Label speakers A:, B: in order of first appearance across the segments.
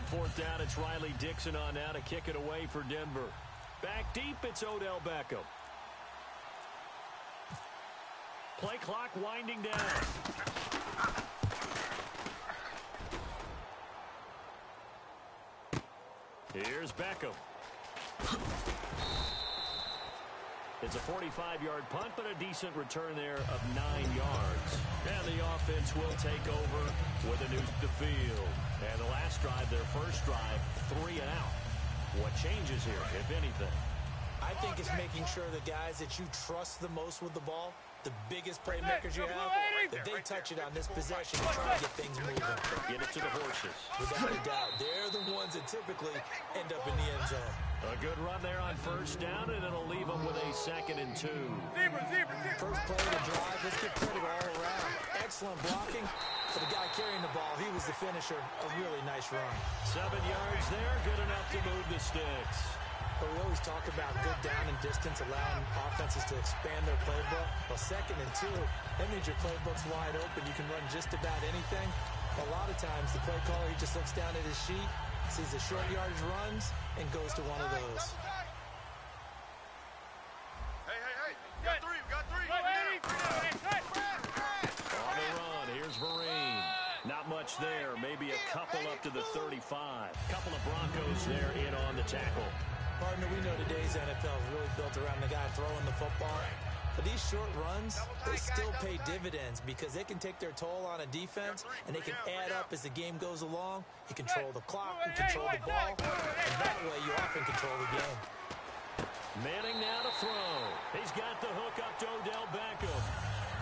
A: fourth down, it's Riley Dixon on now to kick it away for Denver. Back deep, it's Odell Beckham. Play clock winding down. Here's Beckham. It's a 45-yard punt, but a decent return there of 9 yards. And the offense will take over with a new the field. And the last drive, their first drive, 3 and out. What changes here, if anything?
B: I think it's making sure the guys that you trust the most with the ball, the biggest playmakers you have, that they touch it on this possession and try to get things moving.
A: Get it to the horses.
B: Without a doubt, they're the ones that typically end up in the end zone.
A: A good run there on first down, and it'll leave them with a 2nd and 2.
B: First play of the drive, let's give credit all around. Excellent blocking. For the guy carrying the ball, he was the finisher. A really nice run.
A: 7 yards there, good enough to move the sticks.
B: But we always talk about good down and distance, allowing offenses to expand their playbook. Well, 2nd and 2, that means your playbook's wide open. You can run just about anything. A lot of times, the play caller, he just looks down at his sheet, sees the short yardage runs, and goes to one of those.
C: Hey. Got three.
A: On the run, here's Vereen. Not much there. Maybe a couple up to the 35. Couple of Broncos there in on the tackle.
B: Partner, we know today's NFL is really built around the guy throwing the football. But these short runs, they still pay dividends because they can take their toll on a defense, and they can add up as the game goes along. You control the clock, you control the ball, and that way you often control the game.
A: Manning now to throw. He's got the hook up to Odell Beckham.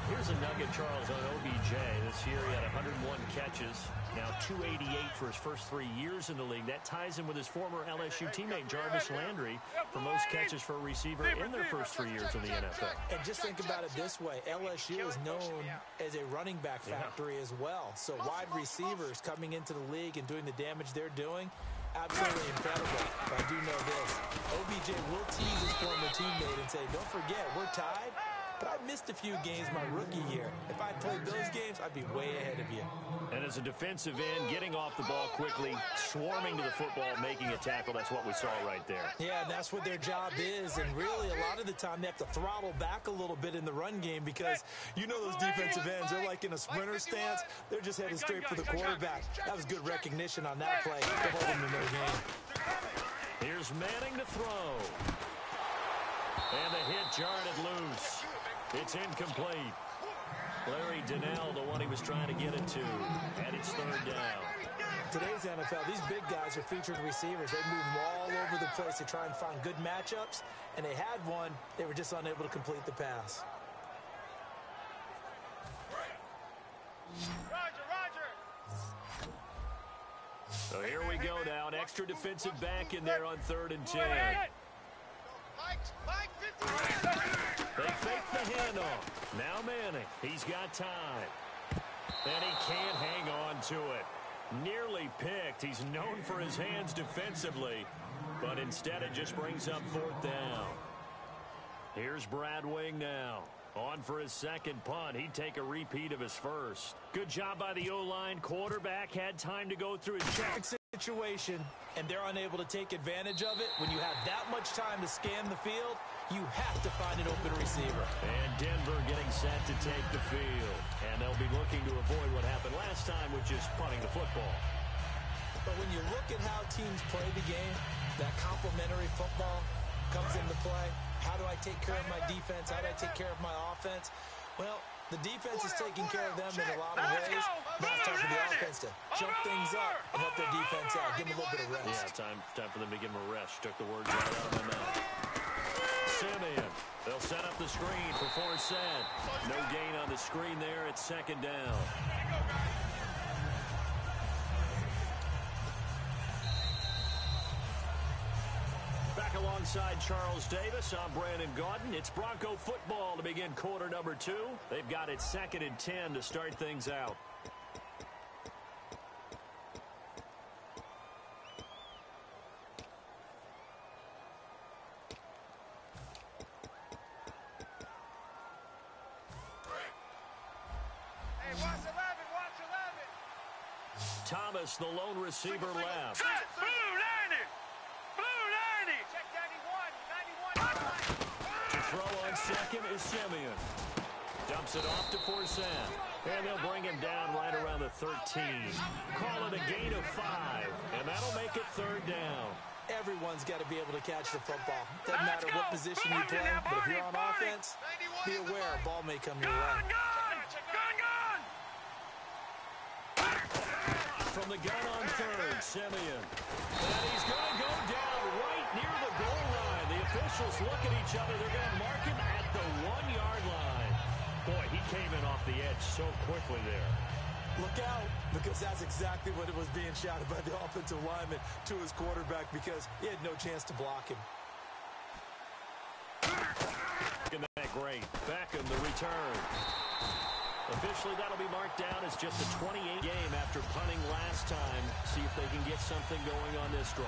A: Here's a nugget, Charles, on OBJ. This year he had 101 catches, now 288 for his first 3 years in the league. That ties him with his former LSU teammate, Jarvis Landry, for most catches for a receiver in their first 3 years in the NFL.
B: And just think about it this way. LSU is known as a running back factory as well. So wide receivers coming into the league and doing the damage they're doing, absolutely incredible. But I do know this. OBJ will tease his former teammate and say, don't forget, we're tied. But I missed a few games my rookie year. If I played those games, I'd be way ahead of you.
A: And as a defensive end, getting off the ball quickly, swarming to the football, making a tackle, that's what we saw right there.
B: Yeah, and that's what their job is. And really, a lot of the time, they have to throttle back a little bit in the run game because you know those defensive ends, they're like in a sprinter stance. They're just heading straight for the quarterback. That was good recognition on that play to hold them in their game.
A: Here's Manning to throw. And the hit jarred it loose. It's incomplete. Larry Donnell, the one he was trying to get it to. And it's 3rd down.
B: Today's NFL, these big guys are featured receivers. They move all over the place to try and find good matchups. And they had one. They were just unable to complete the pass.
C: Roger.
A: So here we go now. An extra defensive back in there on 3rd and 10.
C: Mike, 50.
A: They fake the handoff. Now Manning. He's got time. And he can't hang on to it. Nearly picked. He's known for his hands defensively. But instead it just brings up 4th down. Here's Brad Wing now. On for his 2nd punt. He'd take a repeat of his first. Good job by the O-line. Quarterback had time to go through his check.
B: Situation, and they're unable to take advantage of it. When you have that much time to scan the field, you have to find an open receiver.
A: And Denver getting set to take the field. And they'll be looking to avoid what happened last time, which is punting the football.
B: But when you look at how teams play the game, that complementary football comes into play. How do I take care of my defense? How do I take care of my offense? Well, the defense is taking care of them in a lot of ways. Now it's time for the offense to jump things up and help their defense out. Give them a little bit of rest.
A: Yeah, time for them to give them a rest. Took the words right out of my mouth. Simeon. They'll set up the screen for Forsett. No gain on the screen there. It's 2nd down. Back alongside Charles Davis, I'm Brandon Gaudin. It's Bronco football to begin quarter number 2. They've got it 2nd and 10 to start things out.
C: Hey, watch 11.
A: Thomas, the lone receiver left.
C: Blue 90! Blue 90! Check 91. 91.
A: To throw on second is Simeon. Dumps it off to Forsett. And they'll bring him down right around the 13. Call it a gain of 5. And that'll make it third down.
B: Everyone's got to be able to catch the football. Doesn't matter what position you play, but if you're on offense, be aware a ball may come your way.
A: From the gun on third, Simeon. And he's going to go down right near the goal line. The officials look at each other. They're going to mark him at the 1-yard line. Boy, he came in off the edge so quickly there.
B: Look out, because that's exactly what it was being shouted by the offensive lineman to his quarterback, because he had no chance to block him.
A: Isn't that great? Beckham, the return. Officially, that'll be marked down as just a 28 game after punting last time. See if they can get something going on this drive.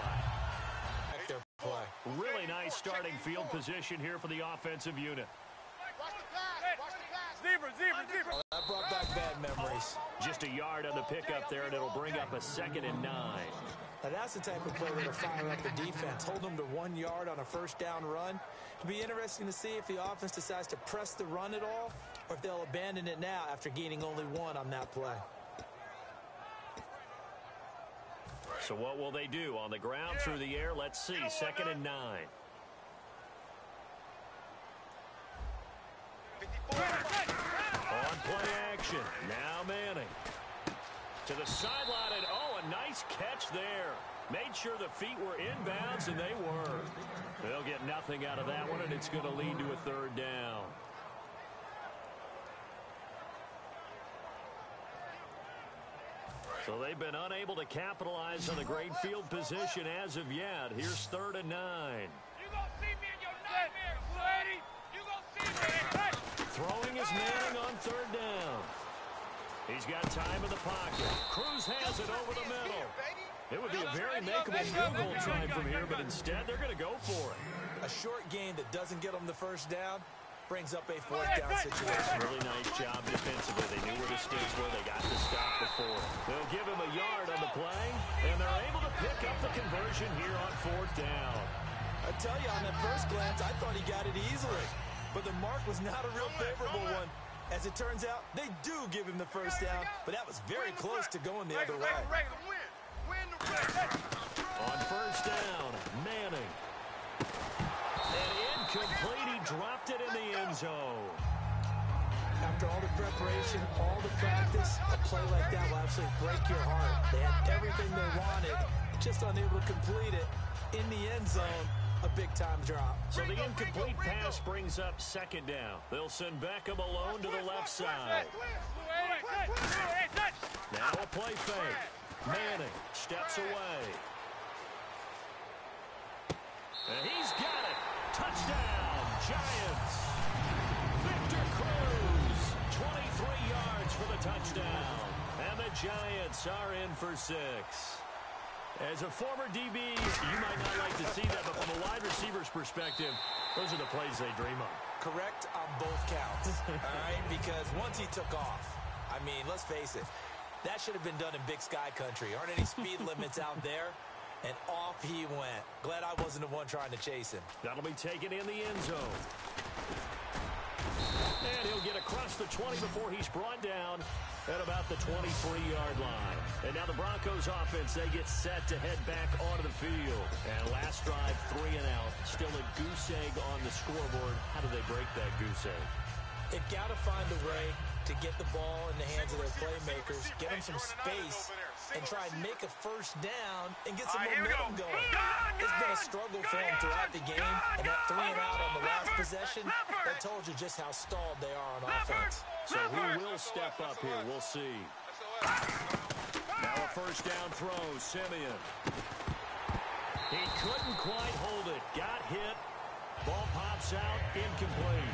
B: Their play.
A: Really nice starting field position here for the offensive unit.
C: Watch the pass. Watch the pass. Zebra.
B: Oh, that brought back bad memories.
A: Just a yard on the pickup there, and it'll bring up a 2nd and 9.
B: Now, that's the type of play that'll fire up the defense. Hold them to 1 yard on a first down run. It'll be interesting to see if the offense decides to press the run at all, or if they'll abandon it now after gaining only 1 on that play.
A: So what will they do? On the ground, through the air, let's see. 2nd and 9.
C: 54.
A: On play action. Now Manning. To the sideline, and a nice catch there. Made sure the feet were inbounds, and they were. They'll get nothing out of that one, and it's going to lead to a 3rd down. So they've been unable to capitalize on the great field position as of yet. Here's 3rd and 9.
C: You gonna see me in your nightmares, lady. You gonna see me.
A: Throwing is Manning on 3rd down. He's got time in the pocket. Cruz has it over the middle. It would be a very makeable field goal try from here, but instead they're going to go for it.
B: A short game that doesn't get them the first down brings up a 4th down situation.
A: Really nice job defensively. They knew where the sticks were. They got the stop before. They'll give him a yard on the play, and they're able to pick up the conversion here on 4th down.
B: I tell you, on that first glance, I thought he got it easily. But the mark was not a real favorable one. As it turns out, they do give him the first down, but that was very close to going the other way.
A: On 1st down, Manning. And incomplete. He dropped it in the end zone.
B: After all the preparation, all the practice, a play like that will absolutely break your heart. They had everything they wanted, just unable to complete it. In the end zone, a big-time drop.
A: So the incomplete pass brings up 2nd down. They'll send Beckham alone to the left side. Now a play fake. Manning steps away. And he's got it. Touchdown, Giants. Victor Cruz, 23 yards for the touchdown. And the Giants are in for 6. As a former DB, you might not like to see that, but from a wide receiver's perspective, those are the plays they dream of.
B: Correct on both counts, all right? Because once he took off, I mean, let's face it, that should have been done in Big Sky Country. Aren't any speed limits out there? And off he went. Glad I wasn't the one trying to chase him.
A: That'll be taken in the end zone. And he'll get across the 20 before he's brought down at about the 23-yard line. And now the Broncos offense, they get set to head back onto the field. And last drive, 3 and out. Still a goose egg on the scoreboard. How do they break that goose egg?
B: They've got to find a way to get the ball in the hands of their playmakers, get them some space, and try and make a first down and get some momentum going. It's been a struggle for them throughout the game, and that 3 and out on the last possession, that told you just how stalled they are on offense.
A: So who will step up here? We'll see. Now a first down throw, Simeon. He couldn't quite hold it. Got hit. Ball pops out, incomplete.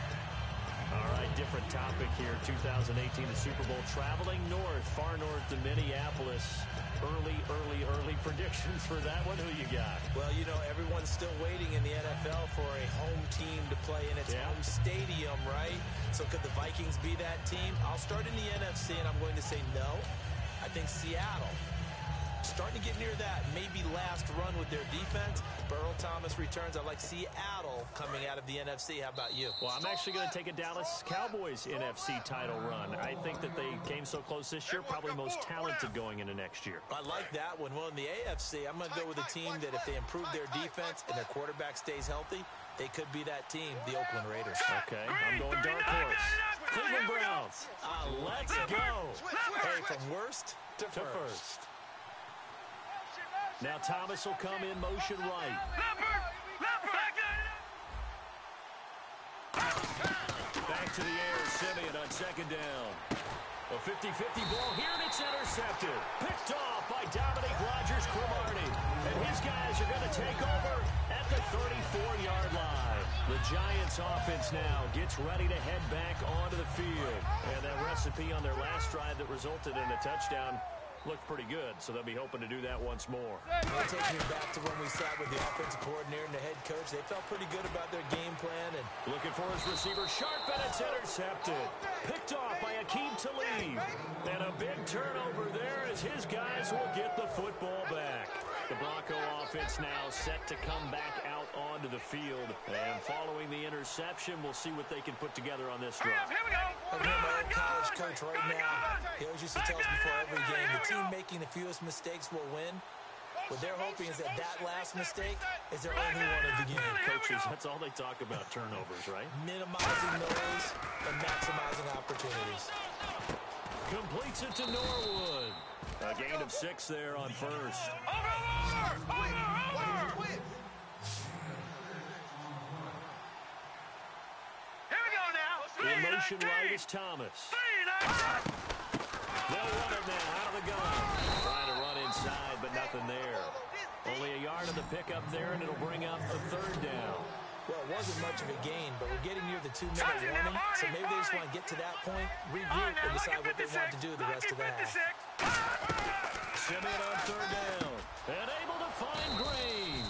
A: All right, different topic here. 2018, the Super Bowl, traveling north, far north to Minneapolis. Early predictions for that one. Who you got?
B: Well, you know, everyone's still waiting in the NFL for a home team to play in its home stadium, right? So could the Vikings be that team? I'll start in the NFC, and I'm going to say no. I think Seattle Starting to get near that maybe last run with their defense. Earl Thomas returns. I like Seattle coming out of the NFC. How about you?
A: Well, I'm actually going to take a Dallas Cowboys NFC title run. I think that they came so close this year, probably most talented going into next year.
B: I like that one. Well, in the AFC, I'm going to go with a team that if they improve their defense and their quarterback stays healthy, they could be that team, the Oakland Raiders.
A: Okay, I'm going dark horse. Cleveland Browns. Let's go.
B: Hey, from worst to first.
A: Now Thomas will come in motion right. Back to the air, Simeon on second down. A 50-50 ball here, and it's intercepted. Picked off by Dominique Rodgers-Cromartie. And his guys are going to take over at the 34-yard line. The Giants offense now gets ready to head back onto the field. And that recipe on their last drive that resulted in a touchdown looked pretty good, so they'll be hoping to do that once more.
B: It takes me back to when we sat with the offensive coordinator and the head coach. They felt pretty good about their game plan. And
A: looking for his receiver, sharp, and it's intercepted. Picked off by Akeem Talib. And a big turnover there as his guys will get the football back. The Bronco offense now set to come back out onto the field. And following the interception, we'll see what they can put together on this drive.
B: I remember my old college coach right now. He always used to tell us before every game, the team making the fewest mistakes will win. What they're hoping is that last mistake is their only one of the game.
A: Coaches, that's all they talk about, turnovers, right?
B: Minimizing those and maximizing opportunities.
A: Completes it to Norwood. A gain of 6 there on first. In motion right is Thomas. They'll run it now out of the gun. Trying to run inside, but nothing there. Only a yard of the pickup there, and it'll bring up a third down.
B: Well, it wasn't much of a gain, but we're getting near the 2-minute warning, so maybe they just want to get to that point, regroup, and decide what they want to do the rest of the half.
A: Simeon on third down, and able to find Green.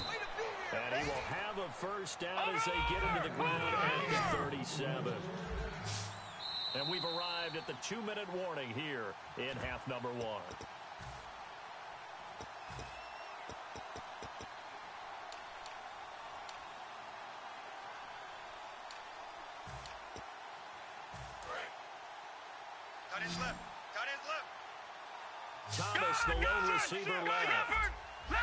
A: And he will have a first down as they get into the ground at the 37. And we've arrived at the 2-minute warning here in half number 1.
C: Cut his lip. Cut his lip.
A: Thomas, the lone receiver left.
C: No.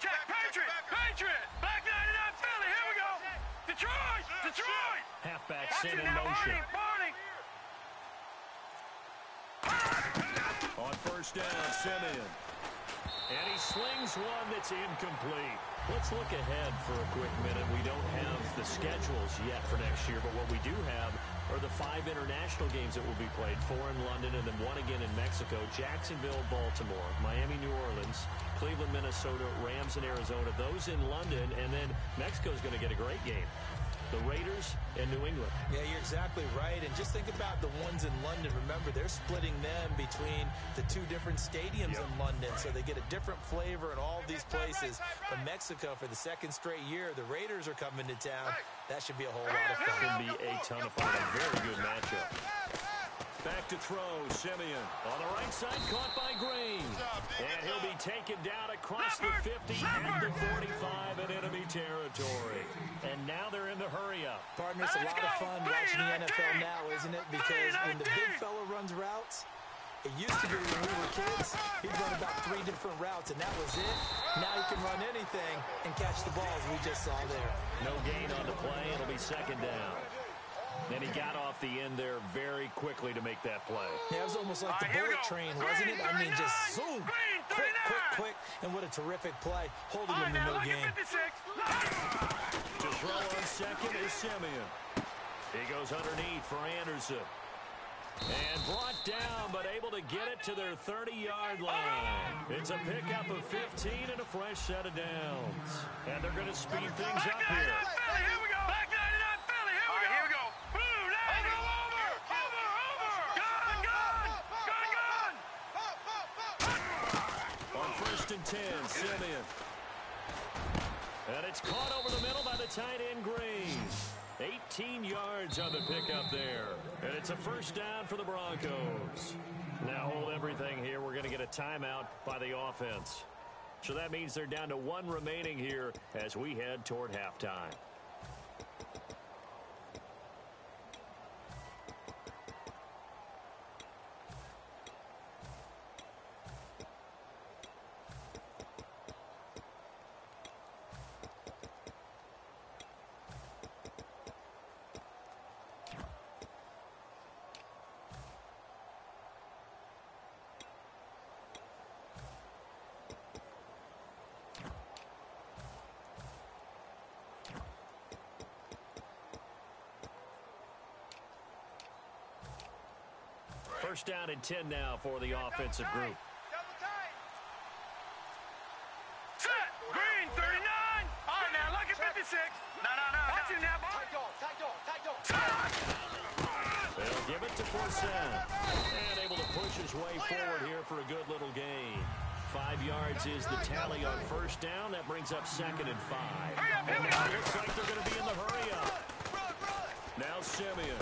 C: Check. Patriot. Back 99 Philly. Here we go. Detroit.
A: Halfback sent in motion. On first down, Simeon. And he slings one that's incomplete. Let's look ahead for a quick minute. We don't have the schedules yet for next year, but what we do have are the 5 international games that will be played, 4 in London and then 1 again in Mexico, Jacksonville, Baltimore, Miami, New Orleans, Cleveland, Minnesota, Rams, and Arizona. Those in London, and then Mexico's going to get a great game. The Raiders and New England.
B: Yeah, you're exactly right. And just think about the ones in London. Remember, they're splitting them between the 2 different stadiums in London, so they get a different flavor in all of these places. But Mexico, for the 2nd straight year, the Raiders are coming to town. That should be a whole lot of fun.
A: Could be a ton of fun. A very good matchup. Back to throw, Simeon. On the right side, caught by Green. And he'll be taken down across the 50 and the 45 in enemy territory. And now they're in the hurry-up.
B: Partner, it's a lot of fun watching the NFL now, isn't it? Because when the big fella runs routes, it used to be when we were kids, he'd run about 3 different routes, and that was it. Now he can run anything and catch the ball, as we just saw there.
A: No gain on the play. It'll be second down. And he got off the end there very quickly to make that play.
B: Yeah, it was almost like the bullet train, wasn't it? I mean, just zoom, quick, and what a terrific play, holding him to no gain.
A: To throw on second is Simeon. He goes underneath for Anderson. And brought down, but able to get it to their 30-yard line. It's a pickup of 15 and a fresh set of downs. And they're going to speed things up here.
C: Here we go. Back 99 Philly. Here we go. Blue line. Over. Gun.
A: On first and 10, Simeon. And it's caught over the middle by the tight end Green. 18 yards on the pickup there. And it's a first down for the Broncos. Now hold everything here. We're going to get a timeout by the offense. So that means they're down to one remaining here as we head toward halftime. First down and 10 now for the offensive group.
C: Double tight. Set. Green, 39. All right, now, look at 56. No. Watch it now, boy. Tight dog.
A: They'll give it to Forsett. And able to push his way forward here for a good little gain. 5 yards is the tally on first down. That brings up second and 5. And now it looks like they're going to be in the hurry up. Now Simeon.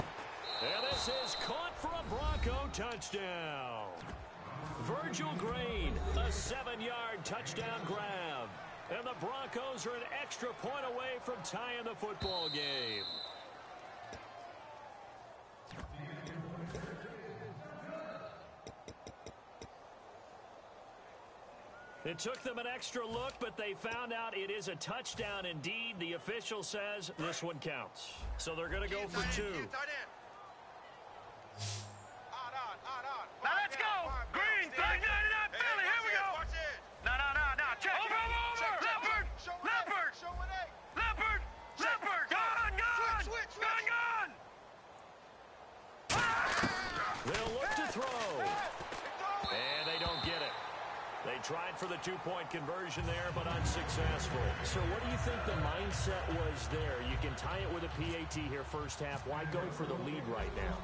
A: And this is caught for a Bronco touchdown. Virgil Green, a 7-yard touchdown grab. And the Broncos are an extra point away from tying the football game. It took them an extra look, but they found out it is a touchdown indeed. The official says this one counts. So they're going to go for 2.
C: Now let's go. Green, 39, Philly. Here we go. No. Check. Over. Leopard. Gone. Gone.
A: They'll look to throw. And they don't get it. They tried for the 2-point conversion there, but unsuccessful. So what do you think the mindset was there? You can tie it with a PAT here first half. Why go for the lead right now?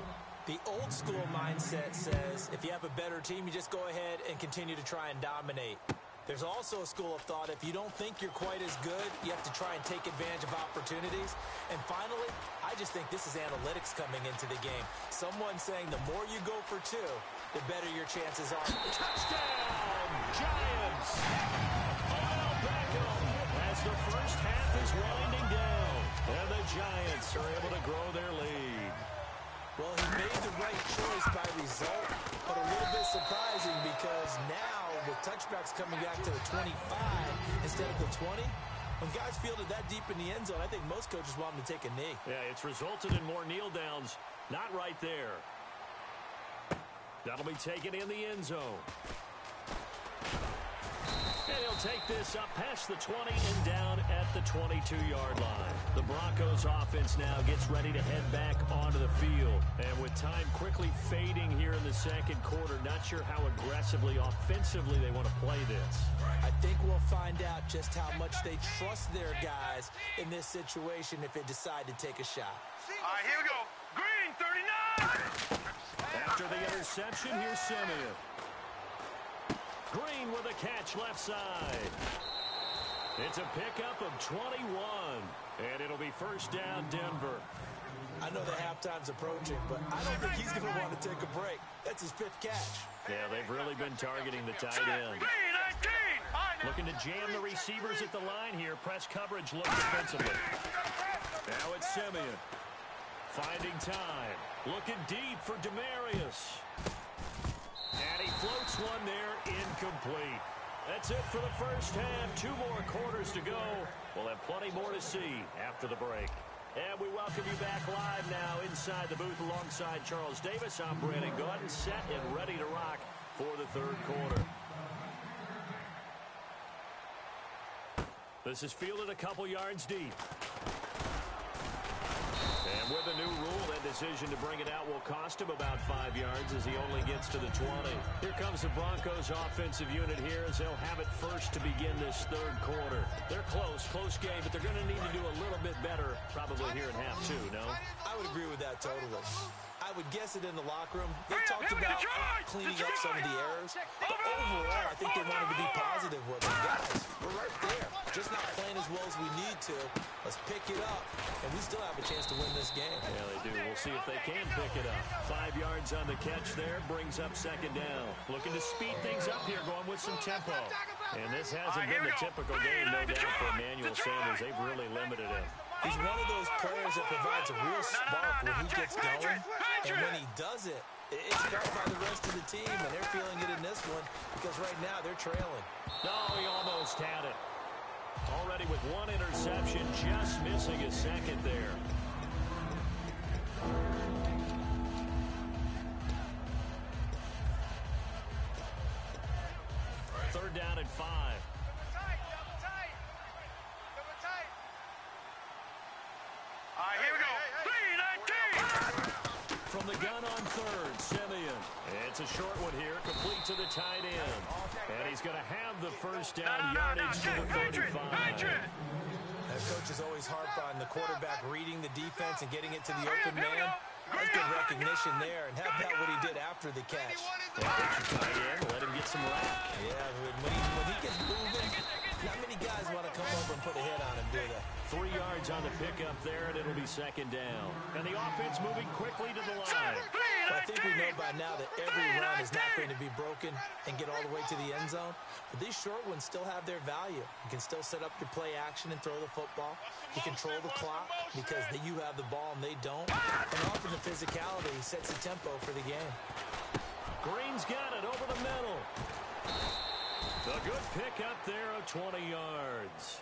B: The old school mindset says if you have a better team, you just go ahead and continue to try and dominate. There's also a school of thought, if you don't think you're quite as good, you have to try and take advantage of opportunities. And finally, I just think this is analytics coming into the game. Someone saying the more you go for 2, the better your chances are.
A: Touchdown, Giants! Odell Beckham as the first half is winding down. And the Giants are able to grow their lead.
B: Well, he made the right choice by result, but a little bit surprising because now with touchbacks coming back to the 25 instead of the 20, when guys fielded that deep in the end zone, I think most coaches want them to take a knee.
A: Yeah, it's resulted in more kneel downs. Not right there. That'll be taken in the end zone. And he'll take this up past the 20 and down at the 22-yard line. The Broncos offense now gets ready to head back onto the field. And with time quickly fading here in the second quarter, not sure how aggressively, offensively they want to play this.
B: I think we'll find out just how much they trust their guys in this situation if they decide to take a shot.
C: All right, here we go. Green, 39.
A: After the interception, here's Simeon. Green with a catch left side. It's a pickup of 21. And it'll be first down, Denver.
B: I know the halftime's approaching, but I don't think he's going to want to take a break. That's his 5th catch.
A: Yeah, they've really been targeting the tight end. Looking to jam the receivers at the line here. Press coverage look defensively. Now it's Simeon. Finding time. Looking deep for Demarius. And he floats one there, incomplete. That's it for the first half. 2 more quarters to go. We'll have plenty more to see after the break. And we welcome you back live now inside the booth alongside Charles Davis. I'm Brandon Gaudin, set and ready to rock for the third quarter. This is fielded a couple yards deep. And with a new rule, that decision to bring it out will cost him about 5 yards as he only gets to the 20. Here comes the Broncos offensive unit here as they'll have it first to begin this third quarter. They're close game, but they're going to need to do a little bit better probably here in half 2, no?
B: I would agree with that totally. I would guess it in the locker room. They talked about cleaning up some of the errors. But overall, I think they wanted to be positive with them. Guys, we're right there. just not playing as well as we need to. Let's pick it up, and we still have a chance to win this game.
A: Yeah, they do. We'll see if they can pick it up. 5 yards on the catch there, brings up second down. Looking to speed things up here, going with some tempo. And this hasn't been the typical game, no doubt, for Emmanuel Sanders. They've really limited him.
B: He's one of those players that provides a real spark when he gets going, and when he does it, it's felt by the rest of the team, and they're feeling it in this one because right now they're trailing.
A: Oh, he almost had it. Already with one interception, just missing a second there. Third down and 5.
C: All right, here we go. 3-19.
A: From the gun on third, Simeon. It's a short one here, complete to the tight end. And he's going to have the first down yardage to the 35.
B: That coach is always harp on the quarterback reading the defense and getting it to the open man. That's good recognition there. And how about what he did after the catch?
A: Tight end, let him get some rack.
B: Yeah, when he gets moving, not many guys want to come over and put a hit on him, do they?
A: 3 yards on the pickup there, and it'll be second down. And the offense moving quickly to the line.
B: But I think we know by now that every run is not going to be broken and get all the way to the end zone. But these short ones still have their value. You can still set up your play action and throw the football. You control the clock because you have the ball and they don't. And often the physicality sets the tempo for the game.
A: Green's got it over the middle. A good pick up there of 20 yards.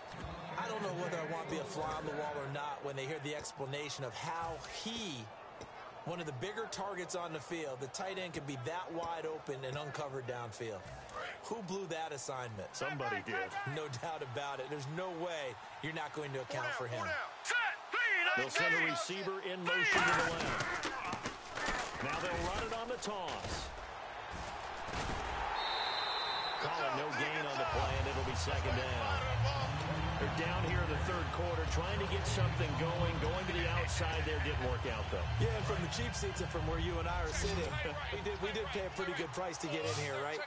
B: I don't know whether I want to be a fly on the wall or not when they hear the explanation of how one of the bigger targets on the field, the tight end can be that wide open and uncovered downfield. Who blew that assignment?
A: Somebody did.
B: No doubt about it. There's no way you're not going to account for him.
A: They'll send a receiver in motion to the left. Now they'll run it on the toss. Call it no gain on the play, and it'll be second down. They're down here in the third quarter, trying to get something going to the outside there. Didn't work out, though.
B: Yeah, and from the cheap seats and from where you and I are sitting, we did pay a pretty good price to get in here, right?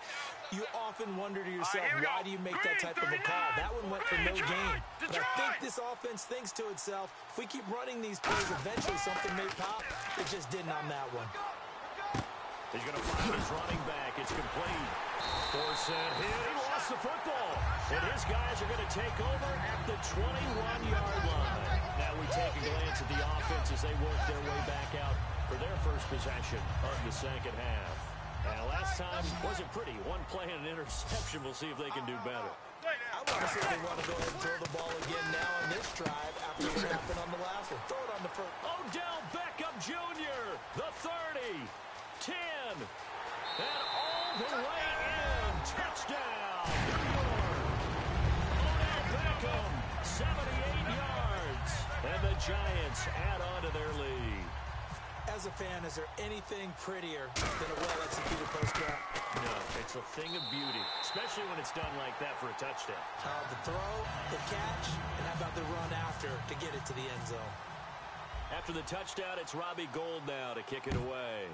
B: You often wonder to yourself, why do you make that type of a call? That one went for no gain. But I think this offense thinks to itself, if we keep running these plays, eventually something may pop. It just didn't on that one.
A: He's going to find his running back. It's complete. Force hit. He lost the football. And his guys are going to take over at the 21-yard line. Now we take a glance at the offense as they work their way back out for their first possession of the second half. Last time wasn't pretty. One play and an interception. We'll see if they can do better.
B: I want to see if they want to go ahead and throw the ball again now on this drive after what happened on the last one. Throw it on the first.
A: Odell Beckham Jr., the 30, 10, and all the way in. Touchdown, New York. Odell Beckham, 78 yards. And the Giants add on to their lead.
B: As a fan, is there anything prettier than a well-executed post grab?
A: No, it's a thing of beauty, especially when it's done like that for a touchdown.
B: The throw, the catch, and how about the run after to get it to the end zone?
A: After the touchdown, it's Robbie Gould now to kick it away.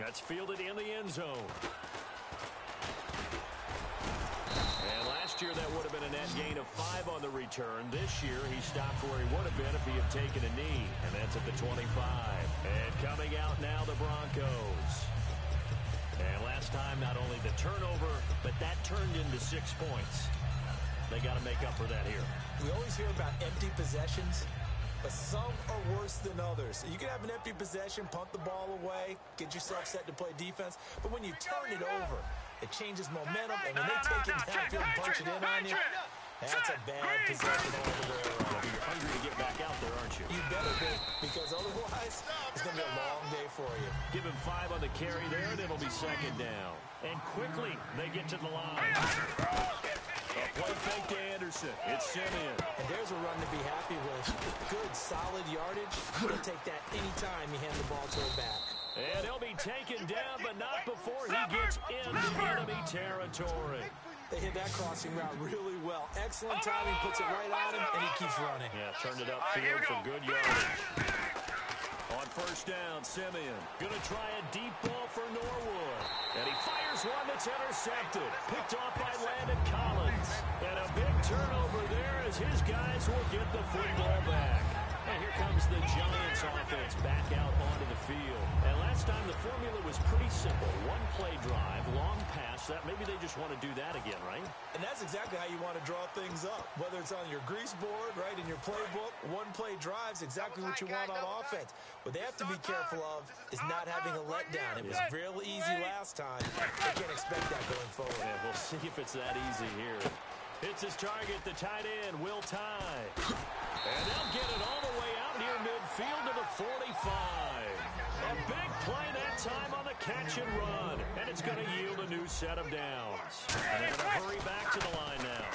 A: That's fielded in the end zone. And last year, that would have been a net gain of 5 on the return. This year, he stopped where he would have been if he had taken a knee. And that's at the 25. And coming out now, the Broncos. And last time, not only the turnover, but that turned into 6 points. They got to make up for that here.
B: We always hear about empty possessions, but some are worse than others. You can have an empty possession, punt the ball away, get yourself set to play defense, but when you turn it over, it changes momentum, and when they take it downfield and punch it in on you, that's a bad possession all the way around.
A: You're hungry to get back out there, aren't you?
B: You better be, because otherwise, it's going to be a long day for you.
A: Give him 5 on the carry there, and it'll be second down. And quickly, they get to the line. A play fake to Anderson. It's Simeon.
B: And there's a run to be happy with. Good, solid yardage. He'll take that anytime you hand the ball to him back.
A: And he'll be taken down, but not before he gets into enemy territory.
B: They hit that crossing route really well. Excellent timing, puts it right on him, and he keeps running.
A: Yeah, turned it upfield for good yardage. On first down, Simeon going to try a deep ball for Norwood. And he fires one that's intercepted. Picked off by Landon Collins. And a big turnover there as his guys will get the football back. And here comes the Giants offense back out onto the field. And last time the formula was pretty simple. One play drive, long pass. That maybe they just want to do that again, right?
B: And that's exactly how you want to draw things up. Whether it's on your grease board, right, in your playbook, one play drive's exactly what you want on offense. What they have to be careful of is not having a letdown. It was real easy last time. They can't expect that going forward.
A: Yeah, we'll see if it's that easy here. Hits his target, the tight end, Will Tye. And they'll get it all the way out near midfield to the 45. A big play that time on the catch and run. And it's going to yield a new set of downs. And they're going to hurry back to the line now.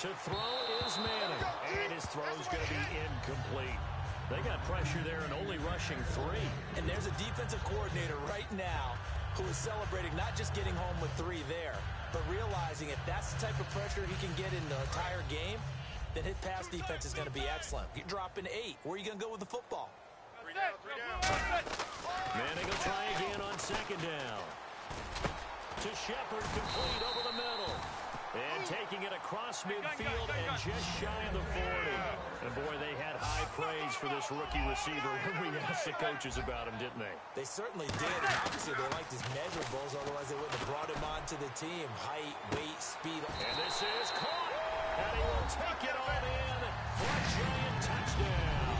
A: To throw is Manning. And his throw is going to be incomplete. They got pressure there and only rushing 3.
B: And there's a defensive coordinator right now who is celebrating not just getting home with 3 there, but realizing if that's the type of pressure he can get in the entire game, then his pass defense is going to be excellent. You're dropping 8. Where are you going to go with the football?
C: 3 down, 3 down.
A: Manning will try again on second down. To Shepard, complete over the middle. And taking it across midfield and just shy of the 40. And boy, they had high praise for this rookie receiver when we asked the coaches about him, didn't they?
B: They certainly did. And obviously, they liked his measurables. Otherwise, they wouldn't have brought him onto the team. Height, weight, speed.
A: And this is caught. And he will take it all in for a giant touchdown.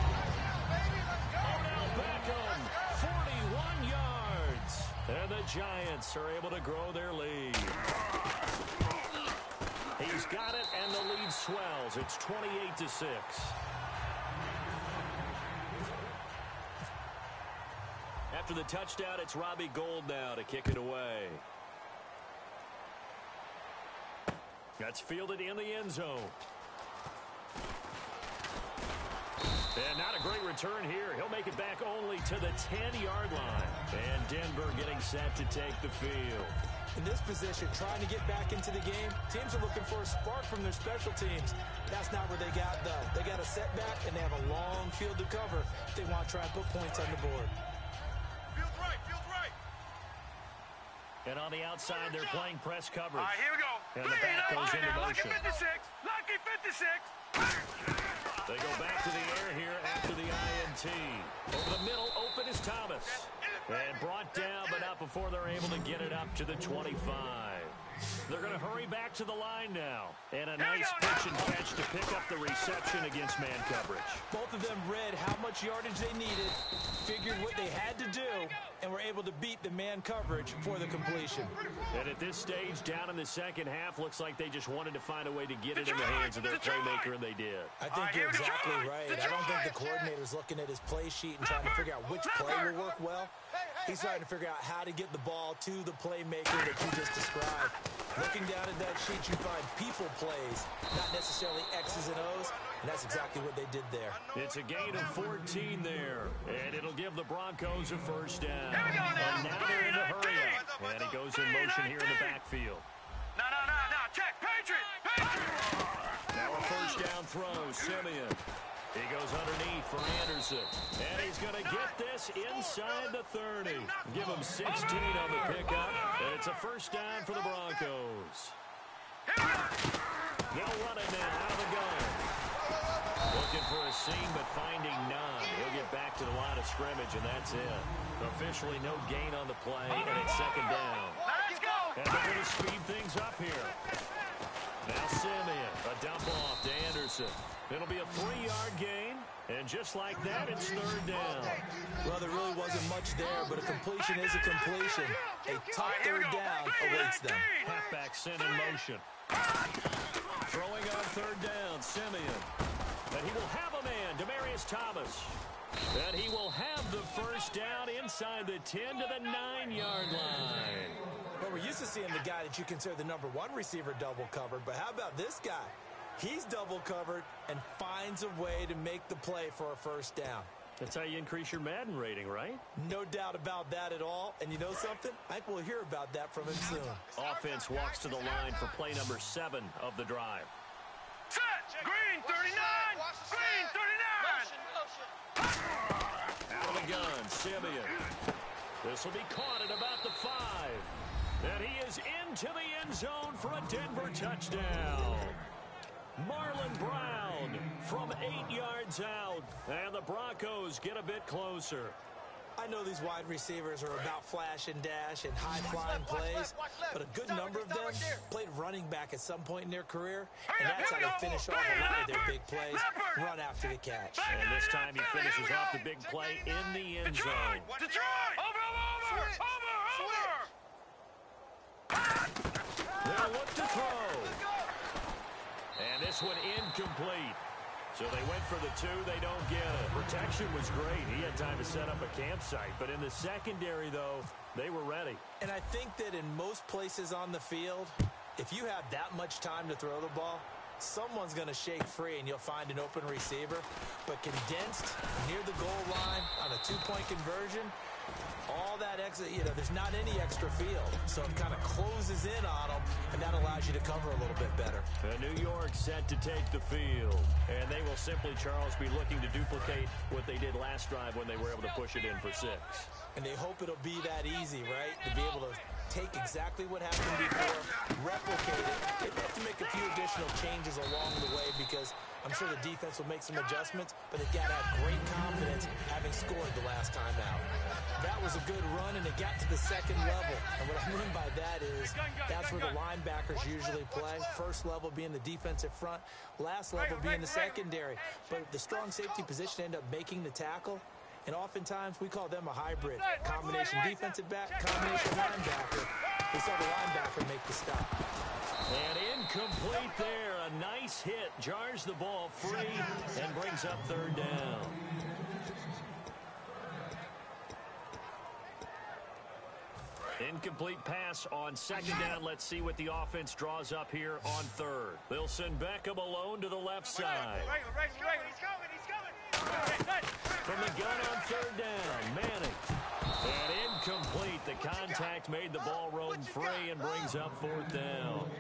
A: Odell Beckham, 41 yards. And the Giants are able to grow their lead. He's got it, and the lead swells. It's 28-6. After the touchdown, it's Robbie Gould now to kick it away. That's fielded in the end zone. And not a great return here. He'll make it back only to the 10-yard line. And Denver getting set to take the field.
B: In this position, trying to get back into the game, teams are looking for a spark from their special teams. That's not what they got, though. They got a setback, and they have a long field to cover if they want to try and put points on the board.
C: Field's right, field's right.
A: And on the outside, they're playing press coverage.
C: All right, here we go.
A: And the back goes into motion.
C: Lucky 56. Lucky 56.
A: They go back to the air here after the INT. Over the middle, open is Thomas. And brought down, but not before they're able to get it up to the 25. They're going to hurry back to the line now. And a nice pitch and catch to pick up the reception against man coverage.
B: Both of them read how much yardage they needed, figured what they had to do, and were able to beat the man coverage for the completion.
A: And at this stage, down in the second half, looks like they just wanted to find a way to get it in the hands of their playmaker, and they did.
B: I think you're exactly right. I don't think the coordinator's looking at his play sheet and trying to figure out which play will work well. He's trying to figure out how to get the ball to the playmaker that you just described. Looking down at that sheet, you find people plays, not necessarily X's and O's, and that's exactly what they did there.
A: It's a gain of 14 there, and it'll give the Broncos a first down.
C: Here we go now.
A: And now they're in the hurry up, and he goes in motion here in the backfield.
C: No. Check. Patriot.
A: Now a first down throw, Simeon. He goes underneath for Anderson. And he's going to get this inside the 30. Give him 16 on the pickup. And it's a first down for the Broncos. They'll run it now out of the gun. Looking for a seam, but finding none. He'll get back to the line of scrimmage, and that's it. Officially no gain on the play, and it's second down.
C: Let's go.
A: And they're going to speed things up here. Now Simeon, a dump off to Anderson. It'll be a 3-yard gain, and just like that, it's third down.
B: Well, there really wasn't much there, but a completion is a completion. A top third down awaits them.
A: Halfback sent in motion. Throwing on third down, Simeon. And he will have a man, Demaryius Thomas. And he will have the first down inside the 10 to the 9-yard line.
B: Well, we're used to seeing the guy that you consider the number 1 receiver double covered, but how about this guy? He's double covered and finds a way to make the play for a first down.
A: That's how you increase your Madden rating, right?
B: No doubt about that at all. And you know something? I think we'll hear about that from him soon.
A: Offense walks to the line for play number 7 of the drive.
C: Set. Green 39. Green 39.
A: Out of the gun, Simeon. This will be caught at about the 5. into the end zone for a Denver touchdown. Marlon Brown from 8 yards out, and the Broncos get a bit closer.
B: I know these wide receivers are about flash and dash and high-flying plays, but a good number of them played running back at some point in their career, and that's how they finish off a lot of their big plays, run after the catch.
A: And this time he finishes off the big play in the end zone.
C: Detroit! Over!
A: They'll look to throw. And this one incomplete. So they went for the two. They don't get it. Protection was great. He had time to set up a campsite. But in the secondary, though, they were ready.
B: And I think that in most places on the field, if you have that much time to throw the ball, someone's going to shake free and you'll find an open receiver. But condensed near the goal line on a two-point conversion, all that extra, there's not any extra field. So it kind of closes in on them, and that allows you to cover a little bit better.
A: New York set to take the field. And they will simply, Charles, be looking to duplicate what they did last drive when they were able to push it in for 6.
B: And they hope it'll be that easy, right? To be able to take exactly what happened before, replicate it. They have to make a few additional changes along the way because I'm sure the defense will make some adjustments, but they've got to have great confidence having scored the last time out. That was a good run, and it got to the second level. And what I mean by that is that's where the linebackers usually play. First level being the defensive front, last level being the secondary. But the strong safety position end up making the tackle. And oftentimes, we call them a hybrid. Combination defensive back, combination linebacker. We saw the linebacker make the stop.
A: And incomplete there. A nice hit. Jars the ball free and brings up third down. Incomplete pass on second down. Let's see what the offense draws up here on third. They'll send Beckham alone to the left side.
C: He's coming.
A: From the gun on third down, Manning. And incomplete. The contact made the ball roam free and brings up fourth down.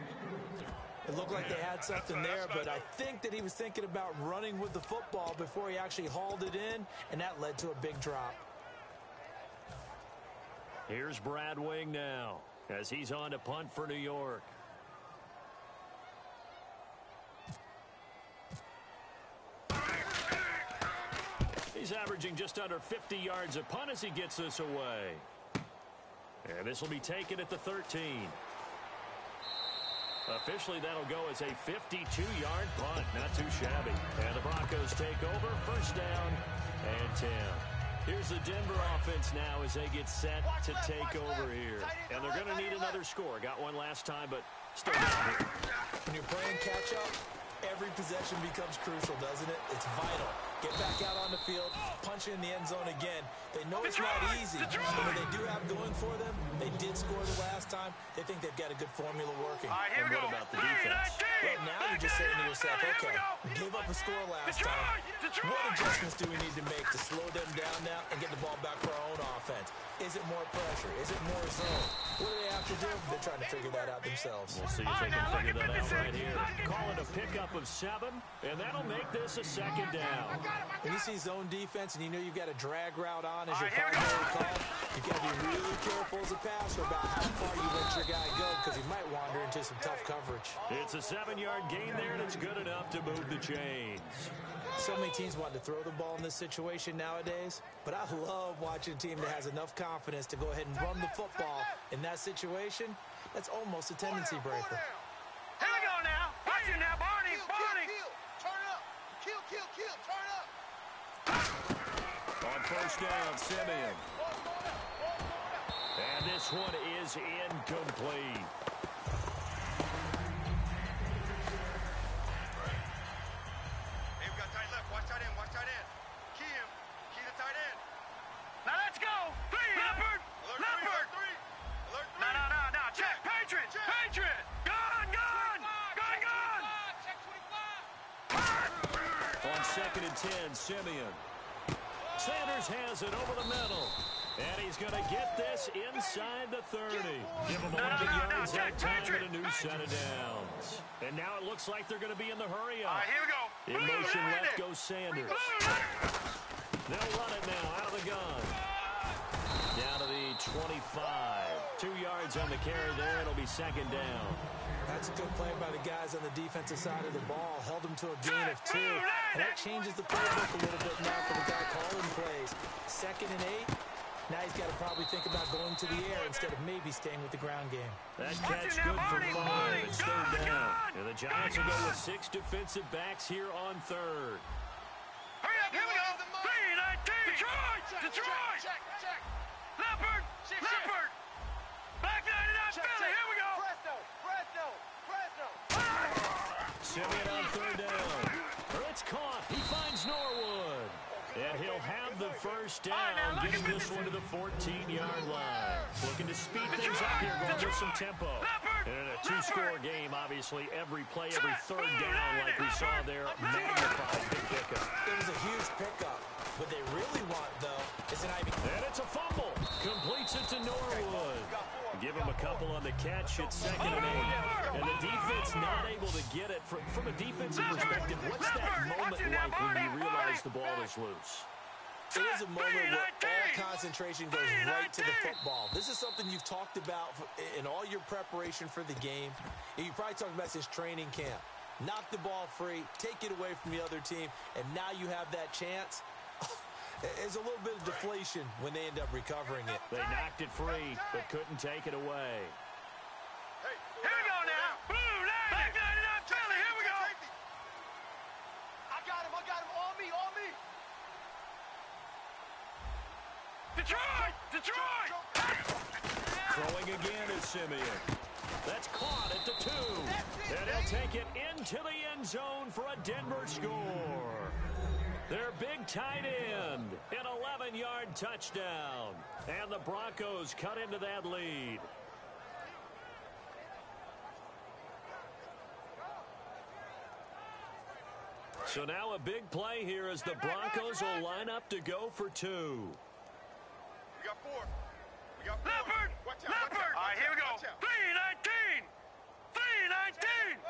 B: It looked like they had something there, but I think that he was thinking about running with the football before he actually hauled it in, and that led to a big drop.
A: Here's Brad Wing now as he's on to punt for New York. He's averaging just under 50 yards a punt as he gets this away. And this will be taken at the 13. Officially, that'll go as a 52-yard punt. Not too shabby. And the Broncos take over. First down and 10. Here's the Denver offense now as they get set to take over here. And they're going to need another score. Got one last time, but still down here.
B: When you're playing catch-up, every possession becomes crucial, doesn't it? It's vital. Get back out on the field, punch in the end zone again. They know it's not easy, but what they do have going for them, they did score the last time. They think they've got a good formula working.
C: All right, here
A: And
C: we
A: what
C: go.
A: about the defense?
B: Well, now you're just saying to yourself, okay, we gave up a score last time. What adjustments do we need to make to slow them down now and get the ball back for our own offense? Is it more pressure? Is it more zone? What do they have to do? They're trying to figure that out themselves.
A: We'll see if they can figure that out right here. Call it a pickup of 7, and that'll make this a second down.
B: When you see zone defense and you know you've got a drag route on as your primary call, you've got to be really careful as a passer about how far you let your guy go because he might wander into some tough coverage.
A: It's a 7-yard gain there, and it's good enough to move the chains.
B: So many teams want to throw the ball in this situation nowadays, but I love watching a team that has enough confidence to go ahead and run the football in that situation. That's almost a tendency breaker.
C: Here we go now. Watch it now, Barney.
D: Turn up. Kill. Turn up.
A: On first down, Simeon. And this one is incomplete.
C: Hey, we got tight left. Watch tight end. Key him. Key the tight end. Now let's go. 3. Leopard.
D: Alert 3.
C: No. Check. Patriot. Gun.
D: Check 25.
A: On second and 10, Simeon. Sanders has it over the middle. And he's going to get this inside the 30. Give him 11 yards that time and a new set of downs. And now it looks like they're going to be in the hurry
C: All
A: up.
C: right, here we go.
A: In motion left goes Sanders. They'll run it now out of the gun. Down to the 25. 2 yards on the carry there. It'll be second down.
B: That's a good play by the guys on the defensive side of the ball. Held them to a gain of 2. And that changes the playbook a little bit now for the guy calling plays. 2nd and 8. Now he's got to probably think about going to the air instead of maybe staying with the ground game.
A: That catch good for 5. It's 3rd down. And the Giants will go with 6 defensive backs here on 3rd.
C: Hurry up, here we go. 3-19. Detroit. Check. Leopard. Back 99 Philly. Here we go. Presto.
A: Simeon on 3rd down. It's caught. He finds Norwood. And he'll have the first down, getting this one to the 14-yard line. Looking to speed things up here, going with some tempo. And in a 2-score game, obviously, every play, every 3rd down, like we saw there, magnified. Big pickup.
B: It was a huge pickup. What they really want, though, is an Ivy.
A: And it's a fumble. Completes it to Norwood. Give him a couple on the catch. It's 2nd and 8. And the defense not able to get it. From a defensive perspective, what's that moment like when you realize the ball is loose?
B: It is a moment where all concentration goes right to the football. This is something you've talked about in all your preparation for the game. You probably talked about since training camp. Knock the ball free, take it away from the other team, and now you have that chance. There's a little bit of deflation when they end up recovering it.
A: They knocked it free, but couldn't take it away.
C: Hey, here we go now. Boom, back 99 Philly. Here we go.
D: I got him. On me.
C: Detroit.
A: Throwing again is Simeon. That's caught at the 2. And he'll take it into the end zone for a Denver score. Their big tight end, an 11-yard touchdown. And the Broncos cut into that lead. So now a big play here as the Broncos will line up to go for 2.
D: We got 4.
C: Leopard. All right, here we go.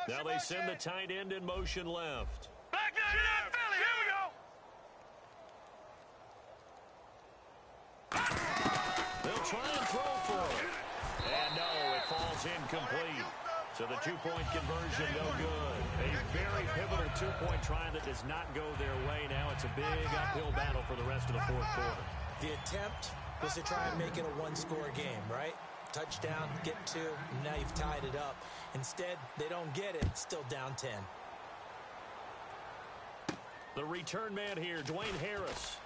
C: 3-19.
A: Now they send the tight end in motion left.
C: Back 99 Philly. Here we go.
A: They'll try and throw for it. And no, it falls incomplete. So the 2-point conversion, no good. A very pivotal 2-point try that does not go their way. Now it's a big uphill battle for the rest of the 4th quarter.
B: The attempt was to try and make it a 1-score game, right? Touchdown, get 2, and now you've tied it up. Instead, they don't get it, still down 10.
A: The return man here, Dwayne Harris.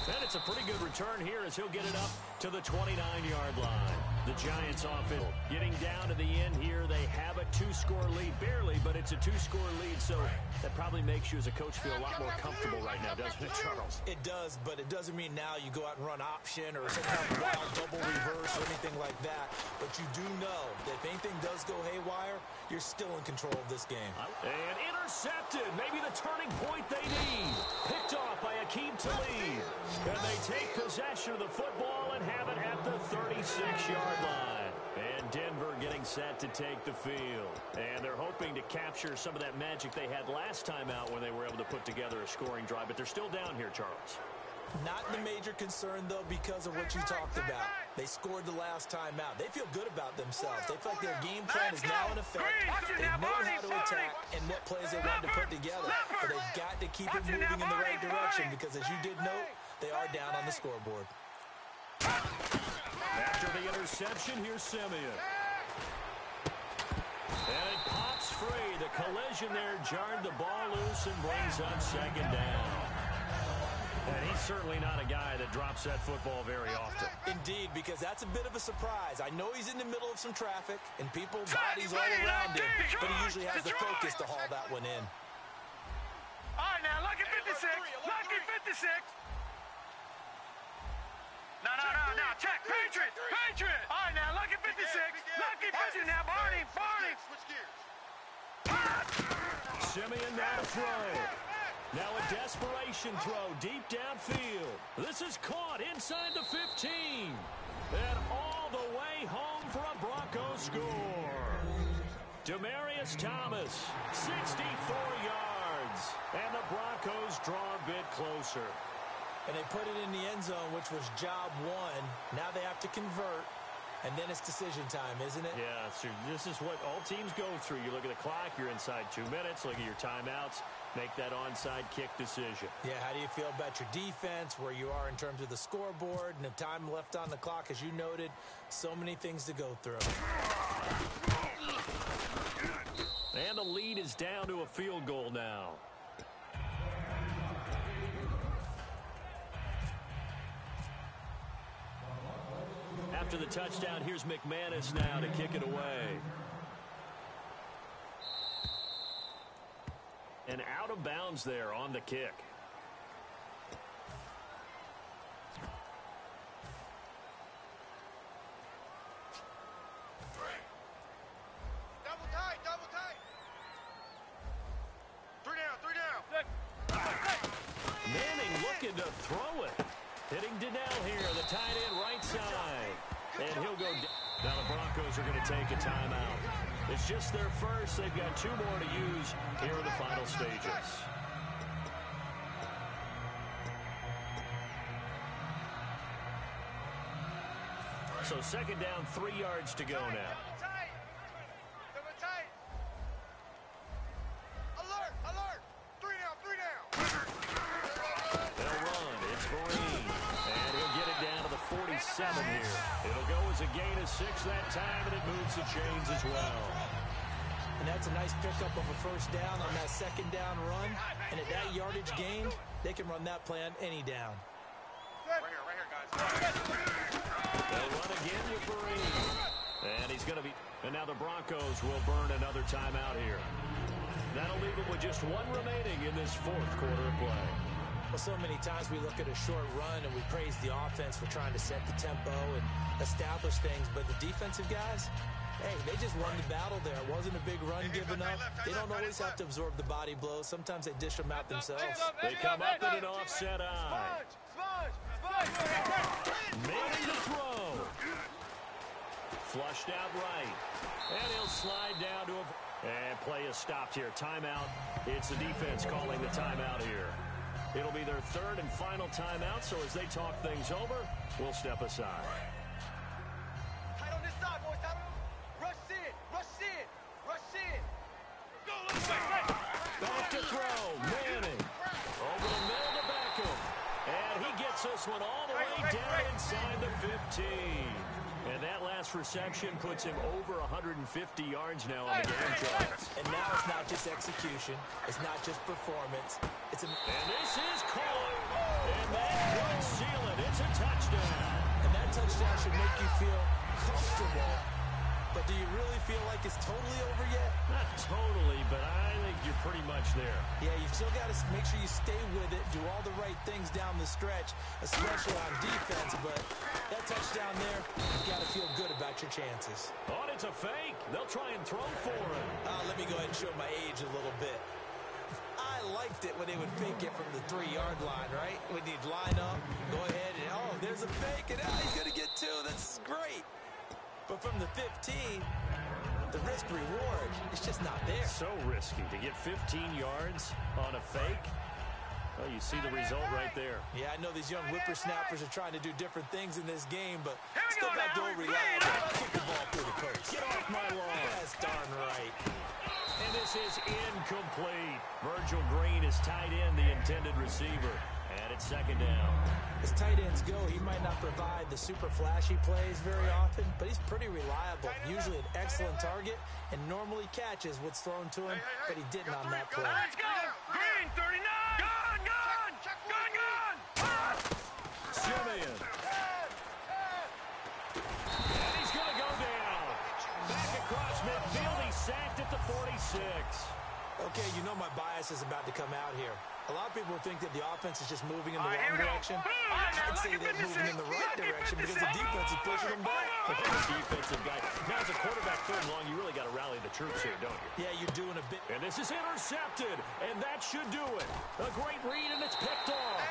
A: And it's a pretty good return here as he'll get it up to the 29-yard line. The Giants offense getting down to the end here. They have a 2-score lead, barely, but it's a 2-score lead, so that probably makes you as a coach feel a lot more comfortable right now, doesn't it, Charles?
B: It does, but it doesn't mean now you go out and run option or some kind of wild double reverse or anything like that. But you do know that if anything does go haywire, you're still in control of this game.
A: And intercepted, maybe the turning point they need. Picked off by Akeem Talib. And they take possession of the football and have it at the 36-yard line. And Denver getting set to take the field. And they're hoping to capture some of that magic they had last time out when they were able to put together a scoring drive. But they're still down here, Charles.
B: Not the major concern, though, because of what you talked about. They scored the last time out. They feel good about themselves. They feel like their game plan is now in effect. They know how to attack and what plays they want to put together. But they've got to keep it moving in the right direction because, as you did note, they are down on the scoreboard.
A: After the interception, here's Simeon. And it pops free. The collision there jarred the ball loose and brings up 2nd down. And he's certainly not a guy that drops that football very often.
B: Indeed, because that's a bit of a surprise. I know he's in the middle of some traffic and people, bodies all around him, but he usually has the focus to haul that one in.
C: All right, now, lucky 56. Lucky 56. No, check. Patriot. All right, now, lucky 56. Lucky 50 now, Barney.
D: Switch gears.
A: Simeon now to throw. Now a desperation throw deep downfield. This is caught inside the 15. And all the way home for a Broncos score. Demaryius Thomas, 64 yards. And the Broncos draw a bit closer.
B: And they put it in the end zone, which was job one. Now they have to convert, and then it's decision time, isn't it?
A: Yeah, so this is what all teams go through. You look at the clock, you're inside 2 minutes, look at your timeouts, make that onside kick decision.
B: Yeah, how do you feel about your defense, where you are in terms of the scoreboard, and the time left on the clock, as you noted, so many things to go through.
A: And the lead is down to a field goal now. After the touchdown, here's McManus now to kick it away. And out of bounds there on the kick.
D: Double tight, double tight. 3 down, 3 down.
A: Manning looking to throw it. Hitting Donnell here, the tight end right side. And he'll go down. Now the Broncos are going to take a timeout. It's just their first. They've got 2 more to use here in the final stages. So second down, 3 yards to go now.
D: Double tight. Double tight. Alert, alert. 3 down, 3 down.
A: They'll run. It's Green. And he'll get it down to the 47 here. It'll go as a gain of 6 that time, and it moves the chains as well.
B: And that's a nice pickup of a first down on that second down run. And at that yardage gain, they can run that play on any down.
D: Right here, guys.
A: They'll run again with Green. And he's going to be... And now the Broncos will burn another timeout here. That'll leave them with just 1 remaining in this 4th quarter of play.
B: Well, so many times we look at a short run and we praise the offense for trying to set the tempo and establish things. But the defensive guys, hey, they just won the battle there. It wasn't a big run given up. They don't always have to absorb the body blows. Sometimes they dish them out themselves.
A: They come up in an offset eye. Manning to throw. Flushed out right. And he'll slide down to a... And play is stopped here. Timeout. It's the defense calling the timeout here. It'll be their 3rd and final timeout, so as they talk things over, we'll step aside.
D: Tight on this side, boys. Tight on. Rush in, rush in, rush in. Go, let's go.
A: Back to throw. Manning. Over the middle to Beckham. And he gets this one all the way down inside the 15. And that last reception puts him over 150 yards now on the game chart.
B: And now it's not just execution. It's not just performance. It's
A: And this is caught. And that could seal it. It's a touchdown.
B: And that touchdown should make you feel comfortable. But do you really feel like it's totally over yet?
A: Not totally, but I think you're pretty much there.
B: Yeah, you've still got to make sure you stay with it, do all the right things down the stretch, especially on defense. But that touchdown there, you've got to feel good about your chances.
A: Oh, and it's a fake. They'll try and throw for it.
B: Let me go ahead and show my age a little bit. I liked it when they would fake it from the 3-yard line, right? When you'd line up, go ahead, and oh, there's a fake, and he's going to get 2. That's great. But from the 15, the risk-reward is just not there.
A: So risky to get 15 yards on a fake. Oh, you see the result right there.
B: Yeah, I know these young whippersnappers are trying to do different things in this game, but still got to rely on kick the ball through the post.
A: Get off my lawn.
B: That's darn right.
A: And this is incomplete. Virgil Green is tight end, the intended receiver. And it's second down.
B: As tight ends go, he might not provide the super flashy plays very often, but he's pretty reliable. Usually an excellent target and normally catches what's thrown to him, but he didn't on that play.
C: Let's go! Green, 39! Gone! Gone! Gone! Gone!
A: Simeon. And he's going to go down. Back across midfield. He's sacked at the 46.
B: Okay, you know my bias is about to come out here. A lot of people think that the offense is just moving in the wrong direction. I'd say they're moving in the right direction because the defense is pushing them back.
A: The defensive guy. Now, as a quarterback third and long, you really got to rally the troops here, don't you?
B: Yeah, you're doing a bit.
A: And this is intercepted, and that should do it. A great read, and it's picked off.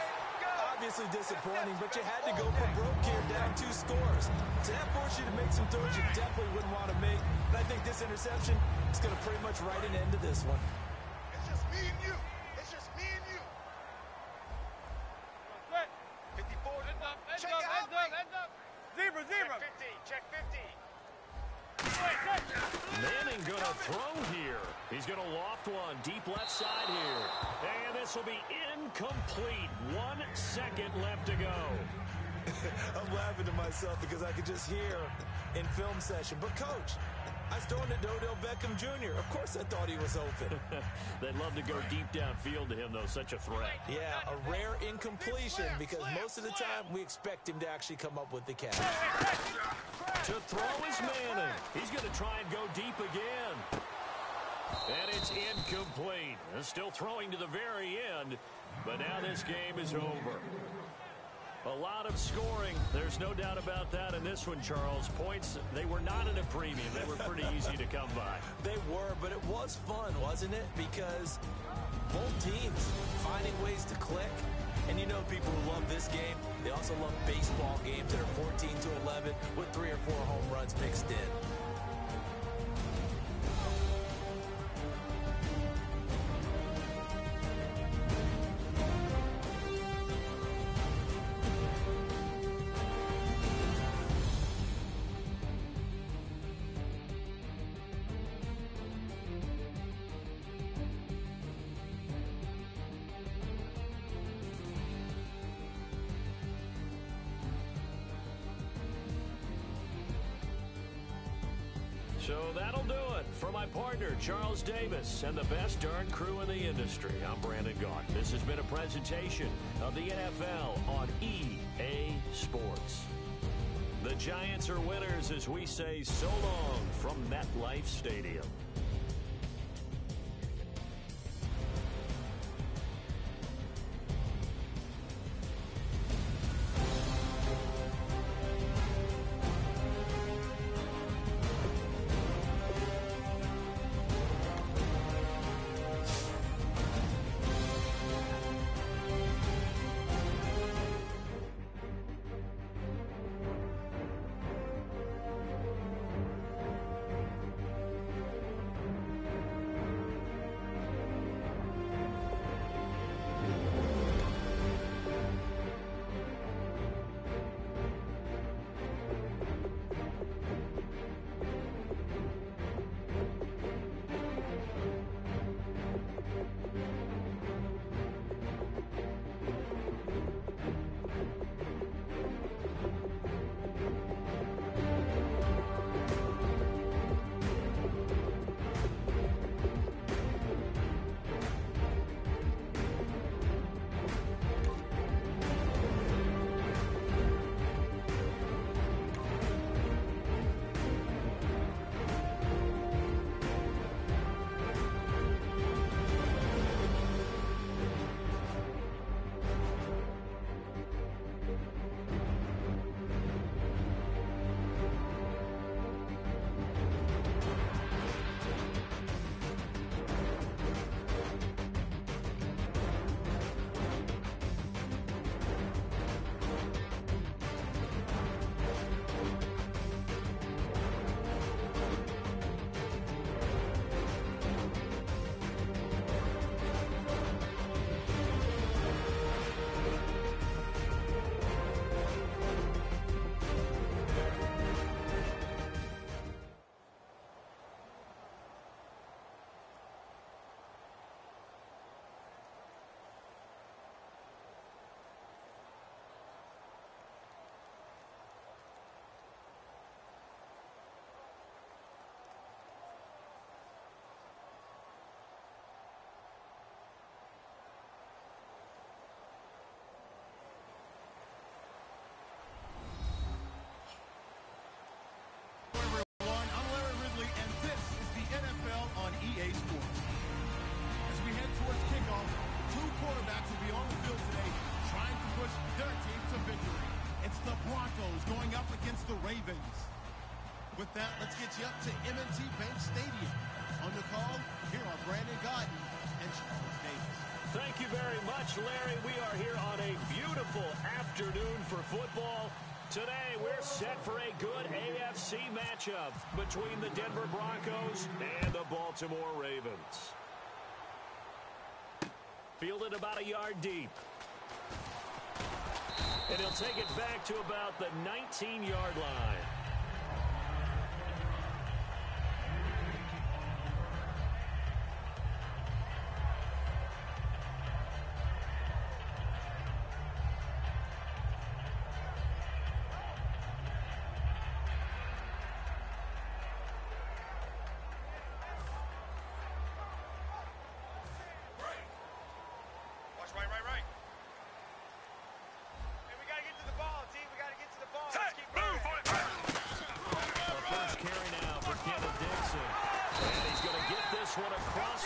B: Obviously disappointing, but you had to go for broke here, down 2 scores. So that forced you to make some throws you definitely wouldn't want to make. And I think this interception is going to pretty much write an end to this one.
D: It's just me and you. It's just me and you.
A: going to throw here. He's going to loft one deep left side here. And this will be incomplete. 1 second left to go.
B: I'm laughing to myself because I could just hear in film session. But, Coach, I was throwing to Odell Beckham Jr. Of course I thought he was open.
A: They'd love to go deep downfield to him, though. Such a threat.
B: Yeah, a rare incompletion because most of the time we expect him to actually come up with the catch.
A: To throw is Manning. He's going to try and go deep again. And it's incomplete. Still throwing to the very end, but now this game is over. A lot of scoring. There's no doubt about that in this one, Charles. Points, they were not at a premium. They were pretty easy to come by.
B: They were, but it was fun, wasn't it? Because both teams finding ways to click. And you know people who love this game, they also love baseball games that are 14-11 with 3 or 4 home runs mixed in.
A: So that'll do it. For my partner, Charles Davis, and the best darn crew in the industry, I'm Brandon Gaudin. This has been a presentation of the NFL on EA Sports. The Giants are winners as we say so long from MetLife Stadium.
E: Going up against the Ravens. With that, let's get you up to M&T Bank Stadium. On the call, here are Brandon Gaudin and Charles Davis.
A: Thank you very much, Larry. We are here on a beautiful afternoon for football. Today, we're set for a good AFC matchup between the Denver Broncos and the Baltimore Ravens. Fielded about a yard deep. And he'll take it back to about the 19-yard line.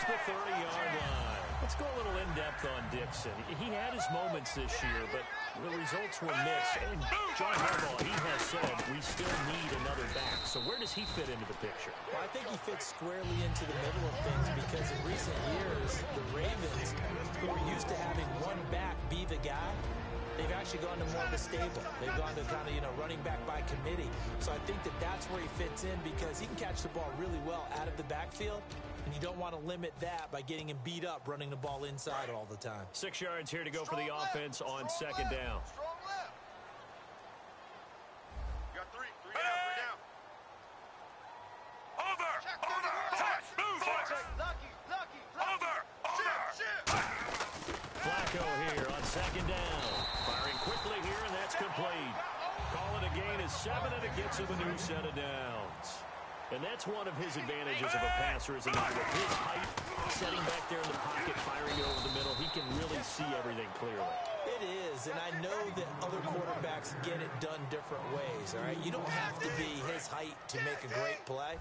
A: the 30-yard line. Let's go a little in-depth on Dixon. He had his moments this year, but the results were mixed. And John Harbaugh, he has said we still need another back. So where does he fit into the picture?
B: Well, I think he fits squarely into the middle of things because in recent years, the Ravens, who are used to having one back be the guy, they've actually gone to more of a stable. They've gone to kind of, running back by committee. So I think that that's where he fits in because he can catch the ball really well out of the backfield, and you don't want to limit that by getting him beat up running the ball inside all the time.
A: 6 yards here to go for the offense on second down.
C: Strong left. You got three down. Over. Move.
D: Lucky.
C: Over.
D: Shift.
A: Flacco here on second down. Firing quickly here, and that's complete. Call it a gain of 7, and it gets him a new set of downs. And that's one of his advantages of a passer, is with his height, setting back there in the pocket, firing it over the middle. He can really see everything clearly.
B: It is, and I know that other quarterbacks get it done different ways, all right? You don't have to be his height to make a great play.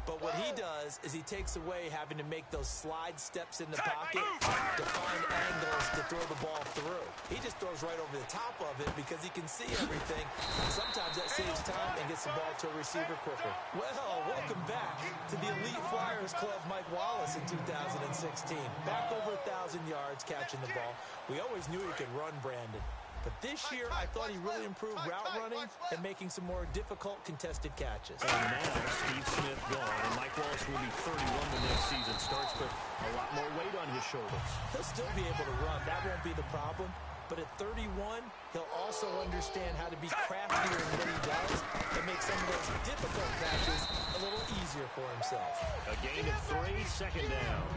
B: But what he does is he takes away having to make those slide steps in the pocket to find angles to throw the ball through. He just throws right over the top of it because he can see everything. Sometimes that saves time and gets the ball to a receiver quicker. Well, welcome back to the Elite Flyers Club, Mike Wallace in 2016. Back over 1,000 yards catching the ball. We always knew he could run, Brandon. But this year, I thought he really improved route running and making some more difficult contested catches.
A: And now, Steve Smith gone, and Mike Wallace will be 31 when next season starts, but a lot more weight on his shoulders.
B: He'll still be able to run. That won't be the problem. But at 31, he'll also understand how to be craftier in what he does and make some of those difficult catches a little easier for himself.
A: A gain of 3, second down.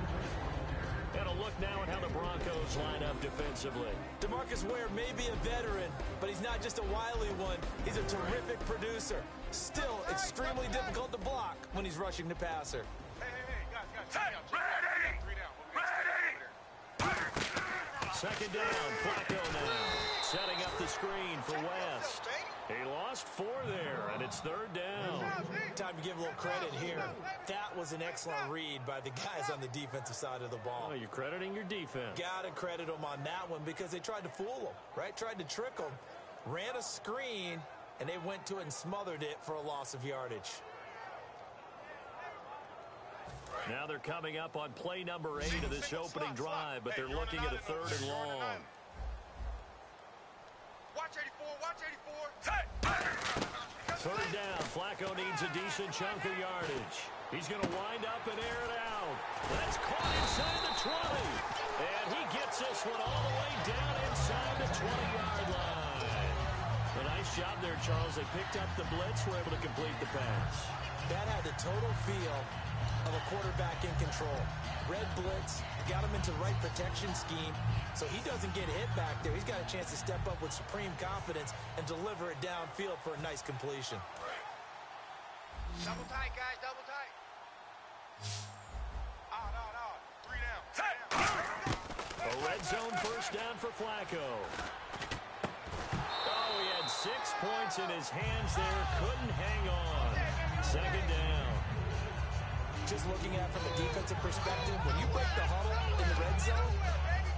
A: And a look now at how the Broncos line up defensively.
B: DeMarcus Ware may be a veteran, but he's not just a wily one. He's a terrific producer. Still extremely difficult to block when he's rushing the passer.
C: Hey, guys. Ready.
A: Second down, Flacco now. Setting up the screen for West. He lost 4 there, and it's third down.
B: Time to give a little credit here. That was an excellent read by the guys on the defensive side of the ball.
A: Oh, you're crediting your defense.
B: Gotta credit them on that one because they tried to fool him, right? Tried to trick him. Ran a screen, and they went to it and smothered it for a loss of yardage.
A: Now they're coming up on play number 8 of this opening drive, but they're looking at a 3rd and long.
C: Watch 84.
A: Third down. Flacco needs a decent chunk of yardage. He's going to wind up and air it out. That's caught inside the 20. And he gets this one all the way down inside the 20-yard line. A nice job there, Charles. They picked up the blitz, were able to complete the pass.
B: That had the total feel of a quarterback in control. Red blitz, got him into the right protection scheme, so he doesn't get hit back there. He's got a chance to step up with supreme confidence and deliver it downfield for a nice completion.
C: Double tight, guys, double tight. No. 3 down.
A: A red zone first down for Flacco. Oh, he had 6 points in his hands there. Couldn't hang on. Second down.
B: Just looking at it from a defensive perspective, when you break the huddle in the red zone,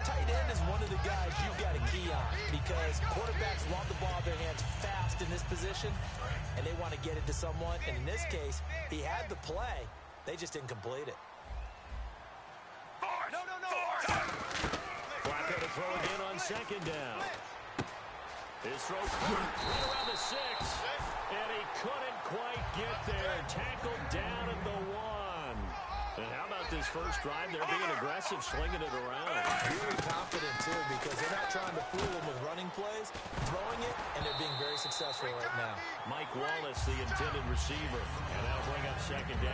B: tight end is one of the guys you've got to key on because quarterbacks want the ball in their hands fast in this position, and they want to get it to someone. And in this case, he had the play. They just didn't complete it.
C: No.
A: Flacco to throw again on second down. His throw right around the 6, and he couldn't quite get there. Tackled down at the 1. And how about this first drive? They're being aggressive, slinging it around.
B: Really confident, too, because they're not trying to fool them with running plays, throwing it, and they're being very successful right now.
A: Mike Wallace, the intended receiver. And that'll bring up second down.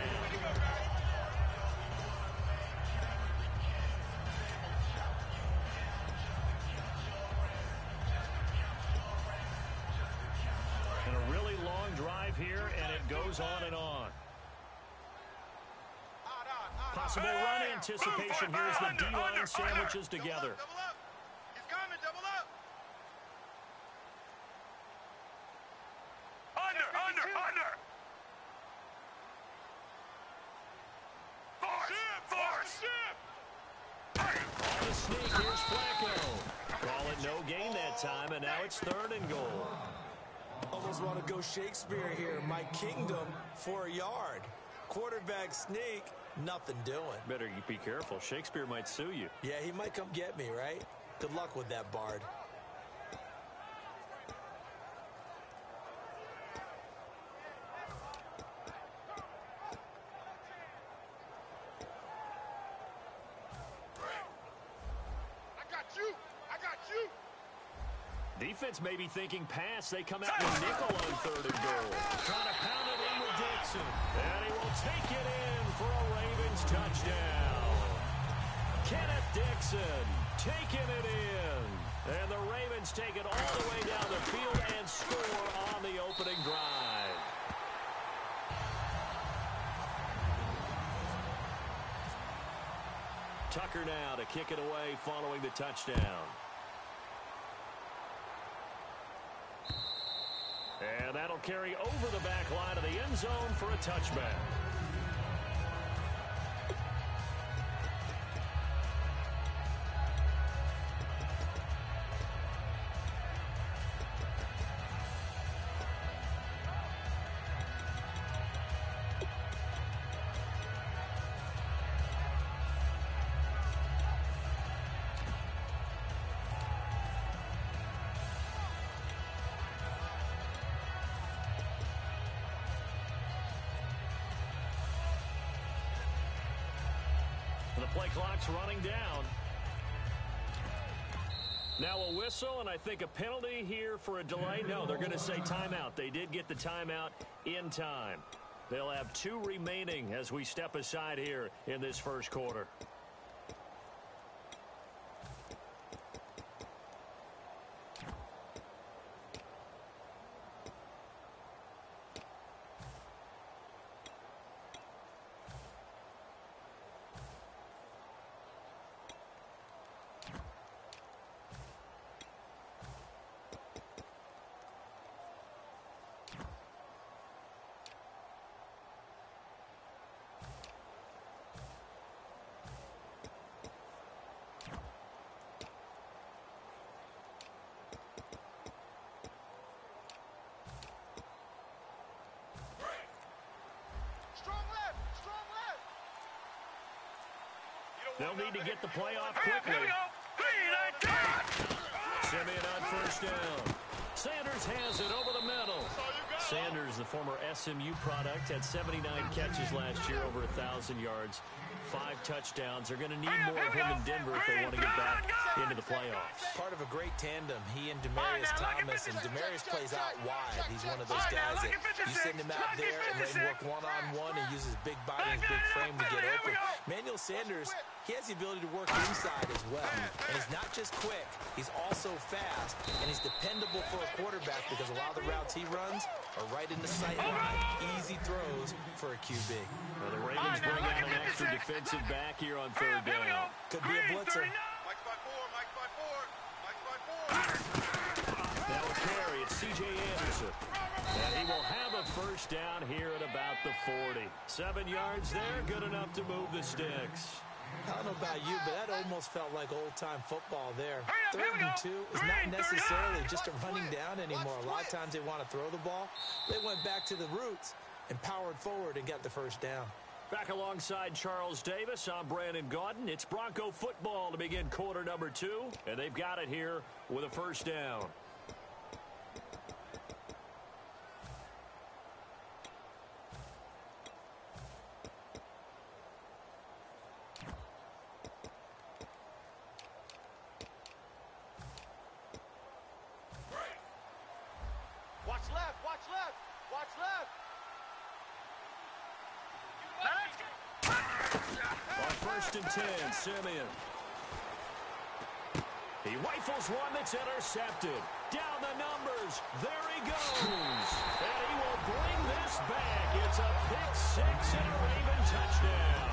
A: And a really long drive here, and it goes on and on. Possible run anticipation here as the D-line sandwiches together.
C: Double up. He's coming, double up. Under. Force.
A: the sneak. Here's Flacco. Call it no gain that time, and now it's 3rd and goal.
B: Almost want to go Shakespeare here. My kingdom for a yard. Quarterback sneak, nothing doing.
A: Better be careful. Shakespeare might sue you.
B: Yeah, he might come get me, right? Good luck with that, Bard.
A: Defense may be thinking pass. They come out with nickel on 3rd and goal. Trying to pound it in with Dixon. And he will take it in for a Ravens touchdown. Kenneth Dixon taking it in. And the Ravens take it all the way down the field and score on the opening drive. Tucker now to kick it away following the touchdown. And that'll carry over the back line of the end zone for a touchback. The play clock's running down. Now a whistle, and I think a penalty here for a delay. No, they're going to say timeout. They did get the timeout in time. They'll have 2 remaining as we step aside here in this first quarter. They'll need to get the play off quickly. Simeon on first down. Sanders has it over the middle. Sanders, the former SMU product, had 79 catches last year, over 1,000 yards, 5 touchdowns. They're going to need more of him in Denver if they want to get back into the playoffs.
B: Part of a great tandem, he and Demaryius Thomas, and Demaryius plays out wide. He's one of those guys that you send him out there and let him work one-on-one and use his big body and his big frame to get open. Manuel Sanders, he has the ability to work inside as well. And he's not just quick, he's also fast, and he's dependable for a quarterback because a lot of the routes he runs are right in the sight line. Easy throws for a QB.
A: Well, the Ravens bring out an extra defensive back here on 3rd down.
B: Could be a blitzer.
C: Mike's by 4, Mike's by 4, Mike's by 4.
A: Now a carry, it's C.J. Anderson. And he will have a first down here at about the 40. 7 yards there, good enough to move the sticks.
B: I don't know about you, but that almost felt like old-time football there. 3rd and 2 is not necessarily just a running down anymore. A lot of times they want to throw the ball. They went back to the roots and powered forward and got the first down.
A: Back alongside Charles Davis, I'm Brandon Gaudin. It's Bronco football to begin quarter number 2, and they've got it here with a first down.
D: Watch left, watch left, watch left.
A: On 1st and 10, Simeon. He rifles one that's intercepted. Down the numbers. There he goes. And he will bring this back. It's a pick-6 and a Raven touchdown.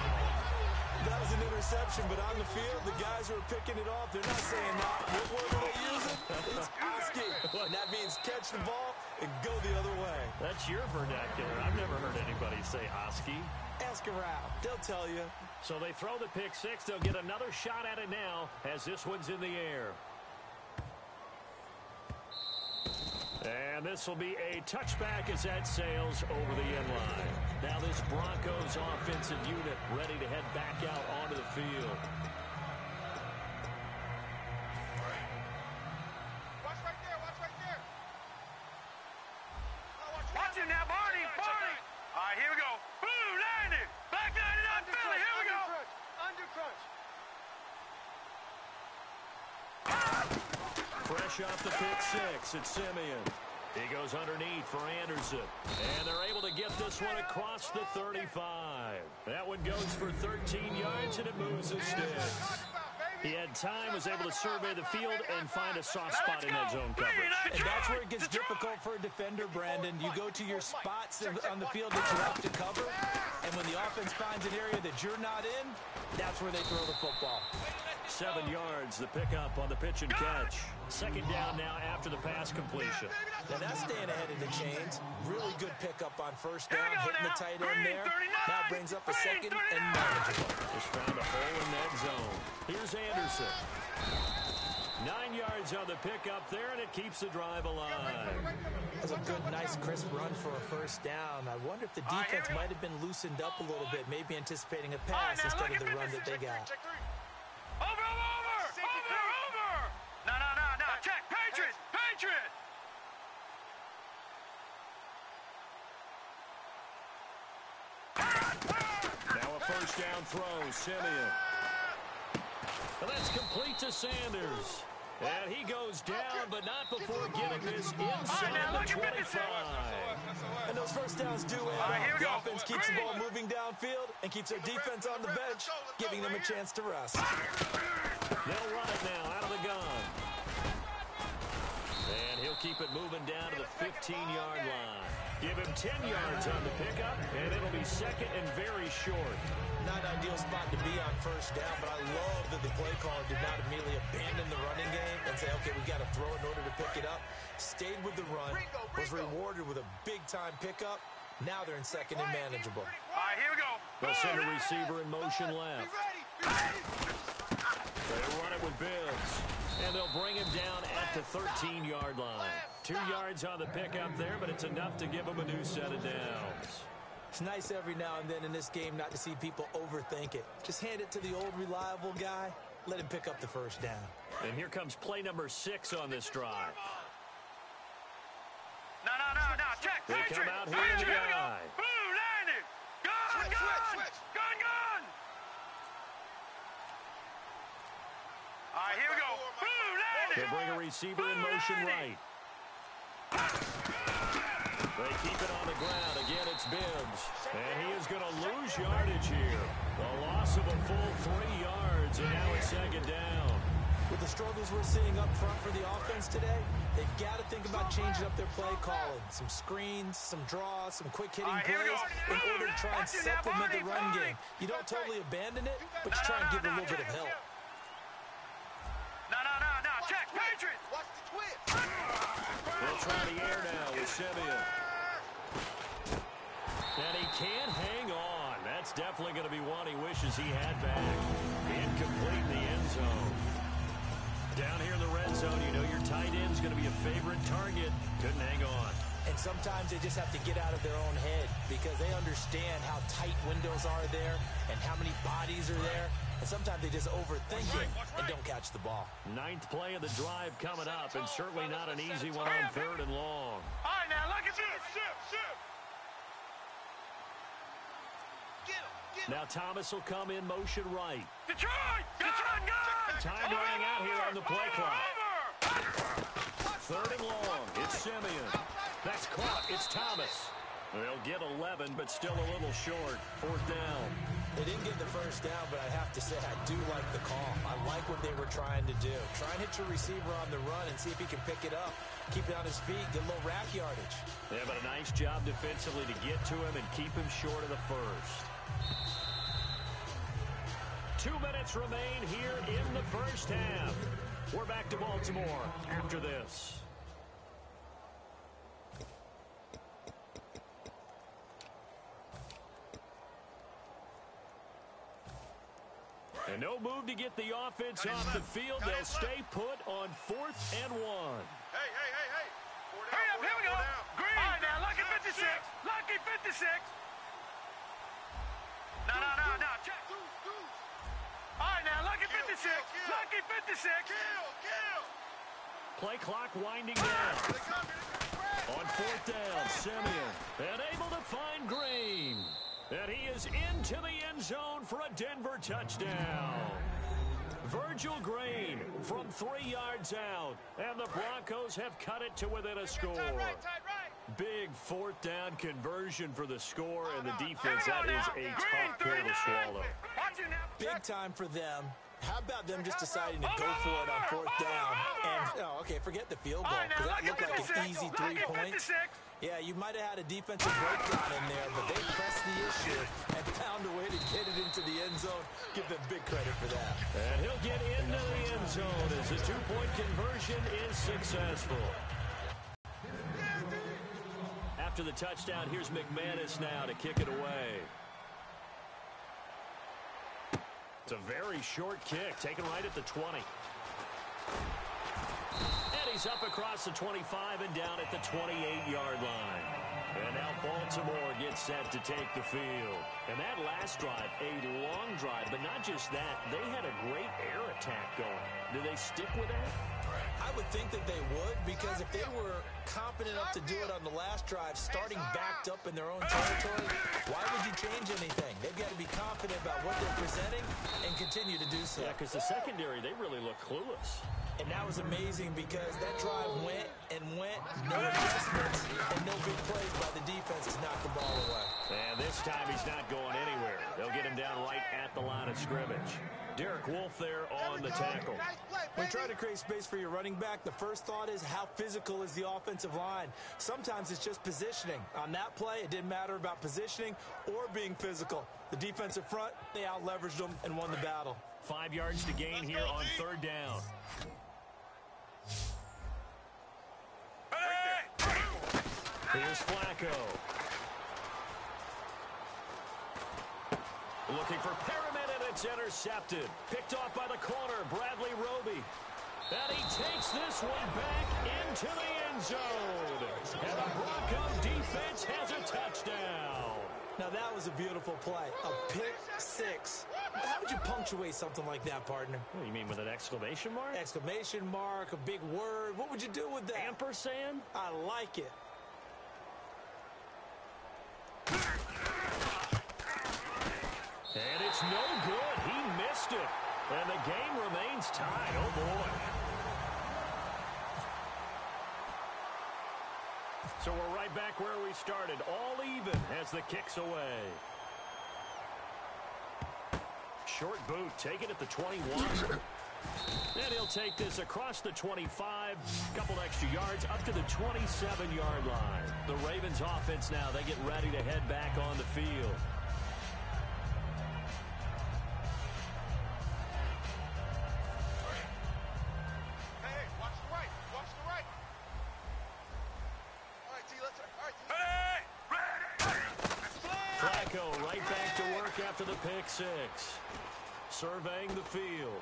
B: That was an interception, but on the field, the guys who are picking it off, they're not saying that. What word are they using? It's Oski. And that means catch the ball and go the other way.
A: That's your vernacular. I've never heard anybody say Oski.
B: Ask around. They'll tell you.
A: So they throw the pick six. They'll get another shot at it now as this one's in the air. And this will be a touchback as that sails over the end line. Now this Broncos offensive unit ready to head back out onto the field.
D: Watch right there. Watch right there.
C: Watch it now, Barney. Barney. All right, here we go. Boom, landed. Back 99 Philly. Here we go.
D: Under crunch.
A: Fresh off the pick six, it's Simeon. He goes underneath for Anderson. And they're able to get this one across the 35. That one goes for 13 yards, and it moves the sticks. He had time, was able to survey the field and find a soft spot in that zone coverage.
B: And that's where it gets difficult for a defender, Brandon. You go to your spots on the field that you have to cover, and when the offense finds an area that you're not in, that's where they throw the football.
A: 7 yards, the pickup on the pitch and catch. Second down now after the pass completion.
B: Now that's staying ahead of the chains. Really good pickup on first down, hitting the tight end there. Now brings up a second and manageable.
A: Just found a hole in that zone. Here's Anderson. 9 yards on the pickup there, and it keeps the drive alive.
B: That's a good, nice, crisp run for a first down. I wonder if the defense might have been loosened up a little bit, maybe anticipating a pass instead of the run that they got.
C: Over. No. Check. Patriot.
A: Now a first down throw, Simeon. And that's complete to Sanders. And he goes down, but not before getting this inside the 25.
B: And those first downs do add up. The offense keeps the ball moving downfield and keeps their defense on the bench, giving them a chance to rest.
A: They'll run it now out of the gun. And he'll keep it moving down to the 15-yard line. Give him 10 yards on the pickup, and it'll be second and very short.
B: Not an ideal spot to be on first down, but I love that the play caller did not immediately abandon the running game and say, okay, we got to throw in order to pick it up. Stayed with the run, was rewarded with a big-time pickup. Now they're in second and manageable.
C: All right, here we go.
A: They'll send a receiver in motion left. They run it with Bibbs, and they'll bring him down at the 13-yard line. 2 yards on the pickup there, but it's enough to give him a new set of downs.
B: It's nice every now and then in this game not to see people overthink it. Just hand it to the old reliable guy. Let him pick up the first down.
A: And here comes play number 6 on this drive.
C: No. Check.
A: They come out here in the eye.
C: Boom, landed. Gun. All right, here we go. Boom, landed.
A: They bring a receiver in motion right. They keep it on the ground. Again, it's Bibbs. And he is going to lose yardage here. The loss of a full 3 yards, and now it's second down.
B: With the struggles we're seeing up front for the offense today, they've got to think about changing up their play calling. Some screens, some draws, some quick-hitting plays in order to try and supplement the run game. You don't totally abandon it, but you try and give it a little bit of help.
C: No. Check. Patriot.
D: Watch the twist.
A: They'll try the air now with Simeon. And he can't hang on. That's definitely going to be one he wishes he had back. Incomplete in the end zone. Down here in the red zone, you know your tight end's going to be a favorite target. Couldn't hang on.
B: And sometimes they just have to get out of their own head because they understand how tight windows are there and how many bodies are there. And sometimes they just overthink it and don't catch the ball.
A: 9th play of the drive coming up, and certainly not an easy one on 3rd and long.
C: All right, now look at this. Ship.
A: Now Thomas will come in motion right.
C: Detroit! Gun!
A: Time running out here on the play clock. 3rd and long. It's Simeon. That's caught. It's Thomas. They'll get 11, but still a little short. 4th down.
B: They didn't get the first down, but I have to say I do like the call. I like what they were trying to do. Try and hit your receiver on the run and see if he can pick it up. Keep it on his feet, get a little rack yardage.
A: Yeah, but a nice job defensively to get to him and keep him short of the first. 2 minutes remain here in the first half. We're back to Baltimore after this. And no move to get the offense off the field. They'll stay put on 4th and 1.
C: Hey. Hurry up, here we go. Green. All right, now, lucky 56. Lucky 56. No. Check. All right, now, lucky 56. Lucky 56. Kill.
A: Play clock winding down. On 4th down, Simeon. And able to find Green. And he is into the end zone for a Denver touchdown. Virgil Green from 3 yards out. And the Broncos have cut it to within a score.
D: Tight right.
A: Big 4th down conversion for the score, and the defense, that is a tough pill to swallow.
B: Big time for them. How about them just deciding to go for it on 4th down? And, okay, forget the field goal, because that looked like an easy 3 points. Yeah, you might have had a defensive breakdown in there, but they pressed the issue and found a way to get it into the end zone. Give them big credit for that.
A: And he'll get into the end zone as the 2-point conversion is successful. After the touchdown, here's McManus now to kick it away. It's a very short kick, taken right at the 20. And he's up across the 25 and down at the 28-yard line. And now Baltimore gets set to take the field. And that last drive, a long drive, but not just that. They had a great air attack going. Do they stick with that?
B: I would think that they would, because if they were confident enough to do it on the last drive, starting backed up in their own territory, why would you change anything? They've got to be confident about what they're presenting and continue to do so.
A: Yeah, because the secondary, they really look clueless.
B: And that was amazing because that drive went, no adjustments, and no big plays by the defense to knock the ball away.
A: And this time he's not going anywhere. They'll get him down right at the line of scrimmage. Derek Wolfe there on the tackle.
B: When trying to create space for your running back, the first thought is how physical is the offensive line. Sometimes it's just positioning. On that play, it didn't matter about positioning or being physical. The defensive front, they out-leveraged them and won the battle.
A: 5 yards to gain here on 3rd down. Here's Flacco. Looking for Perriman, and it's intercepted. Picked off by the corner, Bradley Roby. And he takes this one back into the end zone. And the Bronco defense has a touchdown.
B: Now, that was a beautiful play. A pick 6. How would you punctuate something like that, partner?
A: What, you mean with an exclamation mark?
B: Exclamation mark, a big word. What would you do with that?
A: Ampersand?
B: I like it.
A: And it's no good. He missed it. And the game remains tied. Oh, boy. So we're right back where we started. All even as the kick's away. Short boot taken at the 21. And he'll take this across the 25. Couple extra yards up to the 27-yard line. The Ravens offense now, they get ready to head back on the field. After the pick 6. Surveying the field.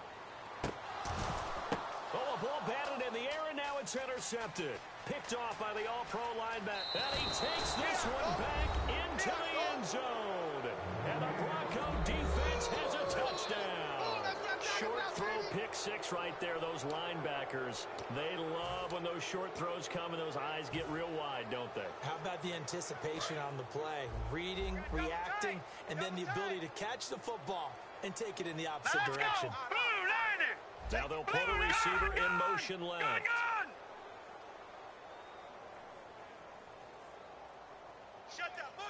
A: Oh, a ball batted in the air, and now it's intercepted. Picked off by the all-pro linebacker. And he takes this one back into the end zone. And the Bronco defense has a touchdown. Short throw, pick 6 right there. Those linebackers, they love when those short throws come and those eyes get real wide, don't they?
B: How about the anticipation on the play? Reading, reacting, and then the ability to catch the football and take it in the opposite direction.
A: Now they'll put a receiver in motion left.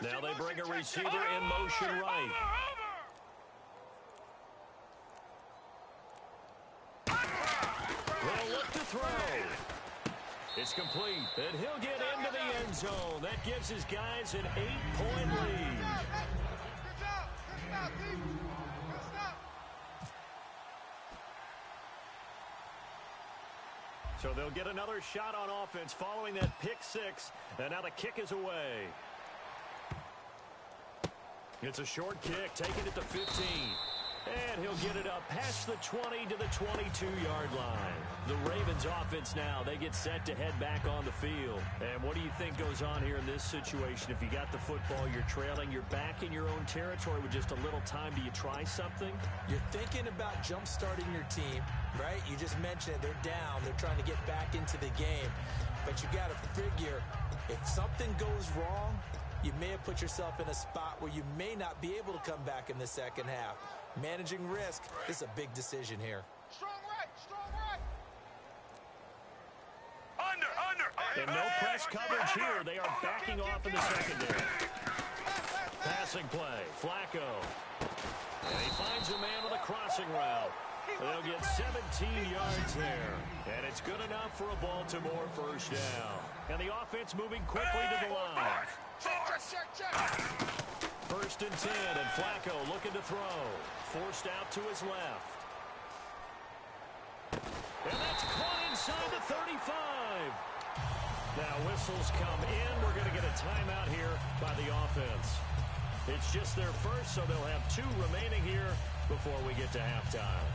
A: Now they bring a receiver in motion right. They'll look to throw. It's complete, and he'll get into the end zone. That gives his guys an 8-point lead. So they'll get another shot on offense following that pick 6, and now the kick is away. It's a short kick, taken at the 15. And he'll get it up past the 20 to the 22-yard line. The Ravens offense now, they get set to head back on the field. And what do you think goes on here in this situation? If you got the football, you're trailing, you're back in your own territory with just a little time. Do you try something?
B: You're thinking about jump-starting your team, right? You just mentioned it. They're down. They're trying to get back into the game. But you got to figure, if something goes wrong, you may have put yourself in a spot where you may not be able to come back in the second half. Managing risk is a big decision here.
D: Strong right, strong right.
C: Under.
A: And no press coverage here. They are backing off in the secondary. Passing play, Flacco. And he finds a man with a crossing route. They'll get 17 yards there. And it's good enough for a Baltimore first down. And the offense moving quickly to the line.
D: Check.
A: First and 10, and Flacco looking to throw. Forced out to his left. And that's caught inside the 35. Now whistles come in. We're going to get a timeout here by the offense. It's just their first, so they'll have 2 remaining here before we get to halftime.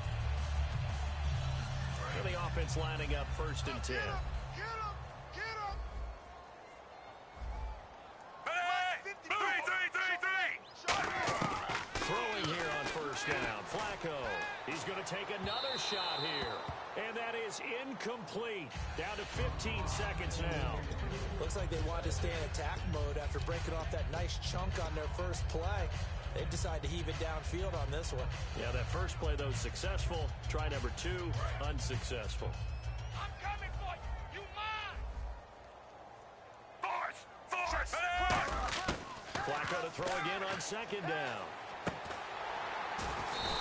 A: And the offense lining up first and 10.
D: Get him.
A: Throwing here on first down. Flacco. He's going to take another shot here. And that is incomplete. Down to 15 seconds now.
B: Looks like they wanted to stay in attack mode after breaking off that nice chunk on their first play. They decide to heave it downfield on this one.
A: Yeah, that first play, though, successful. Try number 2, unsuccessful.
C: I'm coming for you. You mine. Force.
A: Flacco to throw again on second down.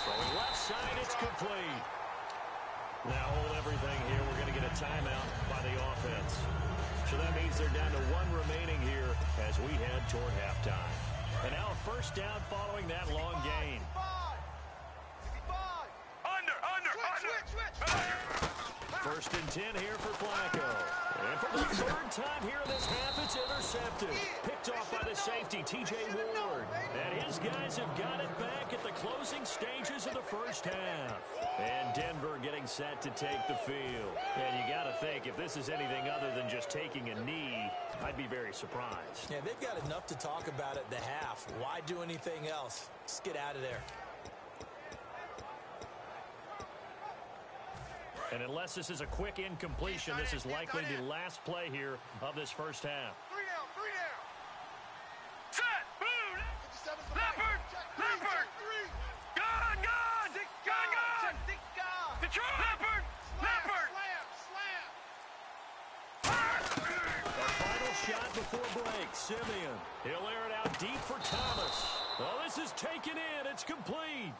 A: Throwing left side, it's complete. Now hold everything here. We're going to get a timeout by the offense. So that means they're down to 1 remaining here as we head toward halftime. And now a first down following that long gain.
C: Under.
A: First and 10 here for Flacco. And for the 3rd time here in this half, it's intercepted. Picked off by the safety, T.J. Ward. And his guys have got it back at the closing stages of the first half. And Denver getting set to take the field. And you got to think, if this is anything other than just taking a knee, I'd be very surprised.
B: Yeah, they've got enough to talk about at the half. Why do anything else? Just get out of there.
A: And unless this is a quick incompletion, this is likely the last play here of this first half.
D: 3 down.
C: Set. Boom.
D: 57's the
C: Leopard.
D: Leopard.
C: Gone.
D: Check God.
C: Detroit. Leopard.
D: Slam.
A: Our final shot before break. Simeon. He'll air it out deep for Thomas. Well, this is taken in. It's complete.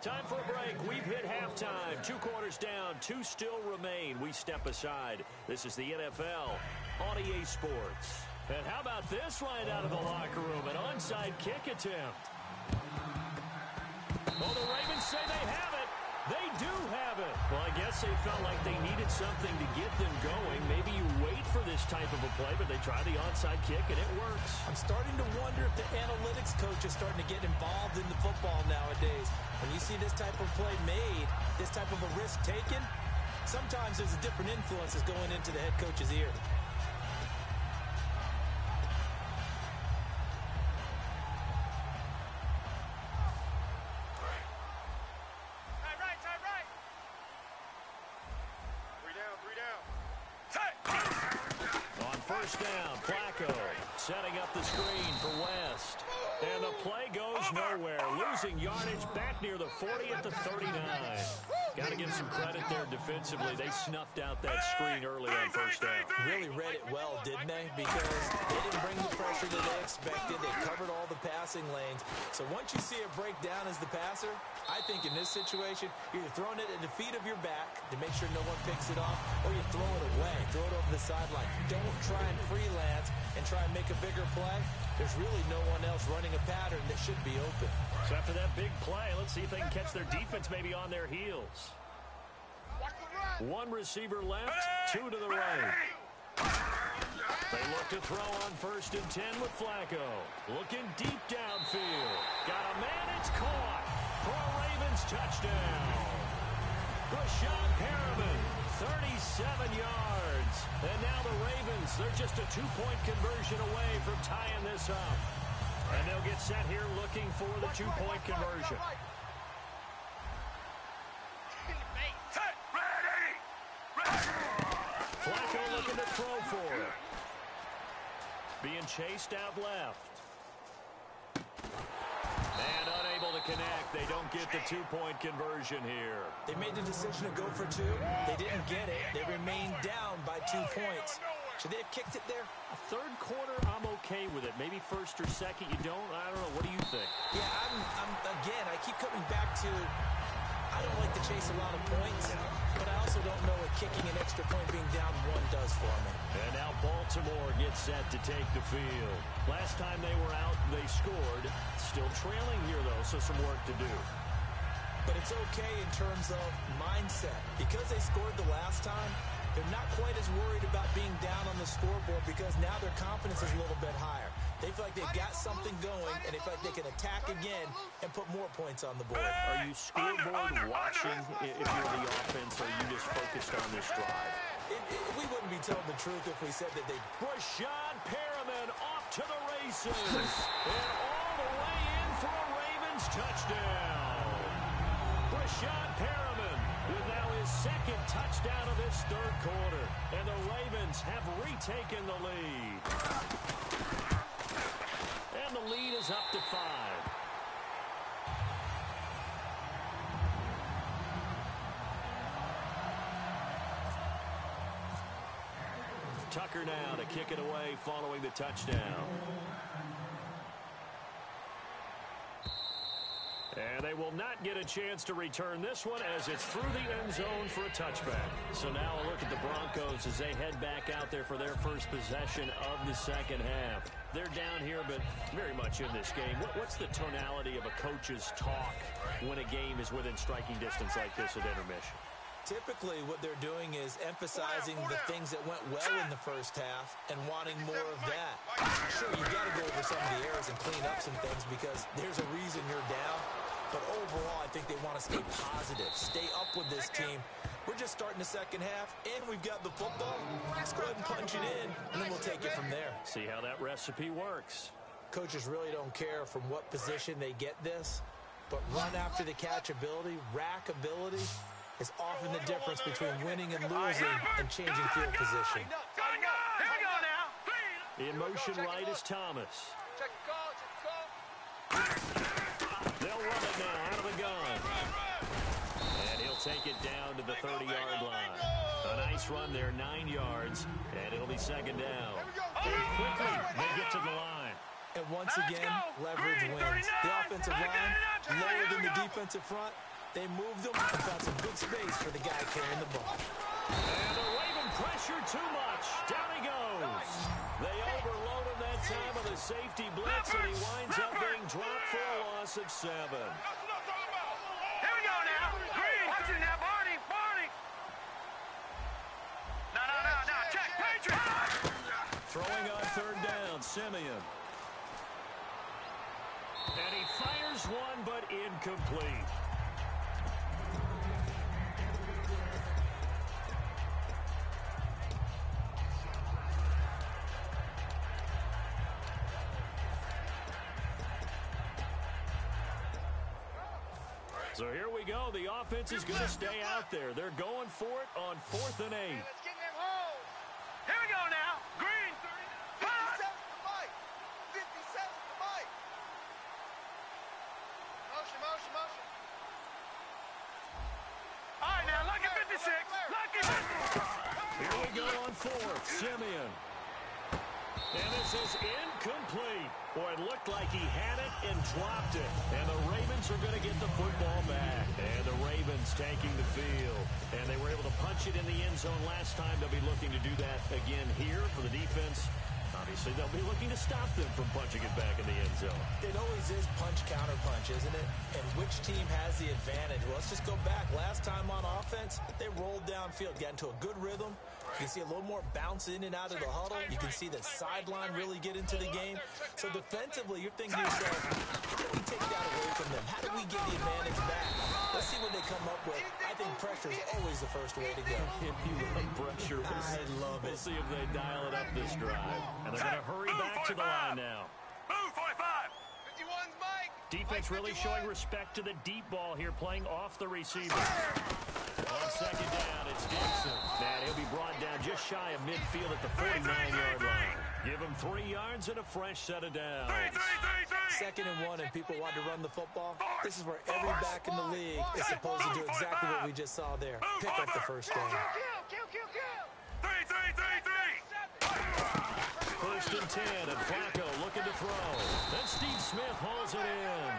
A: Time for a break. We've hit halftime. 2 quarters down. 2 still remain. We step aside. This is the NFL on EA Sports. And how about this right out of the locker room? An onside kick attempt. Well, the Ravens say they have it. They do have it. Well, I guess they felt like they needed something to get them going. Maybe you wait for this type of a play, but they try the onside kick, and it works.
B: I'm starting to wonder if the analytics coach is starting to get involved in the football nowadays. When you see this type of play made, this type of a risk taken, sometimes there's a different influence that's going into the head coach's ear.
D: Time right.
C: 3 down.
A: On first down, Flacco setting up the screen for West. And the play goes nowhere. Losing yardage back near the 40 at the 39. Got to give some credit there defensively. They snuffed out that screen early on first down.
B: Really read it well, didn't they? Because they didn't bring the pressure that they expected. They covered all the passing lanes. So once you see it break down as the passer, I think in this situation, you're either throwing it at the feet of your back to make sure no one picks it off, or you throw it away, throw it over the sideline. Don't try and freelance and try and make a bigger play. There's really no one else running a pattern that should be open.
A: So after that big play, let's see if they can catch their defense maybe on their heels. 1 receiver left, 2 to the right. They look to throw on first and 10 with Flacco. Looking deep downfield. Got a man, it's caught for a Ravens touchdown. Rashad Perriman, 37 yards. And now the Ravens, they're just a two-point conversion away from tying this up. And they'll get set here looking for the two-point conversion. Flacco looking to throw for it. Being chased out left. And unable to connect. They don't get the two-point conversion here.
B: They made the decision to go for two. They didn't get it. They remained down by 2 points. Should they have kicked it there?
A: Third quarter, I'm okay with it. Maybe first or second, you don't. I don't know. What do you think?
B: Yeah, again, I keep coming back to, I don't like to chase a lot of points, but I also don't know what kicking an extra point being down one does for me.
A: And now Baltimore gets set to take the field. Last time they were out, they scored. Still trailing here, though, so some work to do.
B: But it's okay in terms of mindset. Because they scored the last time, they're not quite as worried about being down on the scoreboard because now their confidence is a little bit higher. They feel like they've got something going, and they feel like they can attack again and put more points on the board.
A: Are you scoreboard watching if you're the offense, or are you just focused on this drive?
B: We wouldn't be telling the truth if we said that they...
A: Rashad Perriman off to the races. And all the way in for a Ravens touchdown. Rashad Perriman with now his second touchdown of this third quarter. And the Ravens have retaken the lead. And the lead is up to 5. Tucker now to kick it away following the touchdown. And they will not get a chance to return this one as it's through the end zone for a touchback. So now a look at the Broncos as they head back out there for their first possession of the second half. They're down here, but very much in this game. What's the tonality of a coach's talk when a game is within striking distance like this at intermission?
B: Typically, what they're doing is emphasizing the things that went well in the first half and wanting more of that. Sure, you've got to go over some of the errors and clean up some things because there's a reason you're down. But overall, I think they want to stay positive, stay up with this team. We're just starting the second half, and we've got the football. Let's go ahead and punch it in, and then we'll take it from there.
A: See how that recipe works.
B: Coaches really don't care from what position they get this, but run after the catch ability, rack ability, is often the difference between winning and losing and changing field position.
C: Here we go now.
A: In motion right is Thomas.
D: Check the call, check the call.
A: They'll run it now out of the gun. And he'll take it down to the 30-yard line. A nice run there, 9 yards, and it'll be second down. And quickly, they get to the line.
B: And once again, leverage wins. The offensive line, lower than the defensive front. They moved them and found some good space for the guy carrying the ball.
A: And the Raven pressure too much. Down he goes. They overload him that time with a safety blitz, and he winds up being dropped for a loss of 7.
C: Here we go now. Green. Watch it now, Barney. Barney. No. Check. Patriot.
A: Throwing on third down, Simeon. And he fires one, but incomplete. So here we go. The offense is going to stay out there. They're going for it on 4th and 8.
D: Let's get them home.
C: Here we go now. Green.
D: 57 to Mike. 57 to Mike. Motion.
C: All right, now, lucky 56. Lucky 56.
A: Here we go on 4th. Simeon. And this is incomplete. Boy, it looked like he had it and dropped it. And the Ravens are going to get the football back. And the Ravens taking the field. And they were able to punch it in the end zone last time. They'll be looking to do that again here for the defense. Obviously, they'll be looking to stop them from punching it back in the end zone.
B: It always is punch-counter-punch, isn't it? And which team has the advantage? Well, let's just go back. Last time on offense, they rolled downfield, got into a good rhythm. You can see a little more bounce in and out of the huddle. You can see the sideline really get into the game. So defensively, you're thinking to yourself, how do we take that away from them? How do we get the advantage back? Let's see what they come up with. I think pressure is always the first way to go.
A: If you love pressure,
B: I love it.
A: We'll see if they dial it up this drive. And they're going to hurry back to the line now.
C: Move, 45.
D: 51's Mike.
A: Defense really showing respect to the deep ball here, playing off the receiver. On second down, it's Dixon. And he'll be brought down just shy of midfield at the 49-yard line. Give him 3 yards and a fresh set of downs.
B: 2nd and 1, and people want to run the football. This is where every back in the league is supposed to do exactly what we just saw there. Pick up the first down.
D: Kill.
A: 1st and 10, and Flacco looking to throw. Then Steve Smith hauls it in.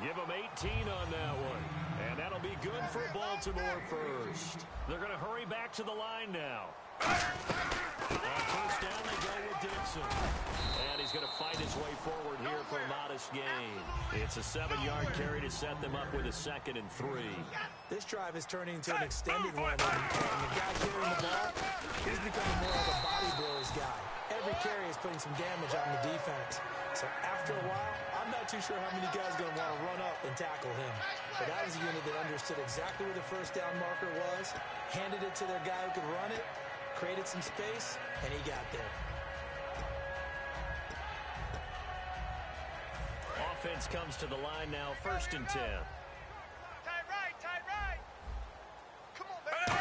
A: Give him 18 on that one. And that'll be good for Baltimore first. They're going to hurry back to the line now. On 1st down, they go with Dixon. And he's going to fight his way forward here for a modest gain. It's a 7-yard carry to set them up with a 2nd and 3.
B: This drive is turning into an extended one, and the guy carrying the ball, he's becoming more of a body blows guy. Every carry is putting some damage on the defense. So after a while, I'm not too sure how many guys are going to want to run up and tackle him. But that was a unit that understood exactly where the first down marker was, handed it to their guy who could run it, created some space, and he got there.
A: Offense comes to the line now, 1st and 10.
D: Tight right. Come on, baby.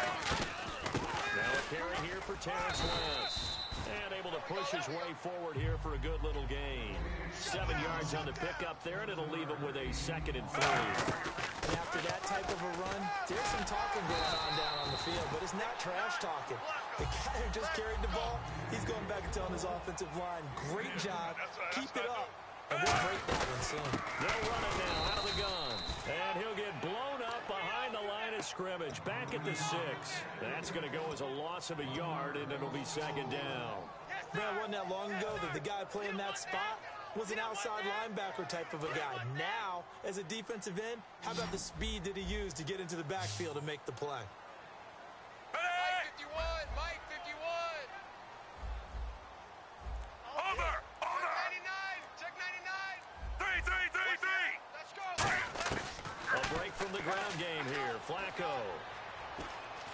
A: Now a carry here for Terrence West. And able to push his way forward here for a good little gain. 7 yards on the pickup there, and it'll leave him with a 2nd and 3.
B: And after that type of a run, there's some talking going on down on the field, but it's not trash talking. The guy who just carried the ball, he's going back and telling his offensive line, great job, keep it up, and we'll break that one soon.
A: They'll run it now out of the gun. And he'll get blown up behind the line of scrimmage, back at the 6. That's going to go as a loss of a yard, and it'll be 2nd down.
B: Man, wasn't that long ago that the guy playing that spot was an outside linebacker type of a guy. Now, as a defensive end, how about the speed that he used to get into the backfield and make the play?
D: Mike 51.
C: Over.
D: 99. Check 99.
C: 3.
D: Let's go.
A: A break from the ground game here. Flacco.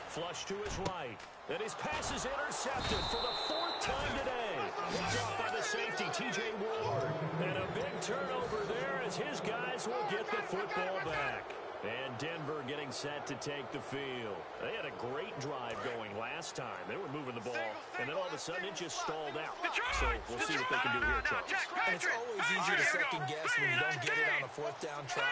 A: Flush to his right. And his pass is intercepted for the 4th time today. Picked off by the safety, T.J. Ward. And a big turnover there as his guys will get the football back. And Denver getting set to take the field. They had a great drive going last time. They were moving the ball, and then all of a sudden it just stalled out. So we'll see what they can do here, Charles.
B: And it's always easy to second guess when you don't get it on a 4th down try.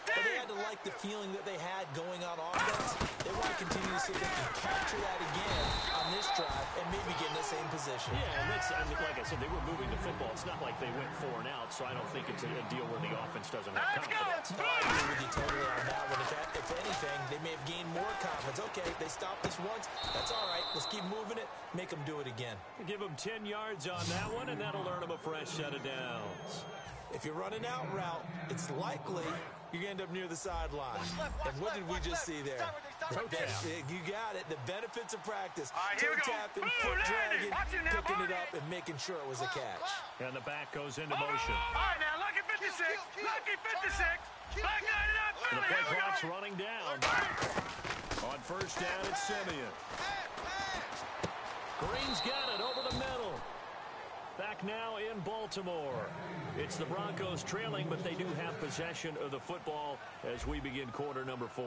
B: But they had to like the feeling that they had going on offense. They want to continue to see if they can capture that again on this drive and maybe get in the same position.
A: Yeah, and that's, I mean, like I said, they were moving the football. It's not like they went 4 and out, so I don't think it's a deal where the offense doesn't have confidence.
B: No, I agree with you totally on that one. If anything, they may have gained more confidence. Okay, they stopped this once. That's all right. Let's keep moving it. Make them do it again.
A: Give them 10 yards on that one, and that'll earn them a fresh set of downs.
B: If you're running out route, it's likely you're going to end up near the sideline. And what did we just see there?
A: Toe tap.
B: You got it. The benefits of practice.
C: All right, here
B: Toe
C: we go.
B: tapping,
C: Blue
B: foot
C: landing.
B: dragging,
C: Watch it now,
B: picking it
C: Barney.
B: up, and making sure it was a catch.
A: And the back goes into
C: All
A: motion.
C: right, now, lucky 56. Lucky 56. Back 99,
A: And the
C: Philly.
A: play
C: Here we go.
A: clock's running down. On 1st down, it's Simeon. Green's got it over the middle. Back now in Baltimore. It's the Broncos trailing, but they do have possession of the football as we begin quarter number 4.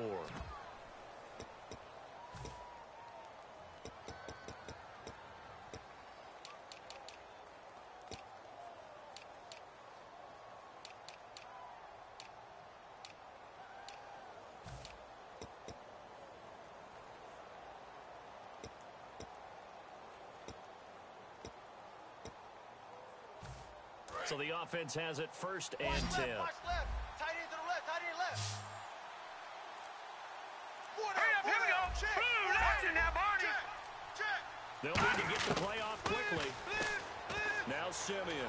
A: So the offense has it 1st and 10.
D: Watch left. Tight end to the left. Tight end left.
C: Hurry up, here we go. Blue, that's it now, Barney.
D: Check.
A: They'll need to get the play off quickly. Now Simeon.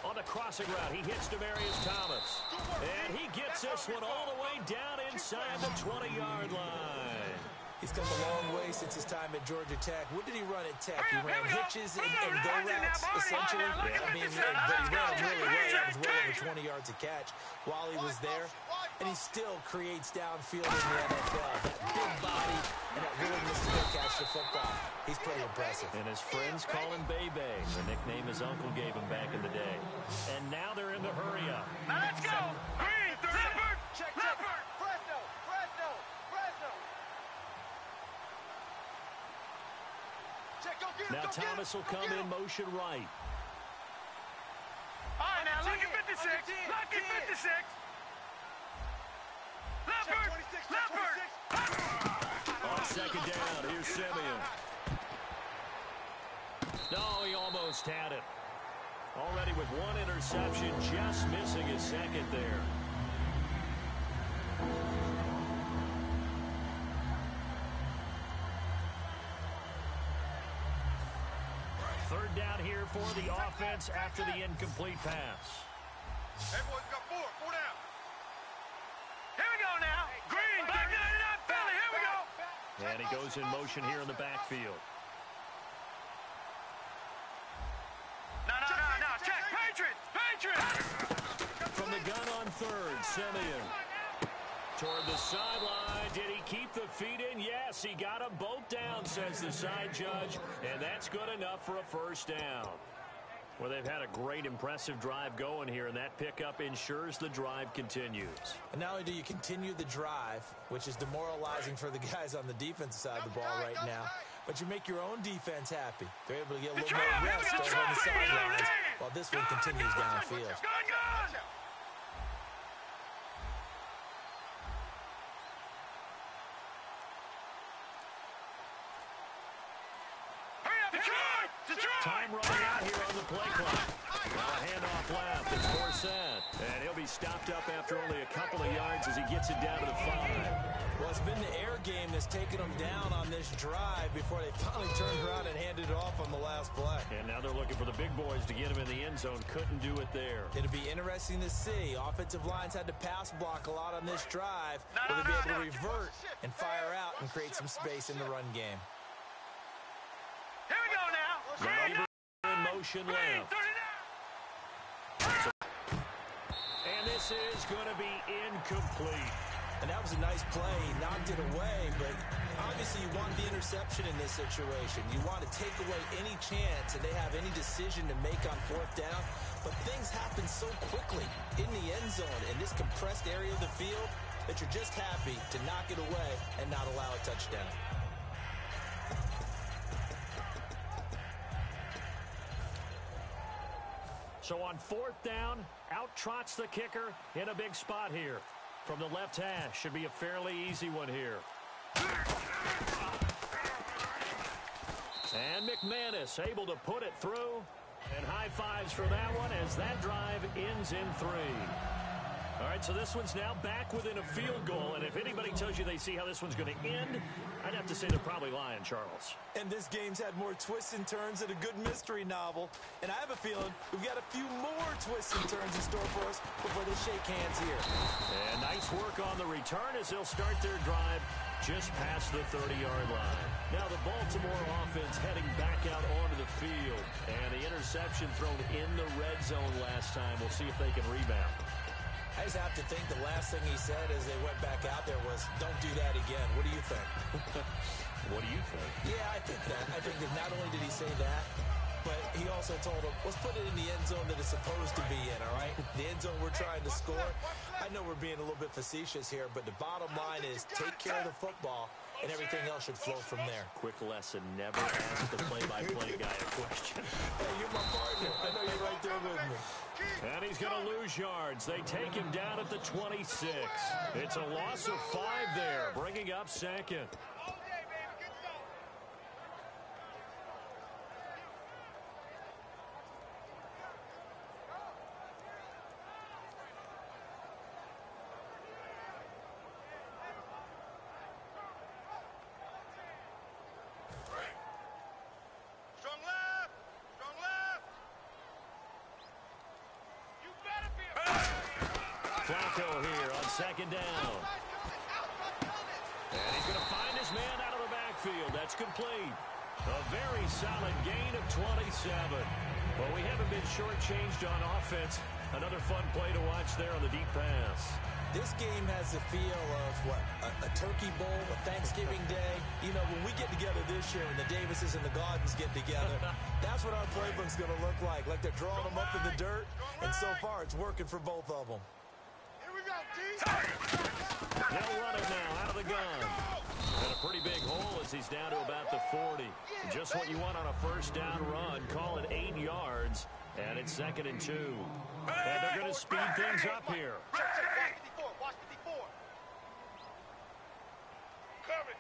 A: On the crossing route, he hits Demaryius Thomas. And he gets this one all the way down inside the 20-yard line.
B: He's come a long way since his time at Georgia Tech. What did he run at Tech? He ran hitches and go routes, essentially. I mean, but he ran them really well. It was well over 20 yards a catch while he was there. and he still creates downfield in the NFL. That big body and that willingness to go catch the football. He's pretty impressive.
A: And his friends call him Bebe, the nickname his uncle gave him back in the day. And now they're in the hurry-up.
C: Now let's go. Green, Leopard,
D: Check.
C: Leopard.
D: Fresno. Check, go get him.
A: Now Thomas will come in motion right.
C: All right, now, look at 56. Look at 56. Leopard, Leopard.
A: On second down, here's Simeon. No, he almost had it. Already with one interception, just missing his second there. Third down here for the offense after the incomplete pass.
C: Hey, boys, got four down. Here we go now. Green, back 99 Philly. Here we go.
A: And he goes in motion here in the backfield.
C: No. Check. Patriots.
A: From the gun on third, Simeon. Toward the sideline. Did he keep the feet in? Yes, he got them both down, says the side judge. And that's good enough for a first down. Well, they've had a great, impressive drive going here, and that pickup ensures the drive continues.
B: And not only do you continue the drive, which is demoralizing for the guys on the defensive side of the ball right now, but you make your own defense happy. They're able to get a little more rest over on the sidelines while this one continues downfield.
C: Good. Hurry up, Detroit!
A: Time running out here on the play clock. Now a handoff left. It's Forsett. And he'll be stopped up after only a couple of yards as he gets it down to the 5.
B: Well, it's been the air game that's taken them down on this drive before they finally turned around and handed it off on the last play.
A: And now they're looking for the big boys to get him in the end zone. Couldn't do it there.
B: It'll be interesting to see. Offensive lines had to pass block a lot on this drive. Will they be able to revert and fire out and create some space in the run game?
C: Here we go now.
A: Now in motion left. And this is going to be incomplete.
B: And that was a nice play. He knocked it away, but obviously you want the interception in this situation. You want to take away any chance and they have any decision to make on fourth down. But things happen so quickly in the end zone in this compressed area of the field that you're just happy to knock it away and not allow a touchdown.
A: So on fourth down, out trots the kicker in a big spot here. From the left hash, should be a fairly easy one here. And McManus able to put it through. And high fives for that one as that drive ends in 3. All right, so this one's now back within a field goal. And if anybody tells you they see how this one's going to end, I'd have to say they're probably lying, Charles.
B: And this game's had more twists and turns than a good mystery novel. And I have a feeling we've got a few more twists and turns in store for us before they shake hands here.
A: And nice work on the return as they'll start their drive just past the 30-yard line. Now the Baltimore offense heading back out onto the field. And the interception thrown in the red zone last time. We'll see if they can rebound.
B: I just have to think the last thing he said as they went back out there was, don't do that again. What do you think?
A: What do you think?
B: Yeah, I think that. I think that not only did he say that, but he also told them, let's put it in the end zone that it's supposed to be in, all right? The end zone we're trying to score. I know we're being a little bit facetious here, but the bottom line is take care of the football, and everything else should flow from there.
A: Quick lesson, never ask the play-by-play guy a question.
B: Hey, you're my partner. I know you're right there with me.
A: And he's going to lose yards. They take him down at the 26. It's a loss of 5 there, bringing up second. Flacco here on second down. And he's going to find his man out of the backfield. That's complete. A very solid gain of 27. Well, we haven't been shortchanged on offense Another fun play to watch there on the deep pass.
B: This game has the feel of, a turkey bowl, a Thanksgiving day. You know, when we get together this year and the Davises and the Gardens get together, that's what our playbook's going to look like. Like they're drawing them up in the dirt, and so far it's working for both of them.
C: Here we go, D.
A: They'll run it now out of the gun. And a pretty big hole as he's down to about the 40. Just what you want on a first down run. Call it 8 yards, and it's 2nd and 2. And they're going to speed things up here.
C: Watch 54. Coming.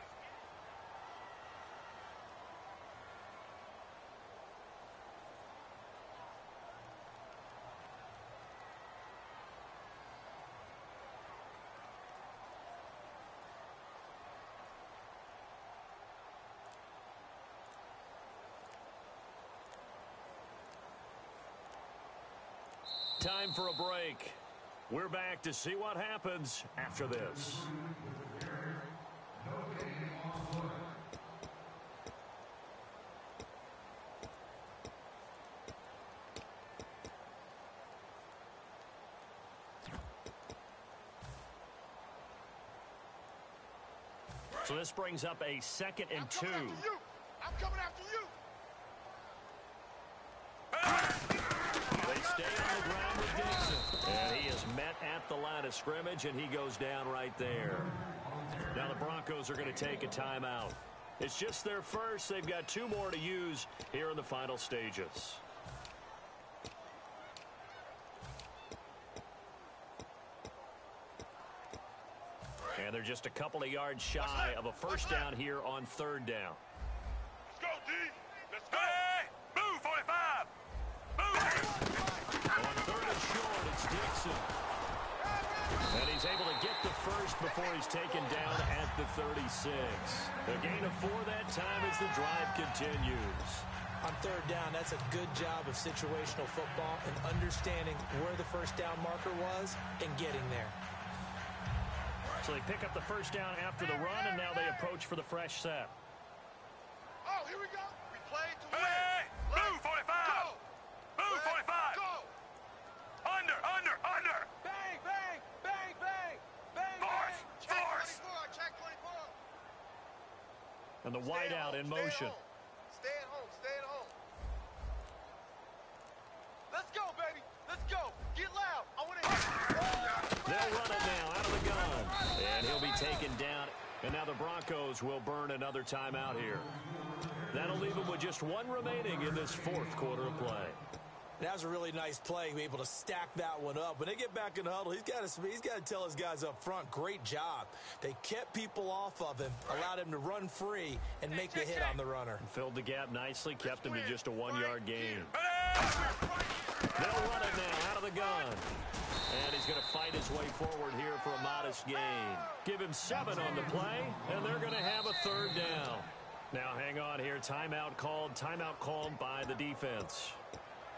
A: Time for a break. We're back to see what happens after this. So this brings up a 2nd and 2.
C: I'm coming after you.
A: They stay on the ground with Dixon. And he is met at the line of scrimmage, and he goes down right there. Now the Broncos are going to take a timeout. It's just their first. They've got 2 more to use here in the final stages. And they're just a couple of yards shy of a first down here on 3rd down.
C: Let's go, D. Let's go. Hey, move, 45. Move.
A: On 3rd and short, it's Dixon. And he's able to get the first before he's taken down at the 36. A gain of 4 that time as the drive continues.
B: On 3rd down, that's a good job of situational football and understanding where the first down marker was and getting there.
A: So they pick up the first down after the run, and now they approach for the fresh set.
C: Oh, here we go. We play to win. Hey, move, 45. Go. Move, 45. Go. Under.
D: Bang, bang, bang, bang, bang,
C: Force.
D: bang. Check 24.
A: And the wideout in motion.
D: Stay at home. Let's go, baby. Let's go. Get loud. I want to hit.
A: They'll run it now out of the gun. And he'll be taken down. And now the Broncos will burn another timeout here. That'll leave them with just 1 remaining in this 4th quarter of play.
B: That was a really nice play, be able to stack that one up. When they get back in the huddle, he's got to tell his guys up front, great job. They kept people off of him, allowed him to run free and make the hit on the runner.
A: Filled the gap nicely, kept him to just a 1-yard gain. They'll run it now out of the gun. And he's going to fight his way forward here for a modest gain. Give him 7 on the play, and they're going to have a 3rd down. Now hang on here. Timeout called by the defense.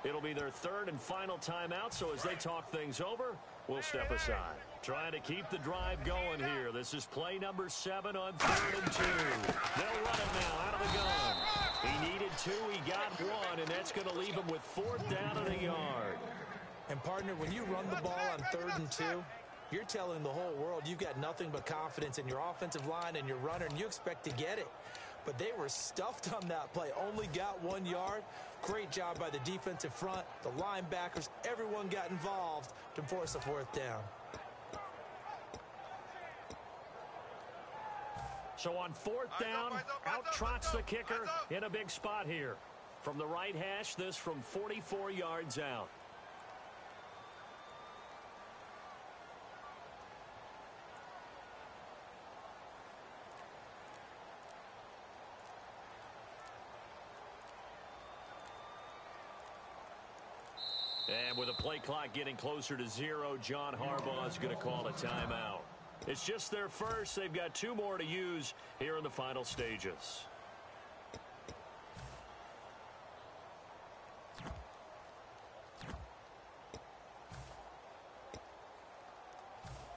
A: It'll be their 3rd and final timeout, so as they talk things over, we'll step aside. Trying to keep the drive going here. This is play number 7 on 3rd and 2. They'll run it now out of the gun. He needed 2, he got 1, and that's going to leave him with 4th down and a yard.
B: And, partner, when you run the ball on 3rd and 2, you're telling the whole world you've got nothing but confidence in your offensive line and your runner, and you expect to get it. But they were stuffed on that play, only got 1 yard. Great job by the defensive front, the linebackers, everyone got involved to force a 4th down.
A: So on 4th down, out trots the kicker in a big spot here. From the right hash, this from 44 yards out. And with the play clock getting closer to 0, John Harbaugh is going to call a timeout. It's just their first. They've got 2 more to use here in the final stages.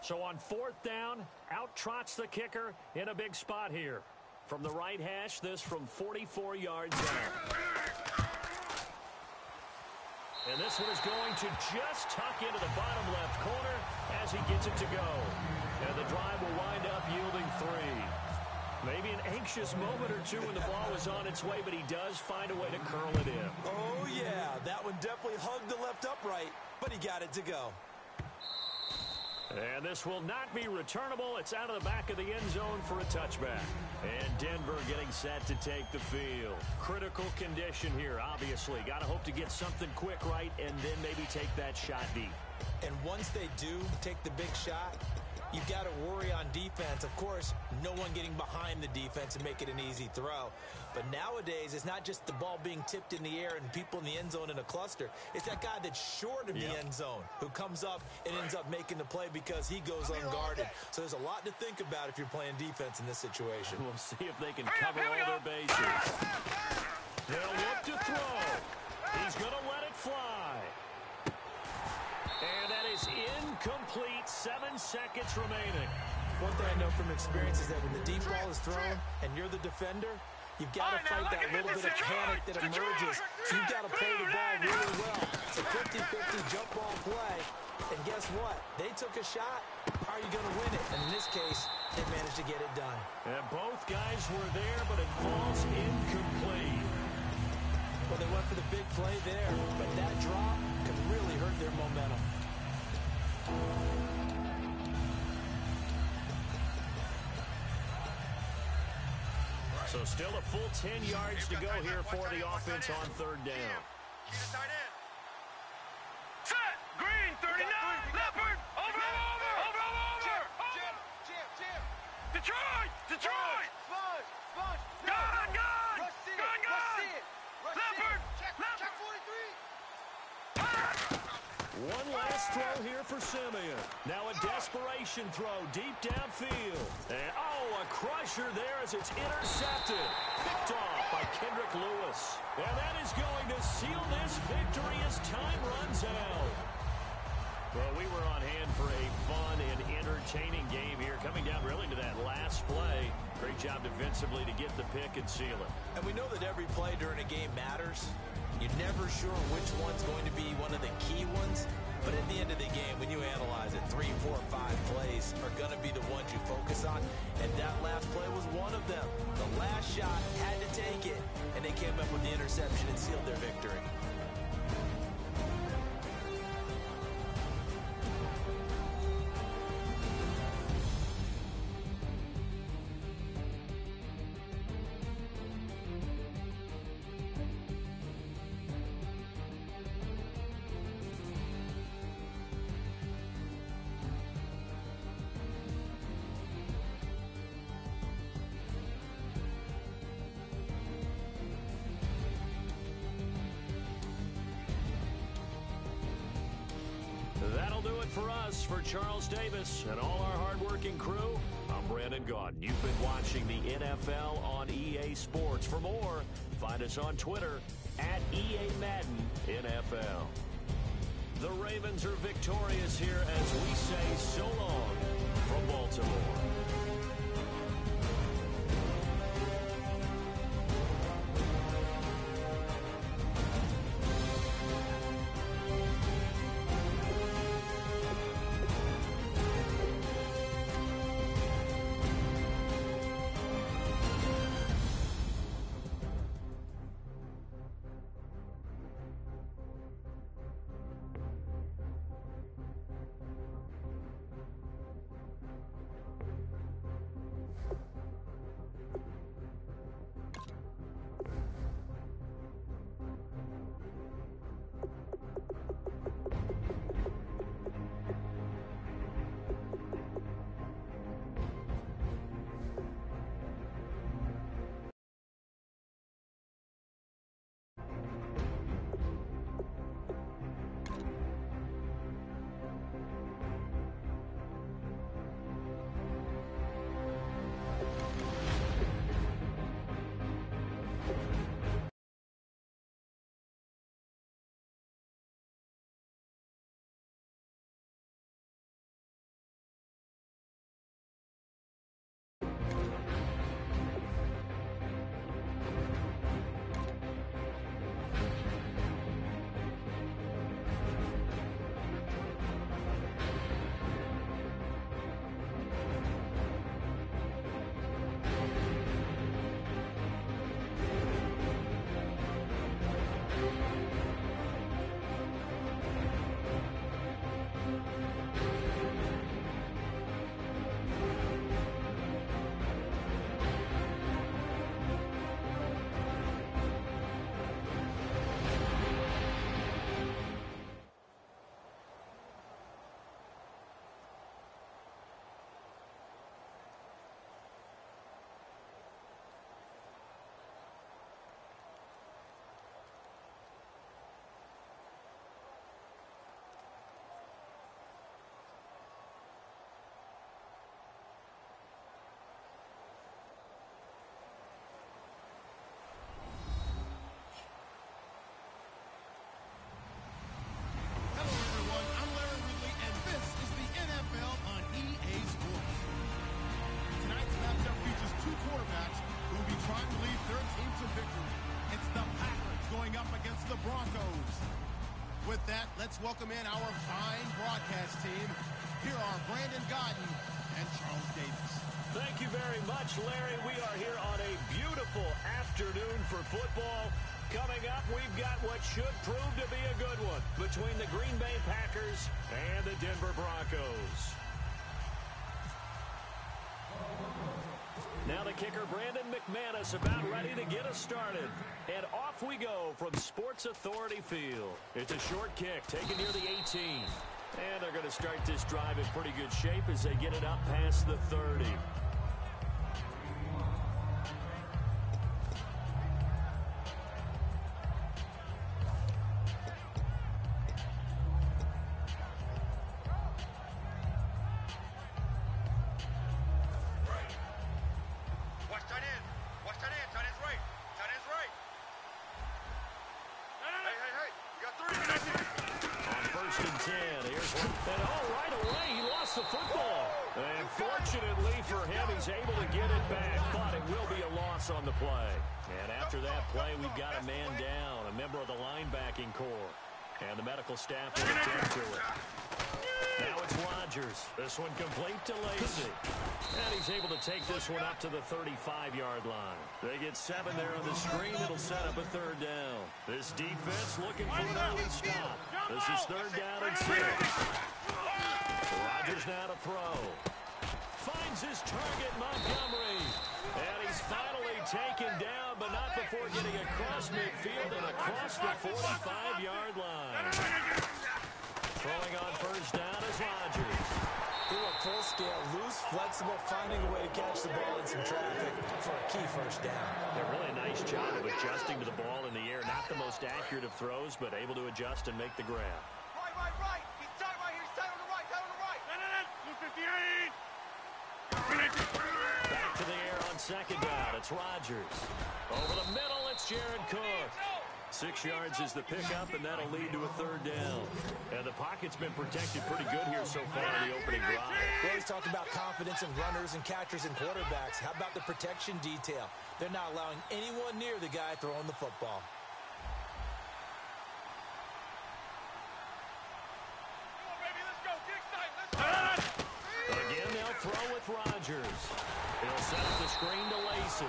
A: So on 4th down, out trots the kicker in a big spot here. From the right hash, this from 44 yards out. And this one is going to just tuck into the bottom left corner as he gets it to go. And the drive will wind up yielding 3. Maybe an anxious moment or two when the ball was on its way, but he does find a way to curl it in.
B: Oh, yeah, that one definitely hugged the left upright, but he got it to go.
A: And this will not be returnable. It's out of the back of the end zone for a touchback. And Denver getting set to take the field. Critical condition here, obviously. Got to hope to get something quick right and then maybe take that shot deep.
B: And once they do take the big shot, you've got to worry on defense. Of course, no one getting behind the defense and make it an easy throw. But nowadays, it's not just the ball being tipped in the air and people in the end zone in a cluster. It's that guy that's short of the end zone who comes up and ends up making the play because he goes unguarded. So there's a lot to think about if you're playing defense in this situation.
A: We'll see if they can cover all their bases. They'll look to throw. He's going to let it fly. And that is incomplete. 7 seconds remaining.
B: One thing I know from experience is that when the deep ball is thrown and you're the defender, you've got to fight that little bit of panic that emerges. So you've got to play the ball really well. It's a 50-50 jump ball play. And guess what? They took a shot. How are you going to win it? And in this case, they managed to get it done.
A: And both guys were there, but it falls incomplete.
B: Well, they went for the big play there, but that drop could really hurt their momentum.
A: So still a full 10 yards to go here for the offense on 3rd down.
C: Set! Green, 39! Leopard! Over! Detroit!
D: Sponge!
C: Gun!
D: Rush it!
C: Leopard!
D: Check 43!
A: One last throw here for Simeon. Now a desperation throw deep downfield. And, a crusher there as it's intercepted. Picked off by Kendrick Lewis. And that is going to seal this victory as time runs out. Well, we were on hand for a fun and entertaining game here, coming down really to that last play. Great job defensively to get the pick and seal it.
B: And we know that every play during a game matters. You're never sure which one's going to be one of the key ones. But at the end of the game, when you analyze it, 3, 4, 5 plays are going to be the ones you focus on. And that last play was one of them. The last shot had to take it, and they came up with the interception and sealed their victory.
A: That'll do it for us. For Charles Davis and all our hardworking crew, I'm Brandon Gaudin. You've been watching the NFL on EA Sports. For more, find us on Twitter at EA Madden NFL. The Ravens are victorious here as we say so long from Baltimore.
E: let's welcome in our fine broadcast team. Here are Brandon Godden and Charles Davis.
A: Thank you very much, Larry. We are here on a beautiful afternoon for football. Coming up, we've got what should prove to be a good one between the Green Bay Packers and the Denver Broncos. Now the kicker, Brandon McManus, about ready to get us started. And off we go from Sports Authority Field. It's a short kick taken near the 18. And they're going to start this drive in pretty good shape as they get it up past the 30. On the play. And after that play, we've got a man down, a member of the linebacking core. And the medical staff will attend to it. Now it's Rodgers. This one complete to Lacey. And he's able to take this one up to the 35-yard line. They get 7 there on the screen. It'll set up a third down. This defense looking for an early stop. This is third down and 6. Rodgers now to throw. Finds his target, Montgomery. And he's finally taken down, but not before getting across midfield and across the 45-yard line. Throwing on first down is Rodgers.
B: Through a full scale, loose, flexible, finding a way to catch the ball in some traffic for a key first down.
A: Yeah, really a nice job of adjusting to the ball in the air. Not the most accurate of throws, but able to adjust and make the grab.
D: Right. He's tight right here. He's tight on the right. Tight on the right.
C: 258.
A: Back to the air on second down. It's Rodgers. Over the middle, it's Jared Cook. 6 yards is the pickup, and that'll lead to a third down. And the pocket's been protected pretty good here so far in the opening drive.
B: We always talk about confidence in runners and catchers and quarterbacks. How about the protection detail? They're not allowing anyone near the guy throwing the football.
A: Again, they'll throw with Rodgers. He'll set up the screen to Lacey.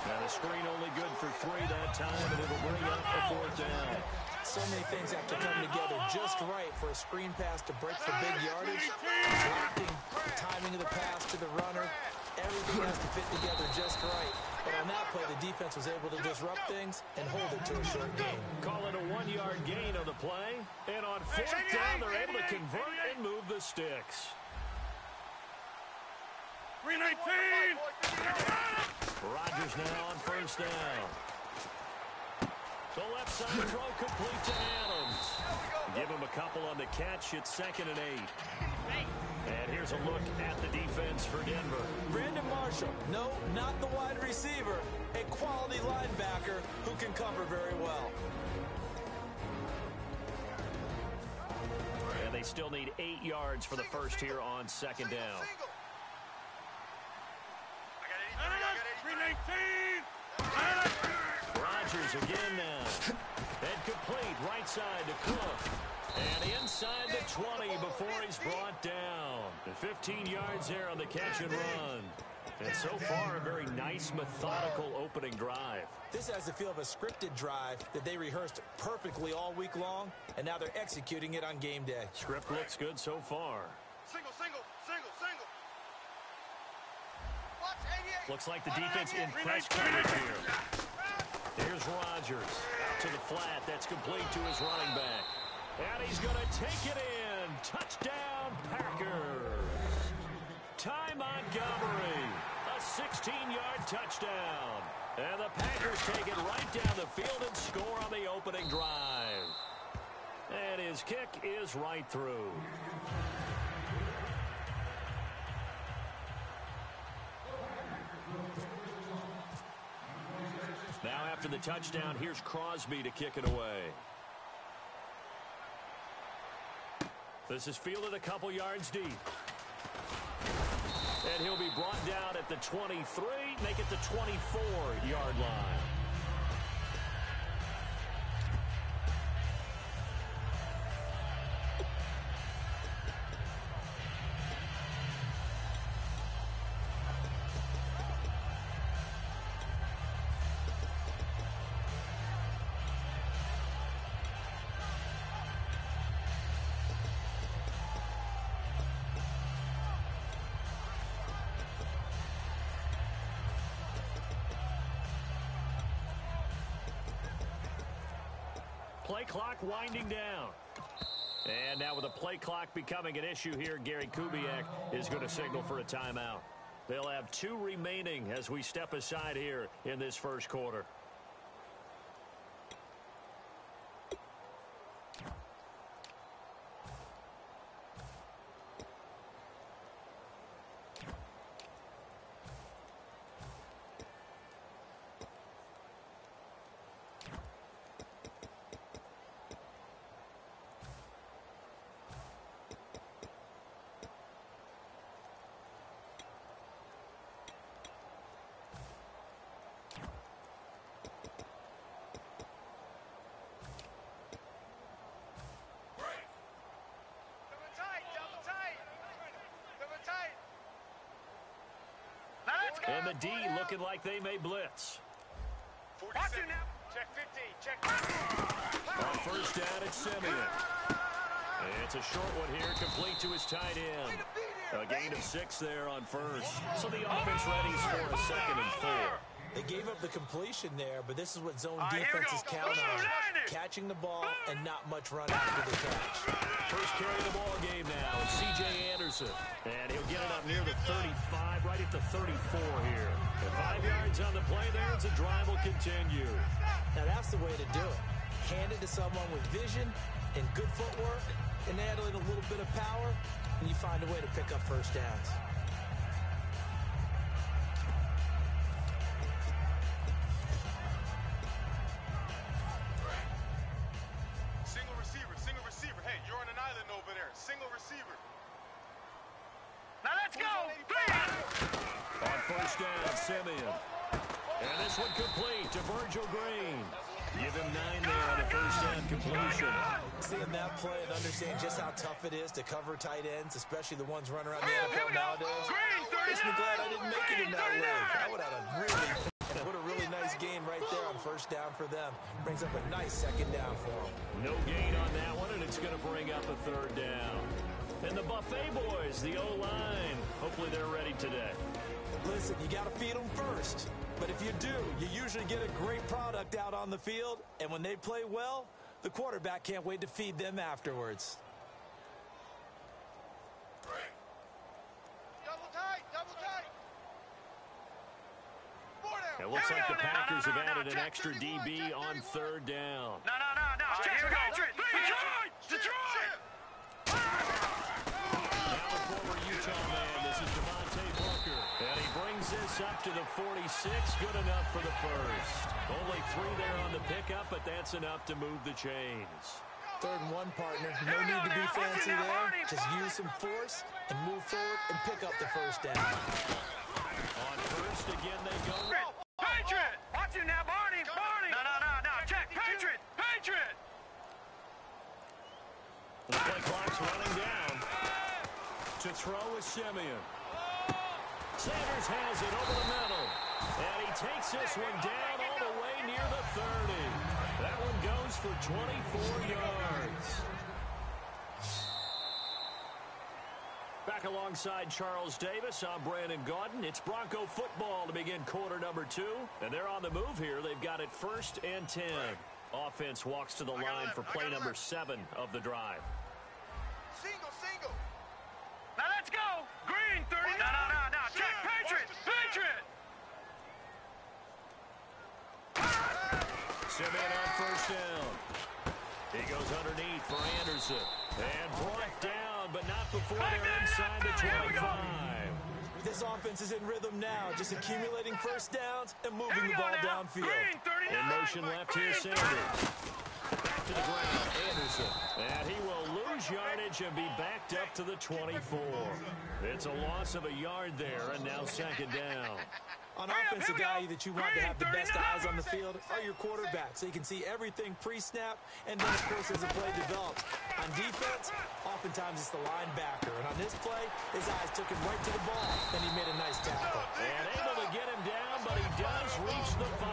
A: Now the screen only good for 3 that time, and it'll bring up a fourth down.
B: So many things have to come together just right for a screen pass to break for big yardage. Blocking, the timing of the pass to the runner. Everything has to fit together just right. But on that play, the defense was able to disrupt things and hold it to a short gain.
A: Call it a 1-yard gain on the play. And on fourth down, they're able to convert and move the sticks.
C: 319.
A: Rodgers now on first down. The left side throw complete to Adams. Give him a couple on the catch. It's 2nd and 8. And here's a look at the defense for Denver.
B: Brandon Marshall, no, not the wide receiver, a quality linebacker who can cover very well.
A: And they still need 8 yards for the first here on second down.
C: 319.
A: Rodgers again now. And complete right side to Cook. And inside the 20 before he's brought down. And 15 yards there on the catch and run. And so far, a very nice, methodical opening drive.
B: This has the feel of a scripted drive that they rehearsed perfectly all week long, and now they're executing it on game day.
A: Script looks good so far.
C: Single.
D: Watch 88.
A: Looks like the defense in press coverage here. Here's Rodgers. Out to the flat. That's complete to his running back. And he's going to take it in. Touchdown, Packers. Ty Montgomery. A 16-yard touchdown. And the Packers take it right down the field and score on the opening drive. And his kick is right through. Now after the touchdown, here's Crosby to kick it away. This is fielded a couple yards deep. And he'll be brought down at the 23, make it the 24-yard line. play clock winding down. And now with the play clock becoming an issue here, Gary Kubiak is going to signal for a timeout. They'll have 2 remaining as we step aside here in this first quarter. And the D looking like they may blitz.
C: 47. Check 15. Check.
A: On first down, it's Simeon. It's a short one here, complete to his tight end. A gain of 6 there on first. So the offense readies for a 2nd and 4.
B: They gave up the completion there, but this is what zone defenses count on. Catching the ball and not much run after the catch.
A: First carry of the ball game now. It's C.J. Anderson. And he'll get it up near the 35, right at the 34 here. And 5 yards on the play there as the drive will continue.
B: Now that's the way to do it. Hand it to someone with vision and good footwork, and add in a little bit of power, and you find a way to pick up first downs.
C: Single receiver. Hey, you're on an island over there. Single receiver. Now let's go.
A: On first down, Simeon. And this one complete to Virgil Green. Give him 9 there on the first down completion.
B: Seeing that play and understanding just how tough it is to cover tight ends, especially the ones running around the NFL nowadays, makes me glad I didn't make it in that league. I would have a really nice gain right there on first down for them. Brings up a nice 2nd down for them.
A: No gain on that one, and it's going to bring up a 3rd down. And the Buffet boys, the O-line, hopefully they're ready today.
B: Listen, you got to feed them first. But if you do, you usually get a great product out on the field. And when they play well, the quarterback can't wait to feed them afterwards.
D: Double tight.
A: It looks like the Packers have added an extra DB on 3rd down.
C: No. Check Detroit.
A: Now the former Utah man, this is Devontae Booker. And he brings this up to the 46, good enough for the first. Only 3 there on the pickup, but that's enough to move the chains.
B: 3rd and 1, partner. No need to be fancy there. Just use some force and move forward and pick up the first down.
A: On first, again, they go.
C: Patriot! Watch him now, Barney! No. Check! Patriot!
A: The play clock's running down. To throw is Simeon. Sanders has it over the middle. And he takes this one down all the way near the 30. That one goes for 24 yards. Back alongside Charles Davis, I'm Brandon Gaudin. It's Bronco football to begin quarter number 2. And they're on the move here. They've got it 1st and 10. Offense walks to the line for play number 7 of the drive.
D: Single.
C: Now let's go. Green 30. No. Check Patriot.
A: Simeon on first down. He goes underneath for Anderson. And brought down, but not before they're inside the 25.
B: This offense is in rhythm now, just accumulating first downs and moving the ball downfield.
A: In motion left here, Sanders. Back to the ground, Anderson. And he will lose yardage and be backed up to the 24. It's a loss of a yard there, and now 2nd down.
B: On offense, the guy that you want to have the best eyes on the field are your quarterbacks, so you can see everything pre-snap, and then, of course, as the play develops. On defense, oftentimes it's the linebacker. And on this play, his eyes took him right to the ball, and he made a nice tackle.
A: And able to get him down, but he does reach the 5.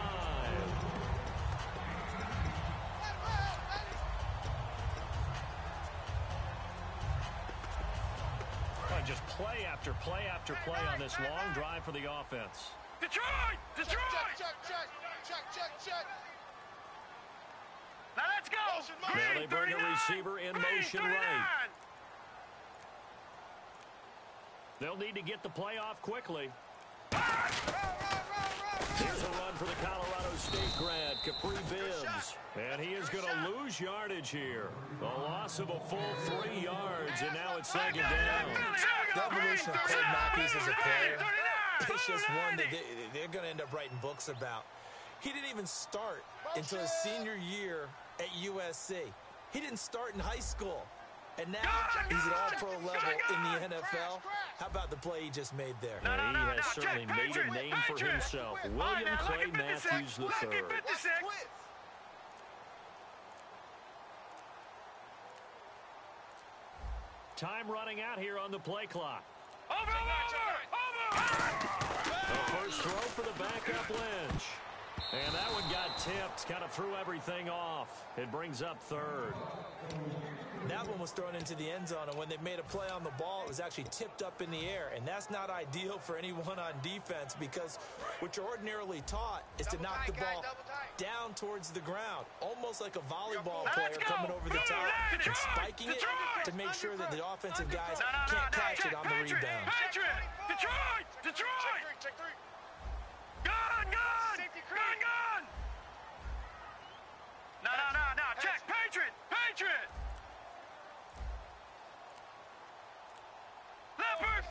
A: Just play after play after play on this long drive for the offense.
C: Detroit!
D: Check.
C: Now let's go.
A: Now they bring a receiver in motion right. They'll need to get the play off quickly. Here's a run for the Colorado State grad, Capri Bibbs. And he is going to lose yardage here. A loss of a full 3 yards, and now it's second down.
B: The evolution of Cole Matthews as a player, it's just one that they're going to end up writing books about. He didn't even start until his senior year at USC. He didn't start in high school. And now he's at all-pro level in the NFL. How about the play he just made there?
A: And he has certainly made a name for himself. William Clay Matthews III. Time running out here on the play clock.
C: Over!
A: The first throw for the backup Lynch. And that one got tipped, kind of threw everything off. It brings up third.
B: That one was thrown into the end zone, and when they made a play on the ball, it was actually tipped up in the air. And that's not ideal for anyone on defense, because what you're ordinarily taught is to knock the ball down towards the ground, almost like a volleyball player coming over the top and spiking it to make sure that the offensive guys can't catch it on the rebound.
C: Detroit! Gun! No, check! Patriot! Leopard!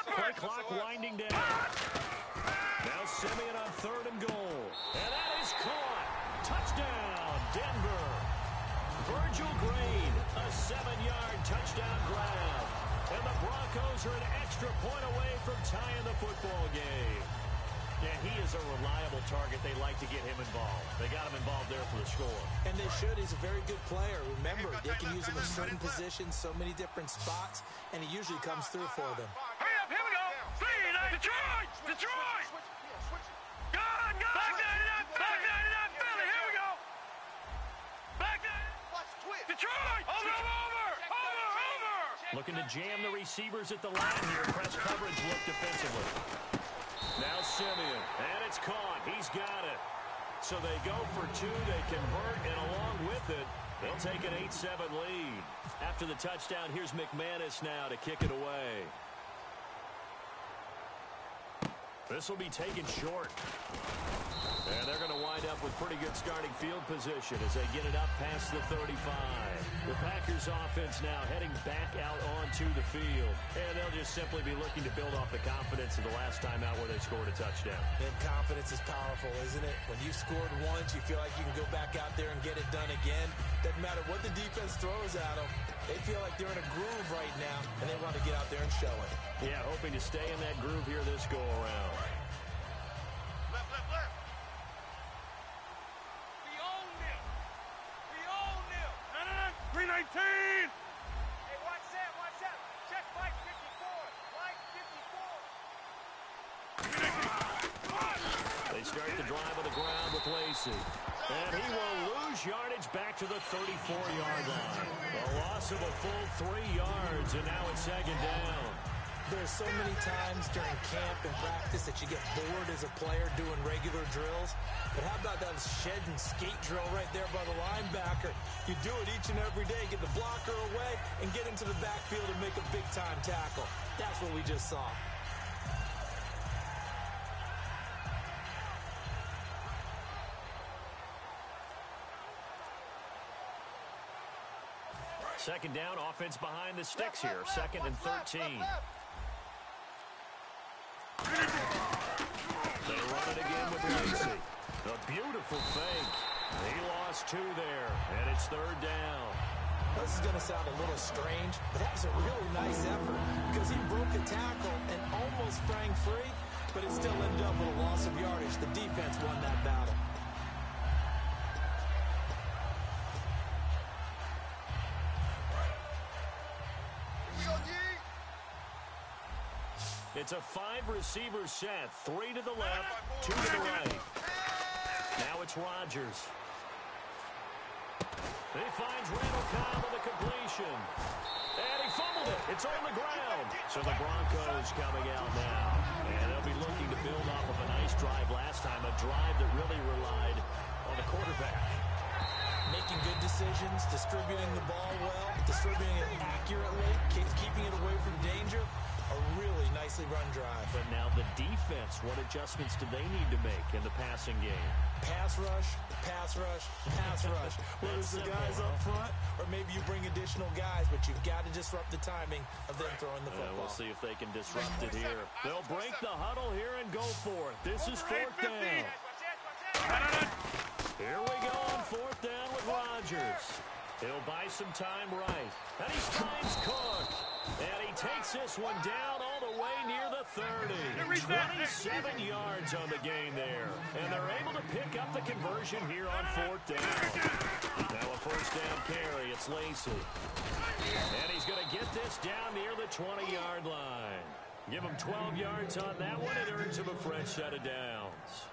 A: Play clock winding down. Now Simeon on 3rd and goal. And that is caught. Touchdown, Denver. Virgil Green, a 7-yard touchdown grab. And the Broncos are an extra point away from tying the football game. Yeah, he is a reliable target. They like to get him involved. They got him involved there for the score.
B: And they should. He's a very good player. Remember, they can use him in certain positions, so many different spots, and he usually comes through for them.
C: Hurry up, here we go! Detroit! Gun! Back 99, Philly, here we go! Back 99, Detroit! Over!
A: Looking to jam the receivers at the line here. Press coverage look defensively. Now Simeon, and it's caught. He's got it. So they go for 2, they convert, and along with it, they'll take an 8-7 lead. After the touchdown, here's McManus now to kick it away. This will be taken short. And they're going to wind up with pretty good starting field position as they get it up past the 35. The Packers offense now heading back out onto the field. And they'll just simply be looking to build off the confidence of the last time out where they scored a touchdown.
B: And confidence is powerful, isn't it? When you've scored once, you feel like you can go back out there and get it done again. Doesn't matter what the defense throws at them. They feel like they're in a groove right now, and they want to get out there and show it.
A: Yeah, hoping to stay in that groove here this go-around.
C: Left. We own them. 319. Hey, watch that. Check Mike 54.
A: They start the drive on the ground with Lacey. And he will lose yardage back to the 34-yard line. A loss of a full 3 yards, and now it's second down.
B: There's so many times during camp and practice that you get bored as a player doing regular drills. But how about that shed and skate drill right there by the linebacker? You do it each and every day, get the blocker away, and get into the backfield and make a big-time tackle. That's what we just saw.
A: Second down, offense behind the sticks here. 2nd and 13. They run it again with Lacey. A beautiful fake. He lost 2 there, and it's 3rd down.
B: This is going to sound a little strange, but that was a really nice effort because he broke a tackle and almost sprang free, but it still ended up with a loss of yardage. The defense won that battle.
A: It's a 5-receiver set. 3 to the left, 2 to the right. Now it's Rodgers. He finds Randall Cobb on the completion. And he fumbled it. It's on the ground. So the Broncos coming out now. And they'll be looking to build off of a nice drive last time. A drive that really relied on the quarterback.
B: making good decisions, distributing the ball well, distributing it accurately, keeping it away from danger. A really nicely run drive.
A: But now the defense, what adjustments do they need to make in the passing game?
B: Pass rush, pass rush, pass rush. Whether it's the guys up front or maybe you bring additional guys, but you've got to disrupt the timing of them throwing the football.
A: We'll see if they can disrupt it here. They'll break the huddle here and go for it. This is fourth down. Here we go on fourth down with Rodgers. He'll buy some time right. And he finds Cook. And he takes this one down all the way near the 30. 27 yards on the gain there. And they're able to pick up the conversion here on fourth down. Now a first down carry. It's Lacey. And he's going to get this down near the 20-yard line. Give him 12 yards on that one. It earns him a fresh set of downs.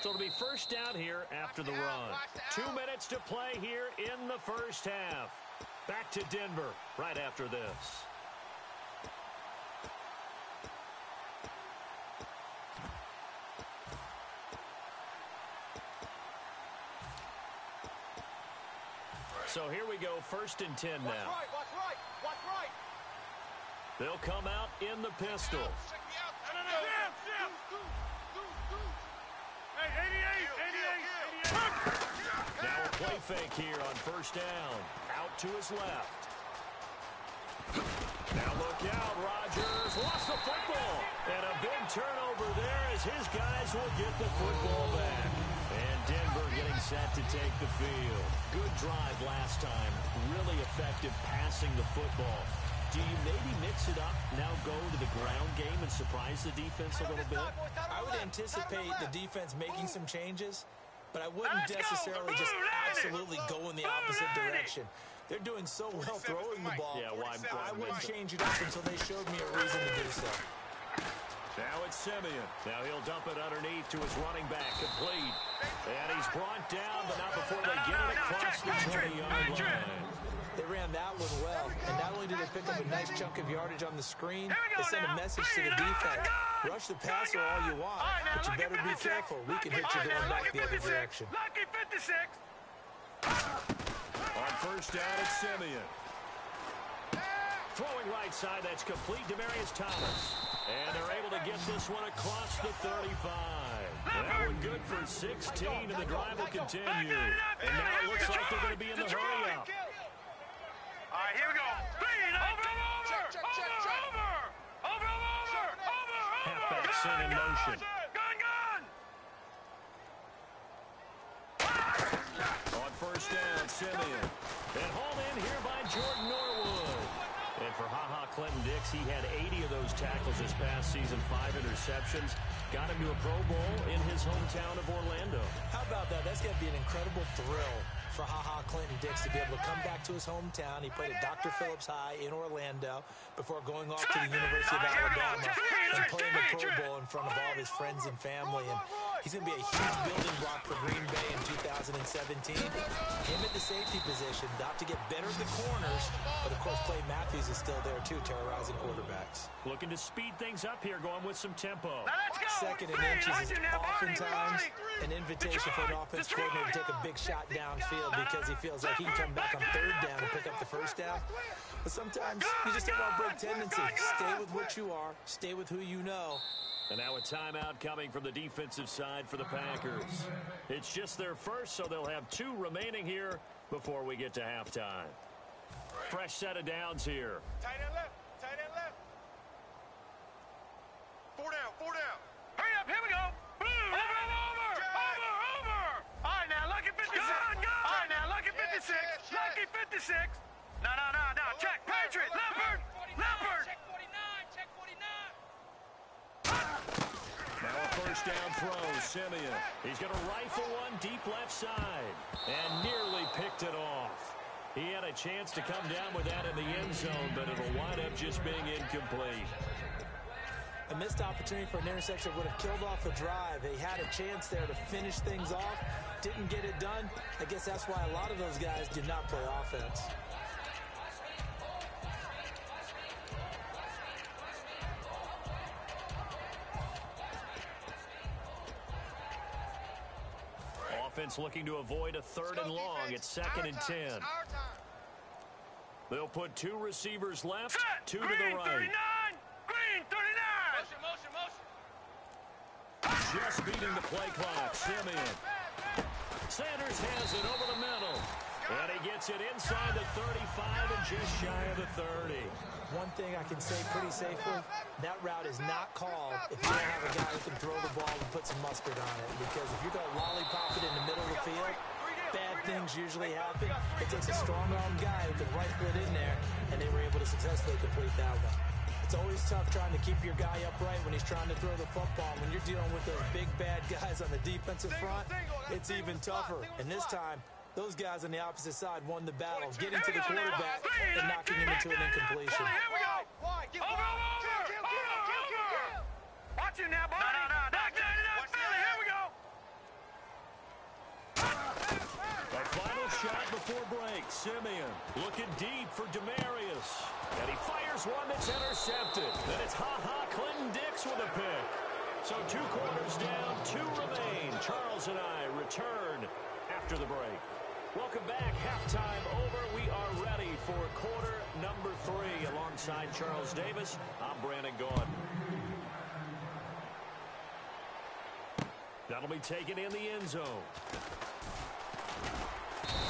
A: So it'll be first down here after the run. 2 minutes to play here in the first half. Back to Denver right after this. So here we go, first and 10 now.
D: Watch right.
A: They'll come out in the pistol. Now a play fake here on first down. Out to his left. Now look out, Rodgers lost the football. And a big turnover there as his guys will get the football back. And Denver getting set to take the field. Good drive last time. Really effective passing the football. Do you maybe mix it up, now go to the ground game and surprise the defense a little bit?
B: I would anticipate the defense making some changes, but I wouldn't necessarily just absolutely go in the opposite direction. They're doing so well throwing the ball.
A: Yeah, why
B: I wouldn't change it up until they showed me a reason to do so.
A: Now it's Simeon. Now he'll dump it underneath to his running back, complete. And he's brought down, but not before they get it across the 20-yard line.
B: They ran that one well, and not only did they pick up a nice chunk of yardage on the screen, they sent a message to the defense. Rush the passer all you want, but you better be careful. We can hit you going back the other direction.
C: Lucky 56.
A: On first down, it's Simeon. Throwing right side, that's complete. Demaryius Thomas. And they're able to get this one across the 35. That one good for 16, and the drive will continue. And now it looks like they're going to be in the hurry-up.
C: All right, here we go. Over.
A: Halfback set in motion.
C: Gun.
A: On first down, Simeon. And hauled in here by Jordan Norwood. And for Clinton-Dix, he had 80 of those tackles this past season, 5 interceptions. Got him to a Pro Bowl in his hometown of Orlando.
B: How about that? That's going to be an incredible thrill for Clinton-Dix to be able to come back to his hometown. He played at Dr. Phillips High in Orlando before going off to the University of Alabama and playing the Pro Bowl in front of all of his friends and family. And he's going to be a huge building block for Green Bay in 2017. Him at the safety position, about to get better at the corners, but of course Clay Matthews is still there too, terrorizing quarterbacks.
A: Looking to speed things up here, going with some tempo.
B: Second and inches is oftentimes an invitation for an offense coordinator to take a big shot downfield because he feels like he can come back on third down and pick up the first down. But sometimes you just have a break tendency. Stay with what you are. Stay with who you know.
A: And now a timeout coming from the defensive side for the Packers. It's just their first, so they'll have 2 remaining here before we get to halftime. Fresh set of downs here.
C: Tight end left. 4 down. Hurry up, here we go. Over. All right, now, lucky 56. All right, now, lucky 56. Lucky 56. No. Check. Patriot. Leopard.
D: Check 49.
A: Now a first down throw, Simeon. He's going to rifle one deep left side and nearly picked it off. He had a chance to come down with that in the end zone, but it'll wind up just being incomplete.
B: A missed opportunity for an interception would have killed off the drive. They had a chance there to finish things off. Didn't get it done. I guess that's why a lot of those guys did not play offense.
A: defense looking to avoid a third and long. It's 2nd and 10. They'll put 2 receivers left, 2 to the
C: Green,
A: right.
C: 39! Green, 39!
D: Motion.
A: Just beating the play clock. Simeon. Sanders has it over the middle. And he gets it inside the 35 and just shy of the 30.
B: One thing I can say pretty safely, that route is not called if you don't have a guy who can throw the ball and put some mustard on it. Because if you're going to lollipop it in the middle of the field, bad things usually happen. It takes a strong-armed guy who can rifle it in there, and they were able to successfully complete that one. It's always tough trying to keep your guy upright when he's trying to throw the football. When you're dealing with those big, bad guys on the defensive front, it's even tougher. And this time, those guys on the opposite side won the battle, getting to the quarterback and knocking him into an incompletion.
C: Here we go. Over. Watch him now, boy. No. Back down it up, Philly. Here we go.
A: A final shot before break. Simeon looking deep for Demarius. And he fires one that's intercepted. Then it's Clinton Dix with a pick. So 2 quarters down, 2 remain. Charles and I return after the break. Welcome back. Halftime over. We are ready for quarter number 3. Alongside Charles Davis, I'm Brandon Gordon. That'll be taken in the end zone.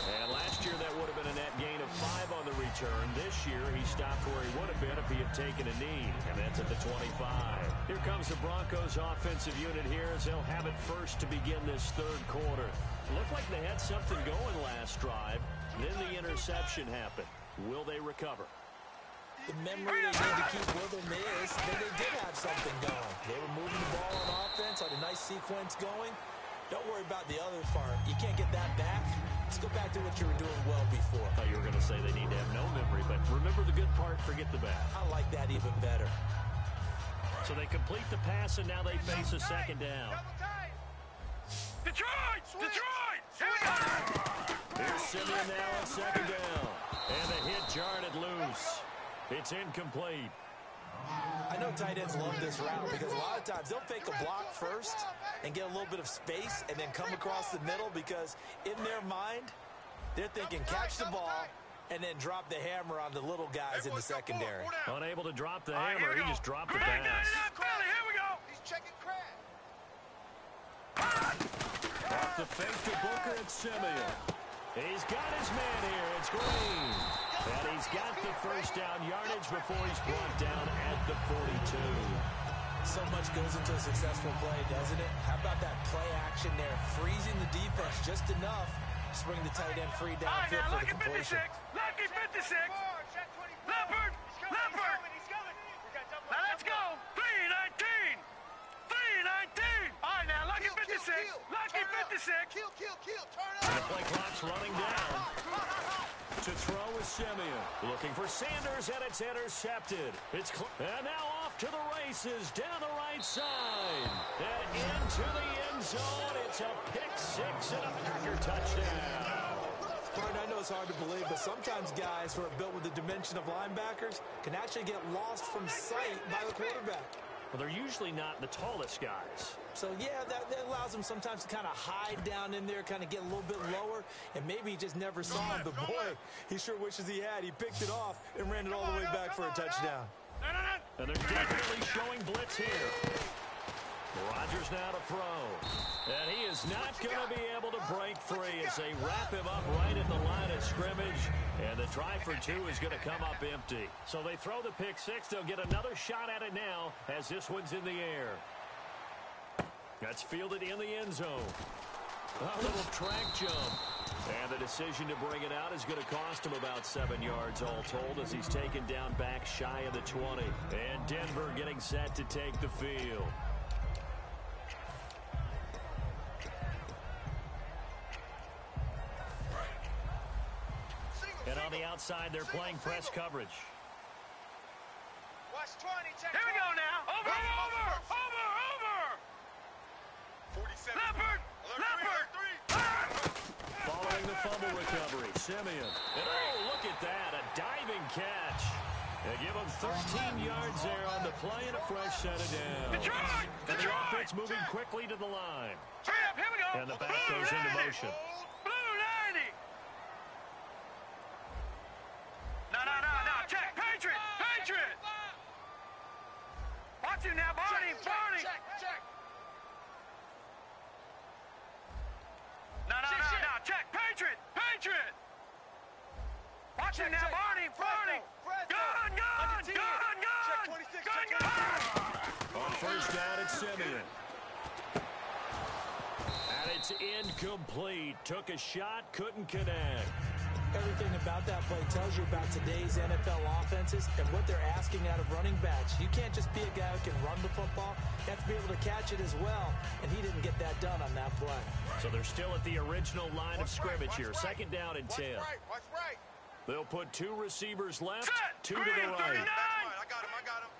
A: And last year that would have been a net gain of 5 on the return. This year he stopped where he would have been if he had taken a knee, and that's at the 25. Here comes the Broncos offensive unit here as they'll have it first to begin this 3rd quarter. Looked like they had something going last drive. Then the interception happened. Will they recover?
B: The memory they need to keep with them is that they did have something going. They were moving the ball on offense, had a nice sequence going. Don't worry about the other part. You can't get that back. Let's go back to what you were doing well before.
A: I thought you were going to say they need to have no memory, but remember the good part, forget the bad.
B: I like that even better.
A: So they complete the pass, and now they face a 2nd down.
C: Detroit! Here we go!
A: Here's Simeon now on 2nd down. And the hit jarred it loose. It's incomplete.
B: I know tight ends love this route because a lot of times they'll fake a block first and get a little bit of space and then come across the middle because in their mind, they're thinking catch the ball and then drop the hammer on the little guys in the secondary.
A: Unable to drop the hammer, he just dropped the pass.
C: Here we go.
D: He's checking crack.
A: Off the fake to Booker and Simeon. He's got his man here. It's Green. And he's got the first down yardage before he's brought down at the 42.
B: So much goes into a successful play, doesn't it? How about that play action there? Freezing the defense just enough to bring the tight end free downfield for the completion.
C: Lucky 56. Leopard. Now let's go. 3-19. 3-19. All right, now Lucky 56. Lucky 56.
D: Kill. Turn
A: The
D: up.
A: play clock's running down. To throw is Simeon. Looking for Sanders, and it's intercepted. And now off to the races down the right side. And into the end zone. It's a pick 6 and a Packer touchdown.
B: Martin, I know it's hard to believe, but sometimes guys who are built with the dimension of linebackers can actually get lost from sight by the quarterback.
A: Well, they're usually not the tallest guys.
B: So, yeah, that allows him sometimes to kind of hide down in there, kind of get a little bit lower, and maybe he just never saw him. But, boy, he sure wishes he had. He picked it off and ran it all the way back for a touchdown.
A: And they're definitely showing blitz here. Rodgers now to throw. And he is not going to be able to break free as they wrap him up right at the line of scrimmage. And the try for 2 is going to come up empty. So they throw the pick 6. They'll get another shot at it now as this one's in the air. That's fielded in the end zone. A little track jump. And the decision to bring it out is going to cost him about 7 yards all told as he's taken down back shy of the 20. And Denver getting set to take the field. And on the outside, they're playing press coverage.
D: Watch 20. Check.
C: Here we go now. Over.
D: 47.
C: Leopard.
A: Following the fumble recovery, Simeon. And oh, look at that, a diving catch. They give him 13 yards there on the play and a fresh set of downs.
C: Detroit!
A: And the offense moving quickly to the line.
C: Hurry up, here we go.
A: And the back goes into motion.
C: Blue 90. No. Check. Patriot. Watch him now, Barney.
D: Check.
C: No. Check. Patriot. Watch him now, Barney. Gun.
D: Check 26.
A: On first down, it's Simeon. And it's incomplete. Took a shot, couldn't connect.
B: Everything about that play tells you about today's NFL offenses and what they're asking out of running backs. You can't just be a guy who can run the football. You have to be able to catch it as well, and he didn't get that done on that play.
A: So they're still at the original line of scrimmage here. Second down and 10.
D: Watch right.
A: They'll put two receivers left,
C: Set.
A: two to the
C: Green,
A: right.
C: 39.
D: I got him.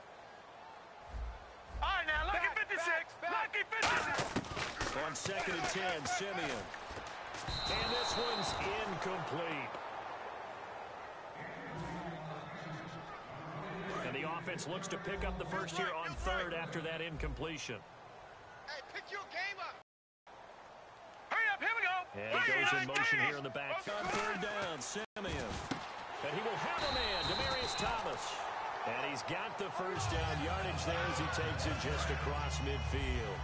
C: All right, now, lucky 56. Lucky 56.
A: On second and 10, Simeon. And this one's incomplete. And the offense looks to pick up the first here on third after that incompletion.
D: Hey, pick your game up.
C: Hurry up, here we go.
A: And he goes in motion here in the back. On third down, Simeon. And he will have a man, Demaryius Thomas. And he's got the first down yardage there as he takes it just across midfield.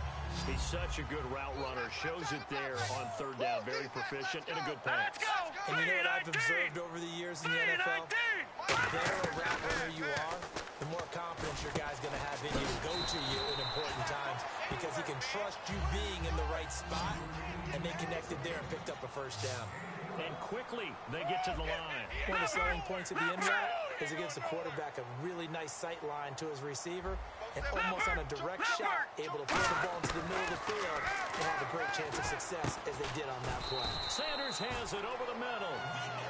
A: He's such a good route runner. Shows it there on third down. Very proficient and a good pass.
C: Let's go.
B: And you know what I've observed over the years in the NFL? The better a route runner you are, the more confidence your guy's going to have in you to go to you in important times because he can trust you being in the right spot, and they connected there and picked up a first down.
A: And quickly, they get to the line.
B: One of the selling points of the in route is it gives the quarterback a really nice sight line to his receiver and almost on a direct shot, able to throw the ball into the middle of the field and have a great chance of success as they did on that play.
A: Sanders has it over the middle.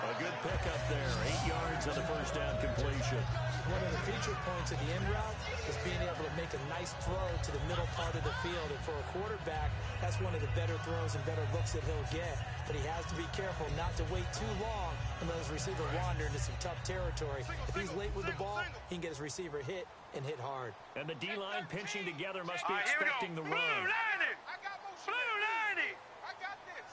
A: A good pickup there. 8 yards on the first down completion.
B: One of the feature points of the in route is being able to make a nice throw to the middle part of the field. And for a quarterback, that's one of the better throws and better looks that he'll get. But he has to be careful not to wait too long and let his receiver wander into some tough territory. If he's late with the ball, he can get his receiver hit and hit hard.
A: And the D-line pinching together must be
C: All right, here we go.
A: expecting the
C: Blue
A: run.
C: 90.
D: I got motion.
C: Blue 90.
D: I got this.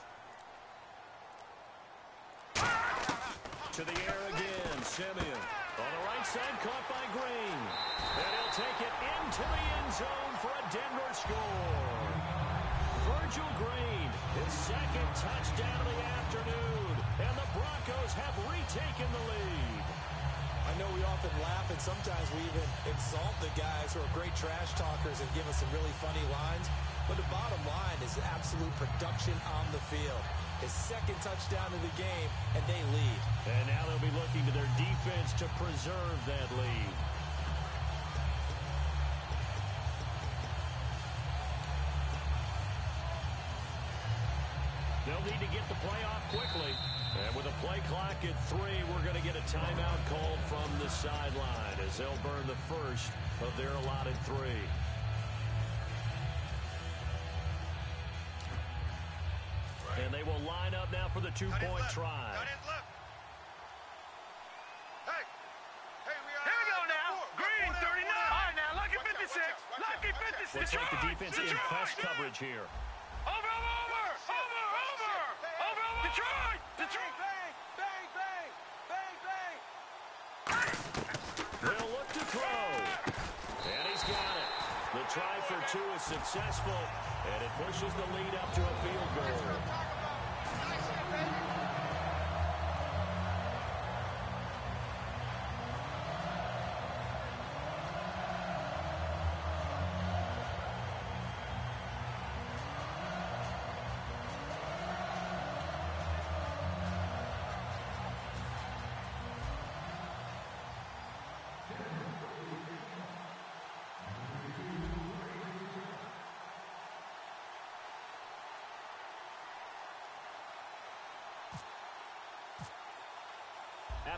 A: To the air again, Simeon. On the right side, caught by Green. And he'll take it into the end zone for a Denver score. Virgil Green, his second touchdown of the afternoon. And the Broncos have retaken the lead.
B: I know we often laugh and sometimes we even insult the guys who are great trash talkers and give us some really funny lines. But the bottom line is absolute production on the field. His second touchdown of the game, and they lead.
A: And now they'll be looking to their defense to preserve that lead. They'll need to get the play off quickly. And with a play clock at 3, we're going to get a timeout called from the sideline as they'll burn the first of their allotted 3. And they will line up now for the two-point try.
D: Got his left. Hey, we are.
C: Here we go now. Green 39. All right, now, lucky
D: Watch out,
C: 56.
D: watch out,
C: Lucky
D: watch out.
C: 56.
A: Looks like the defense in press coverage here.
C: Over. Detroit.
D: Bang, bang, bang, bang, bang.
A: They'll look to throw. And he's got it. The try for 2 is successful, and it pushes the lead up to a field goal.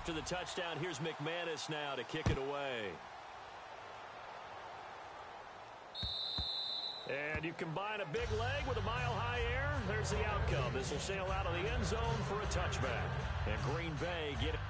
A: After the touchdown, here's McManus now to kick it away. And you combine a big leg with a mile-high air, there's the outcome. This will sail out of the end zone for a touchback. And Green Bay get it.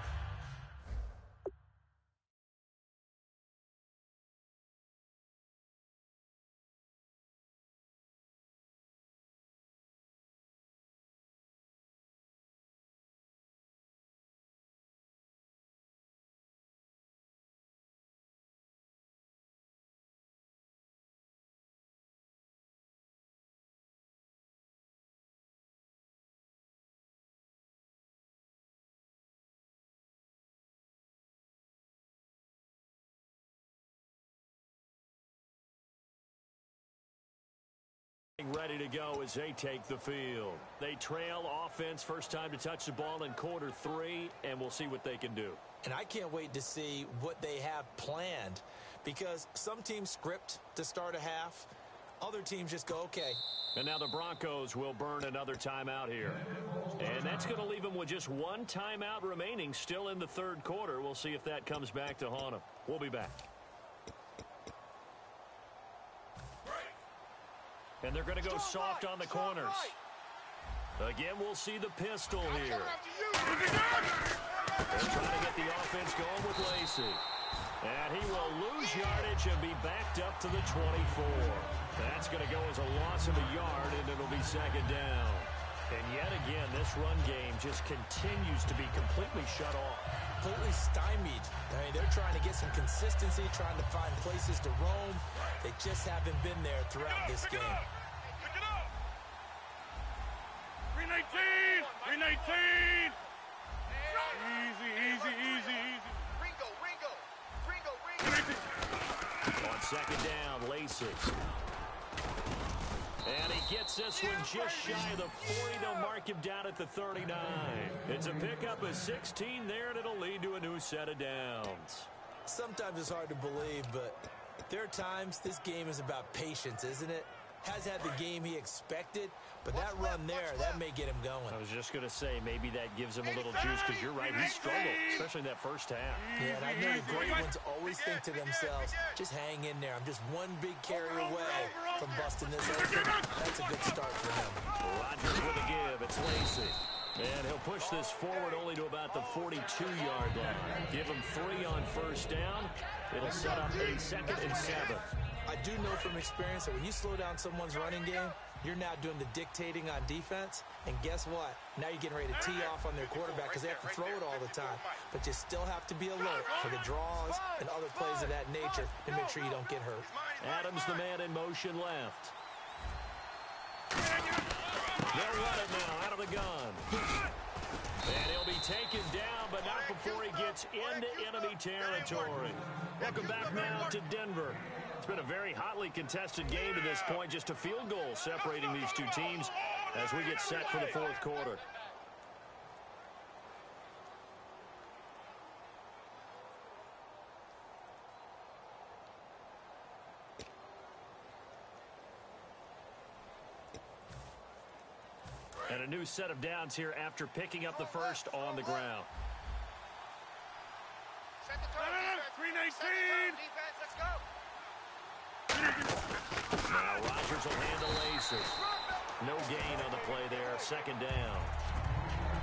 A: ready to go as they take the field. They trail offense, first time to touch the ball in quarter 3, and we'll see what they can do.
B: And I can't wait to see what they have planned, because some teams script to start a half. Other teams just go, okay.
A: And now the Broncos will burn another timeout here. And that's going to leave them with just one timeout remaining still in the third quarter. We'll see if that comes back to haunt them. We'll be back. And they're going to go soft on the corners. Again, we'll see the pistol here. They're trying to get the offense going with Lacey. And he will lose yardage and be backed up to the 24. That's going to go as a loss of a yard, and it'll be second down. And yet again, this run game just continues to be completely shut off.
B: Completely stymied. I mean, they're trying to get some consistency, trying to find places to roam. They just haven't been there throughout this game.
C: Pick it up. 319! 319! Easy. Ringo.
A: On second down, Lacey. And he gets this one just shy of the 40. They'll mark him down at the 39. It's a pickup of 16 there, and it'll lead to a new set of downs.
B: Sometimes it's hard to believe, but there are times this game is about patience, isn't it? Has had the game he expected, but that run there, that may get him going.
A: I was just going to say, maybe that gives him a little juice, because you're right, he struggled, especially in that first half.
B: Yeah, and I know the great ones always think to themselves, just hang in there. I'm just one big carry away from busting this open. That's a good start for him.
A: Rodgers with a give. It's Lacey. And he'll push this forward only to about the 42-yard line. Give him 3 on first down. It'll set up a 2nd and 7.
B: I do know from experience that when you slow down someone's running game, you're now doing the dictating on defense. And guess what? Now you're getting ready to tee off on their quarterback because they have to throw it all the time. But you still have to be alert for the draws and other plays of that nature and make sure you don't get hurt.
A: Adams, the man in motion left. They'll run it now out of the gun. And he'll be taken down, but not before he gets into enemy territory. Welcome back now to Denver. It's been a very hotly contested game to this point. Just a field goal separating these two teams as we get set for the fourth quarter. And a new set of downs here after picking up the first on the ground.
C: Set the tone, defense. 319! Defense, let's go.
A: Now Rodgers will handle Lacey. No gain on the play there. Second down.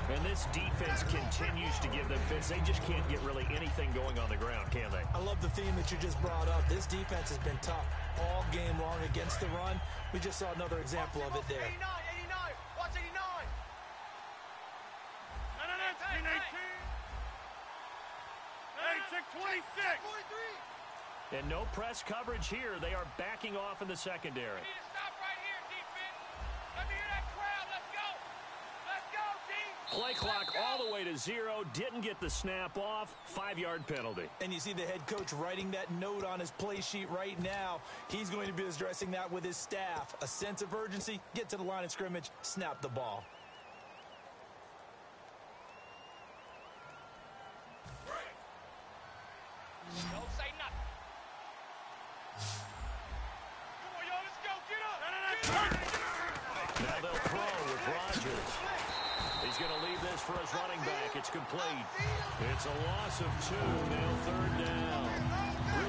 A: And this defense continues to give them fits. They just can't get really anything going on the ground, can they?
B: I love the theme that you just brought up. This defense has been tough all game long against the run. We just saw another example of it there.
C: 89! Watch 89! No, 319! Hey, check 26! 43!
A: And no press coverage here. They are backing off in the secondary.
C: We need to stop right here, defense. Let me hear that crowd. Let's go. Let's go, D.
A: Play clock all the way to 0. Didn't get the snap off. 5-yard penalty.
B: And you see the head coach writing that note on his play sheet right now. He's going to be addressing that with his staff. A sense of urgency, get to the line of scrimmage, snap the ball.
C: Don't say nothing. Come on, y'all. Let's go. Get up.
A: Now they'll throw with Rodgers. He's going to leave this for his running back. It's complete. It's a loss of 2. Now third down.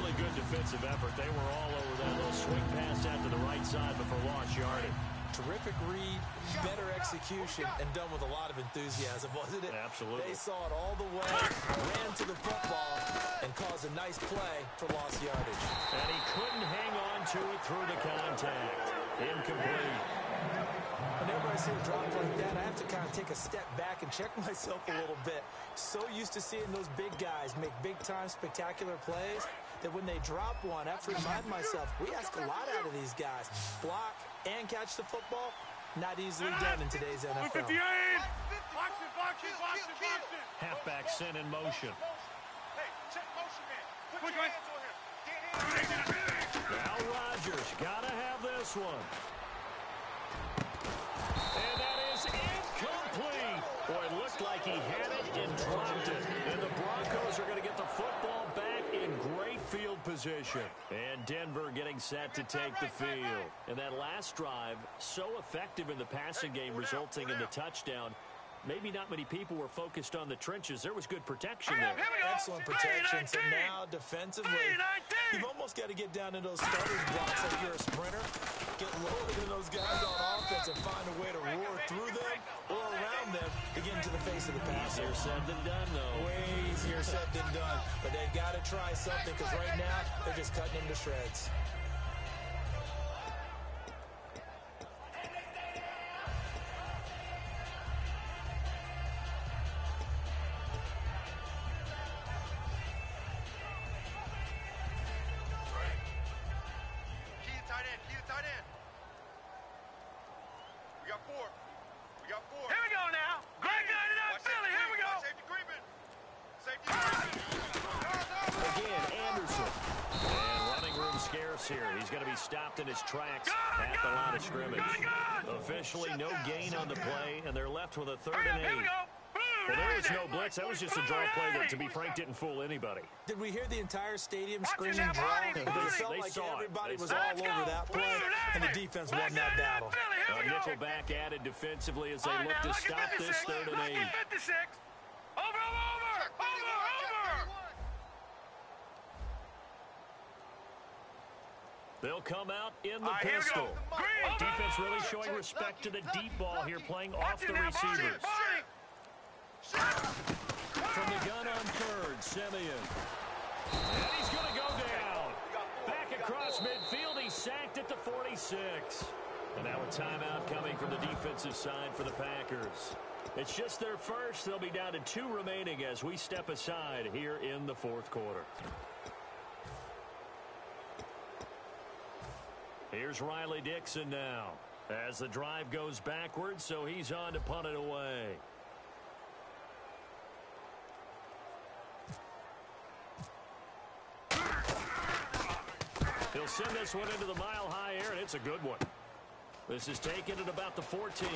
A: Really good defensive effort. They were all over that little swing pass out to the right side before lost yardage.
B: Terrific read, better execution, and done with a lot of enthusiasm, wasn't it?
A: Absolutely.
B: They saw it all the way, ran to the football, and caused a nice play for lost yardage.
A: And he couldn't hang on to it through the contact. Incomplete.
B: Whenever I see a drop like that, I have to kind of take a step back and check myself a little bit. So used to seeing those big guys make big-time spectacular plays that when they drop one, I have to remind myself, we ask a lot out of these guys. Block and catch the football, not easily done in today's NFL.
C: 58! Box it.
A: Halfback sent in motion.
C: Hey, check motion, man. Put your hands on him. Get in.
A: Now Rodgers got to have this one. And that is incomplete. Boy, it looked like he had it and dropped it. And the Broncos are going to get the football back in great field position. And Denver getting set to take the field. And that last drive, so effective in the passing game, resulting in the touchdown. Maybe not many people were focused on the trenches. There was good protection there.
B: Excellent protection. So now defensively, you've almost got to get down in those starters blocks like you're a sprinter. Get lower than those guys on offense and find a way to roar through them or around them to get into the face of the passer.
A: Easier said than done, though.
B: Way easier said than done. But they've got to try something because right now they're just cutting them to shreds.
A: Here. He's going to be stopped in his tracks at the line of scrimmage. Officially no gain on the play, and they're left with a 3rd and 8. Well, there was no blitz. That was just a draw play that, to be frank, didn't fool anybody.
B: Did we hear the entire stadium screaming draw? It felt like everybody was all over that play, and the defense won that battle.
A: Nickelback added defensively as they look to stop this 3rd and 8.
C: Over!
A: They'll come out in the pistol. Defense really showing respect to the deep ball here, playing off the receivers. From the gun on 3rd, Simeon. And he's going to go down. Back across midfield, he's sacked at the 46. And now a timeout coming from the defensive side for the Packers. It's just their first. They'll be down to 2 remaining as we step aside here in the 4th quarter. Here's Riley Dixon now as the drive goes backwards, so he's on to punt it away. He'll send this one into the mile-high air, and it's a good one. This is taken at about the 14.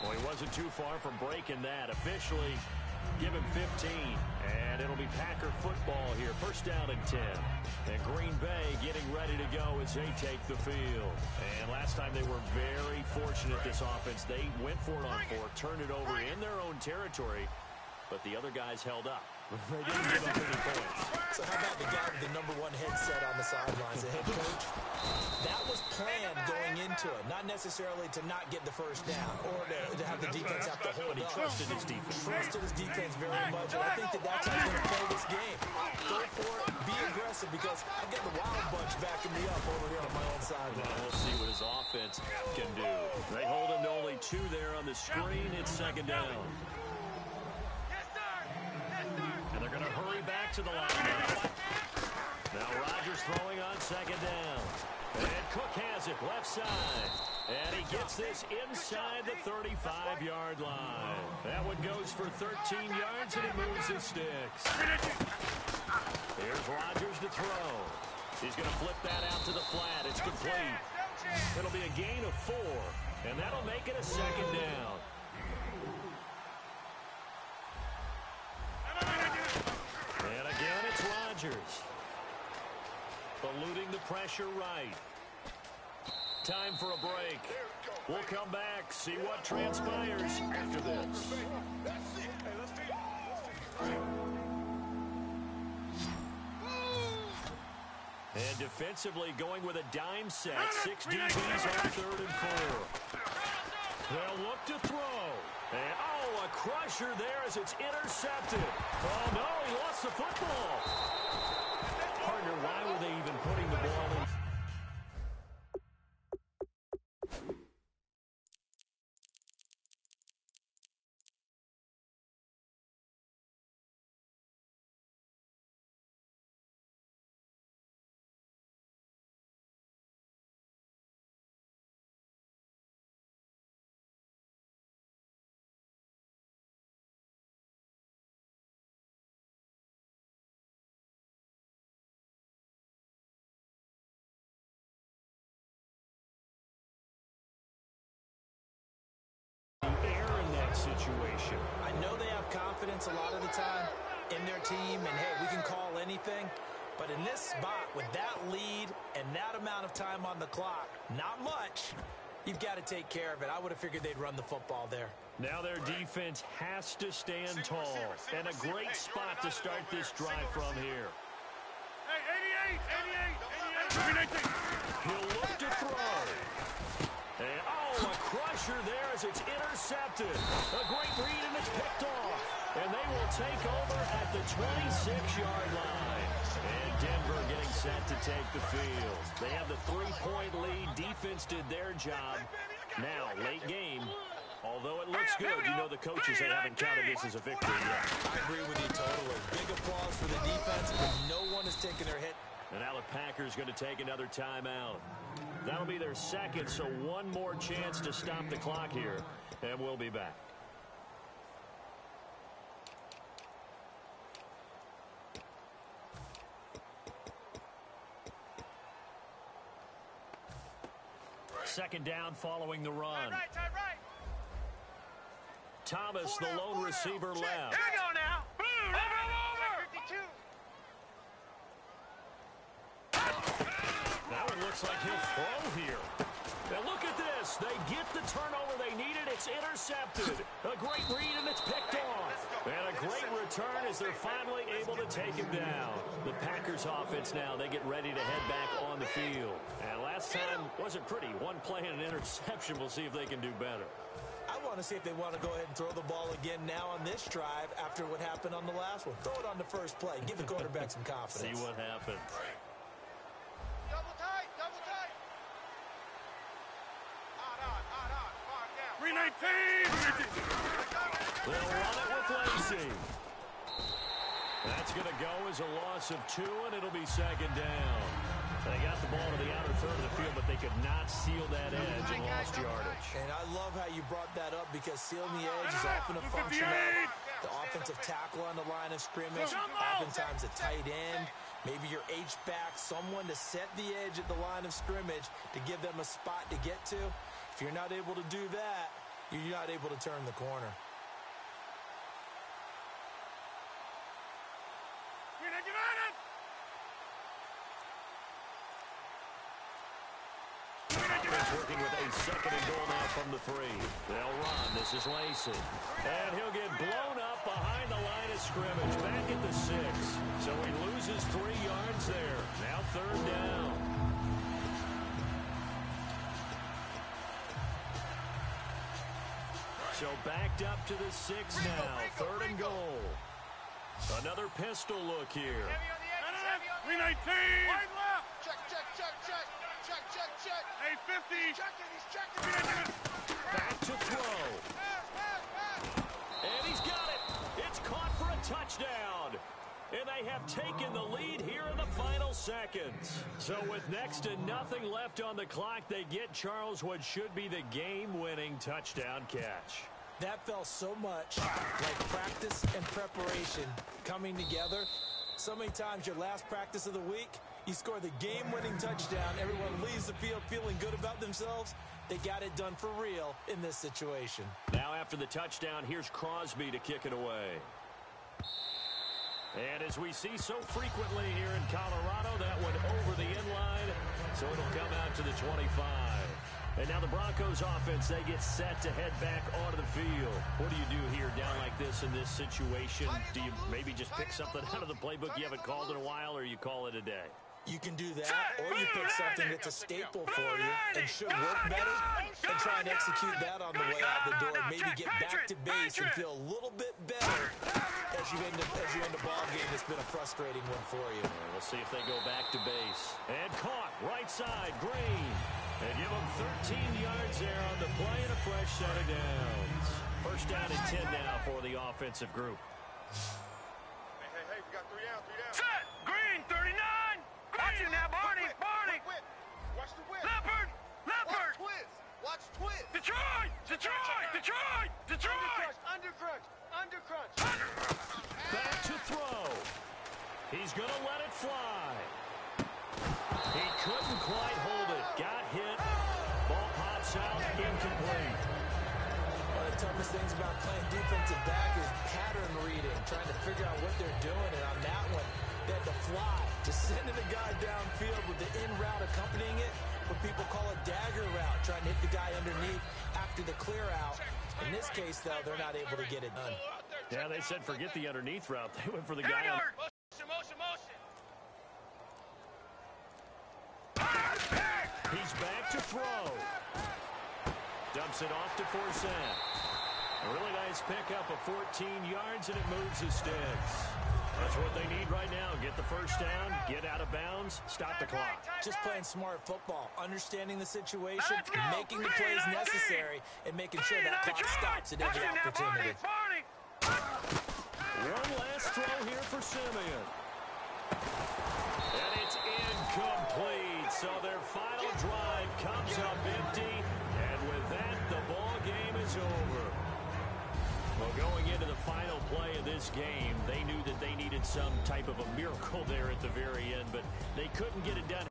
A: Well, he wasn't too far from breaking that. Officially, give him 15, and it'll be Packer football here. 1st down and 10. And Green Bay getting ready to go as they take the field. And last time they were very fortunate, this offense. They went for it on 4, turned it over in their own territory, but the other guys held up. They didn't give up any points.
B: So how about the guy with the #1 headset on the sidelines, the head coach? That was planned going into it, not necessarily to not get the 1st down or to have the defense have to hold
A: But he
B: up.
A: trusted his defense.
B: Trusted his defense very much, and I think that's how he's going to play this game. Go for it, be aggressive, because I've got the Wild Bunch backing me up over here on my own sideline.
A: We'll see what his offense can do. They hold him to only 2 there on the screen. It's 2nd down. And they're going to hurry back to the line now. Now Rodgers throwing on 2nd down. And Cook has it left side. And he gets this inside the 35-yard line. That one goes for 13 yards, and he moves his sticks. Here's Rodgers to throw. He's going to flip that out to the flat. It's complete. It'll be a gain of 4, and that'll make it a 2nd down. And again, it's Rodgers. Eluding the pressure right. Time for a break. We'll come back, see what transpires after this. And defensively going with a dime set. 6 DBs on 3rd and 4. They'll look to throw. And, a crusher there as it's intercepted. Oh, no, he lost the football. Partner, why were they even putting the ball in? situation.
B: I know they have confidence a lot of the time in their team, and, hey, we can call anything. But in this spot, with that lead and that amount of time on the clock, not much, you've got to take care of it. I would have figured they'd run the football there.
A: Now their defense has to stand tall, and a great spot to start this drive from here.
C: Hey, 88, 88, 88.
A: He'll look to throw. And, a crusher there as it's intercepted. A great read, and it's picked off. And they will take over at the 26-yard line. And Denver getting set to take the field. They have the 3-point lead. Defense did their job. Now, late game. Although it looks good, you know the coaches, they haven't counted this as a victory yet.
B: I agree with you totally. Big applause for the defense, but no one is taking their hit.
A: And now the Packers going to take another timeout. That'll be their second, so one more chance to stop the clock here, and we'll be back. Second down following the run.
C: Tight right.
A: Thomas, the lone receiver, left.
C: Here we go now. Boom, over. 52.
A: Now it looks like he'll throw here. Now look at this. They get the turnover they needed. It's intercepted. A great read, and it's picked off. And a great return as they're finally able to take him down. The Packers offense now, they get ready to head back on the field. And last time wasn't pretty. One play and an interception. We'll see if they can do better.
B: I want to see if they want to go ahead and throw the ball again now on this drive after what happened on the last one. Throw it on the first play. Give the quarterback some confidence.
A: See what happens.
C: Double tight. Odd. 319.
A: They'll run it with Lacey. That's going to go as a loss of 2, and it'll be second down. They got the ball to the outer third of the field, but they could not seal that edge and lost yardage.
B: And I love how you brought that up because sealing the edge is often a function of the offensive tackle on the line of scrimmage, oftentimes a tight end, maybe your H-back, someone to set the edge at the line of scrimmage to give them a spot to get to. If you're not able to do that, you're not able to turn the corner.
A: Working with a second and goal now from the 3. They'll run. This is Lacey. And he'll get blown up behind the line of scrimmage. Back at the 6. So he loses 3 yards there. Now third down. So backed up to the 6 now. Third and goal. Another pistol look here.
C: 319. Wide left.
D: Check.
C: Hey, 50.
D: He's checking.
A: Back to throw. And he's got it. It's caught for a touchdown. And they have taken the lead here in the final seconds. So with next to nothing left on the clock, they get Charles what should be the game-winning touchdown catch.
B: That felt so much like practice and preparation coming together. So many times your last practice of the week, you score the game-winning touchdown. Everyone leaves the field feeling good about themselves. They got it done for real in this situation.
A: Now after the touchdown, here's Crosby to kick it away. And as we see so frequently here in Colorado, that one over the end line, so it'll come out to the 25. And now the Broncos offense, they get set to head back onto the field. What do you do here down like this in this situation? Do you maybe just pick something out of the playbook you haven't called in a while, or you call it a day?
B: You can do that, or you pick something that's a staple for you and should work better and try and execute that on the way out the door. Maybe get back to base and feel a little bit better as you end a ball game that's been a frustrating one for you.
A: We'll see if they go back to base. And caught, right side, Green. And give them 13 yards there on the play and a fresh set of downs. First down and 10 now for the offensive group.
C: Hey, we got 3 down. Set! Green, 39! Watch him now, Barney!
D: Watch the whip.
C: Leopard!
D: Watch twist.
C: Detroit!
D: Undercrunch.
A: Back to throw. He's going to let it fly. He couldn't quite hold it. Got hit. Ball pops out. Incomplete.
B: One of the toughest things about playing defensive they're doing. And on that one, they had to fly, just sending the guy downfield with the in route accompanying it, what people call a dagger route, trying to hit the guy underneath after the clear out. In this case, though, they're not able to get it done.
A: Yeah, they said forget the underneath route. They went for the guy on.
C: Motion.
A: He's back to throw. Dumps it off to Forsett. A really nice pickup of 14 yards, and it moves the sticks. That's what they need right now. Get the first down, get out of bounds, stop the clock.
B: Just playing smart football, understanding the situation, making the plays necessary, and making sure that clock stops at every opportunity.
A: One last throw here for Simeon. And it's incomplete. So their final drive comes up empty. And with that, the ball game is over. Well, going into the final play of this game, they knew that they needed some type of a miracle there at the very end, but they couldn't get it done.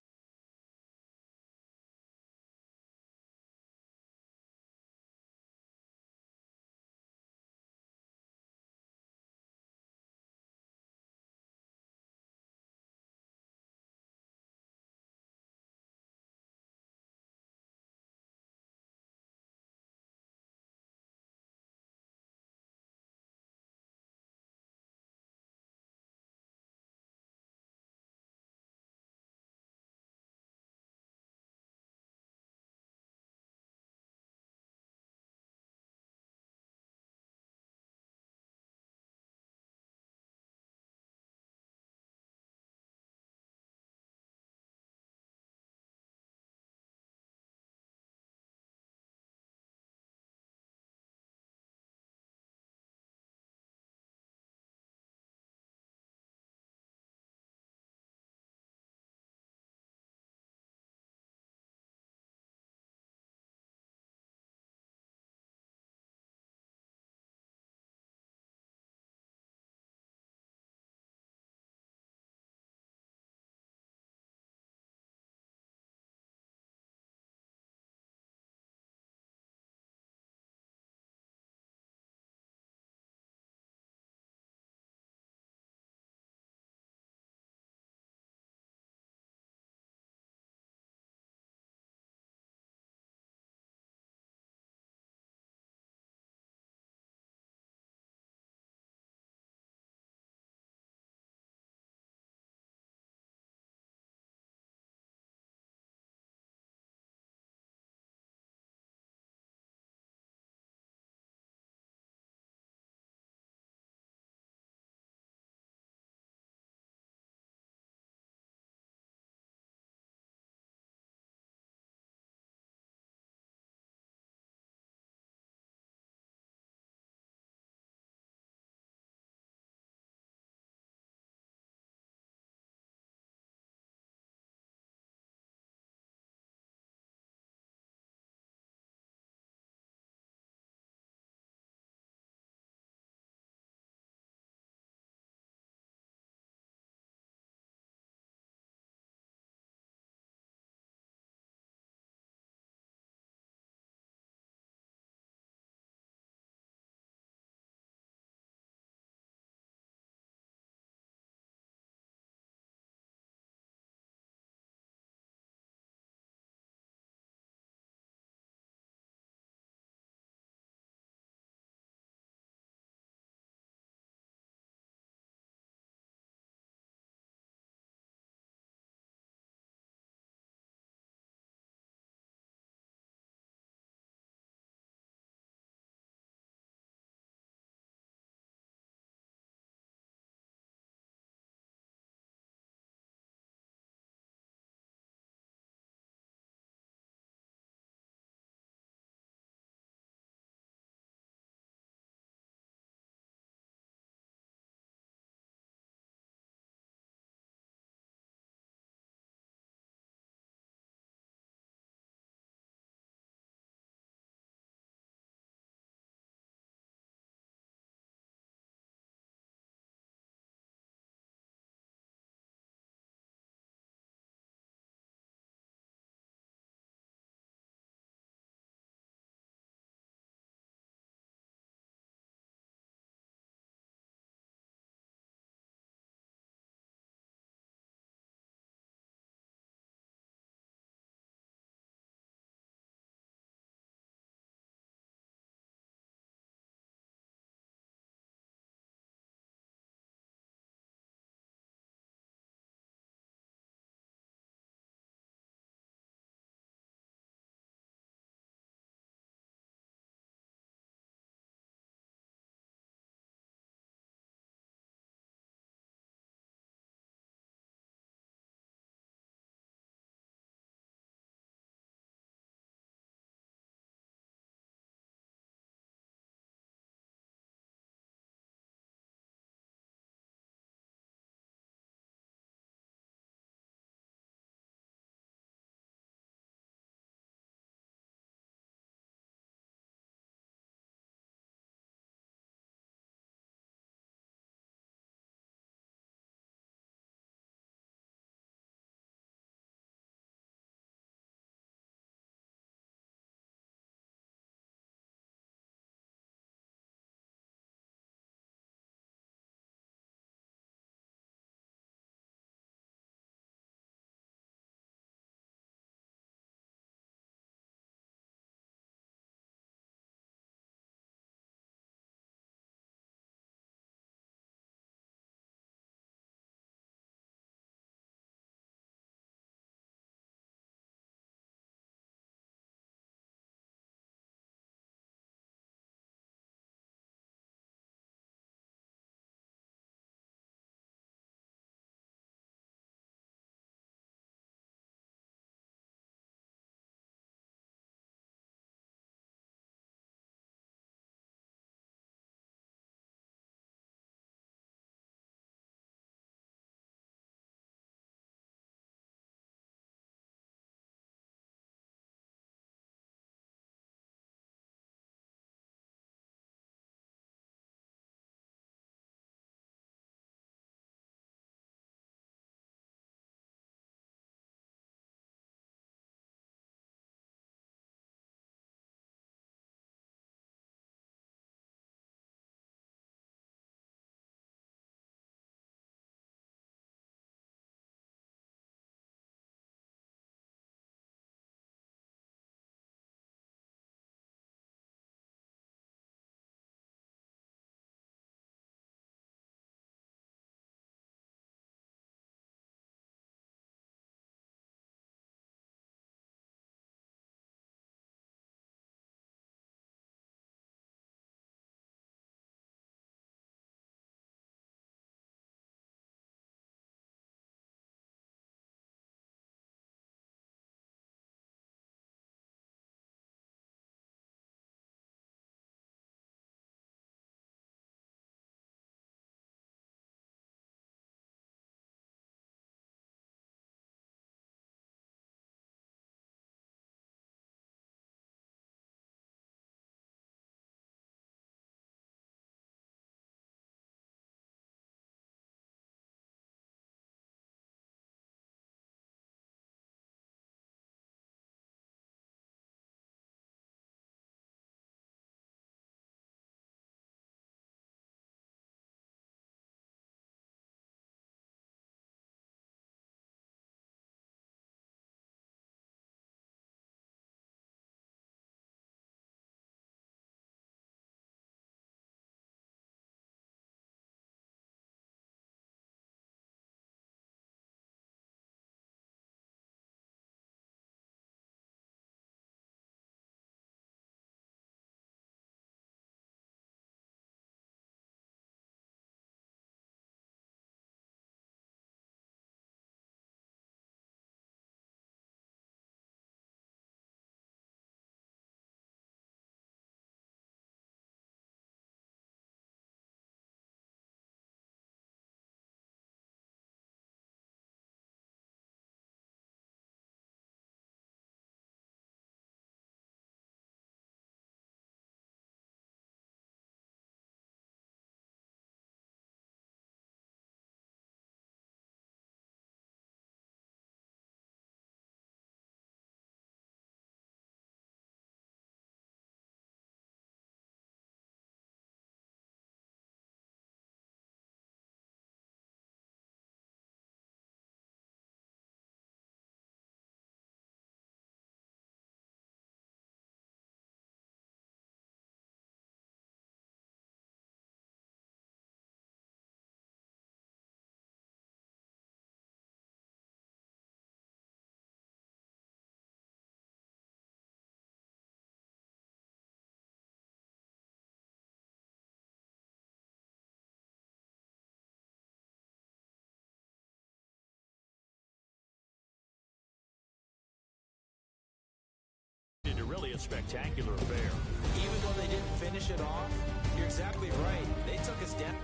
A: a spectacular affair.
B: Even though they didn't finish it off, you're exactly right. They took us down.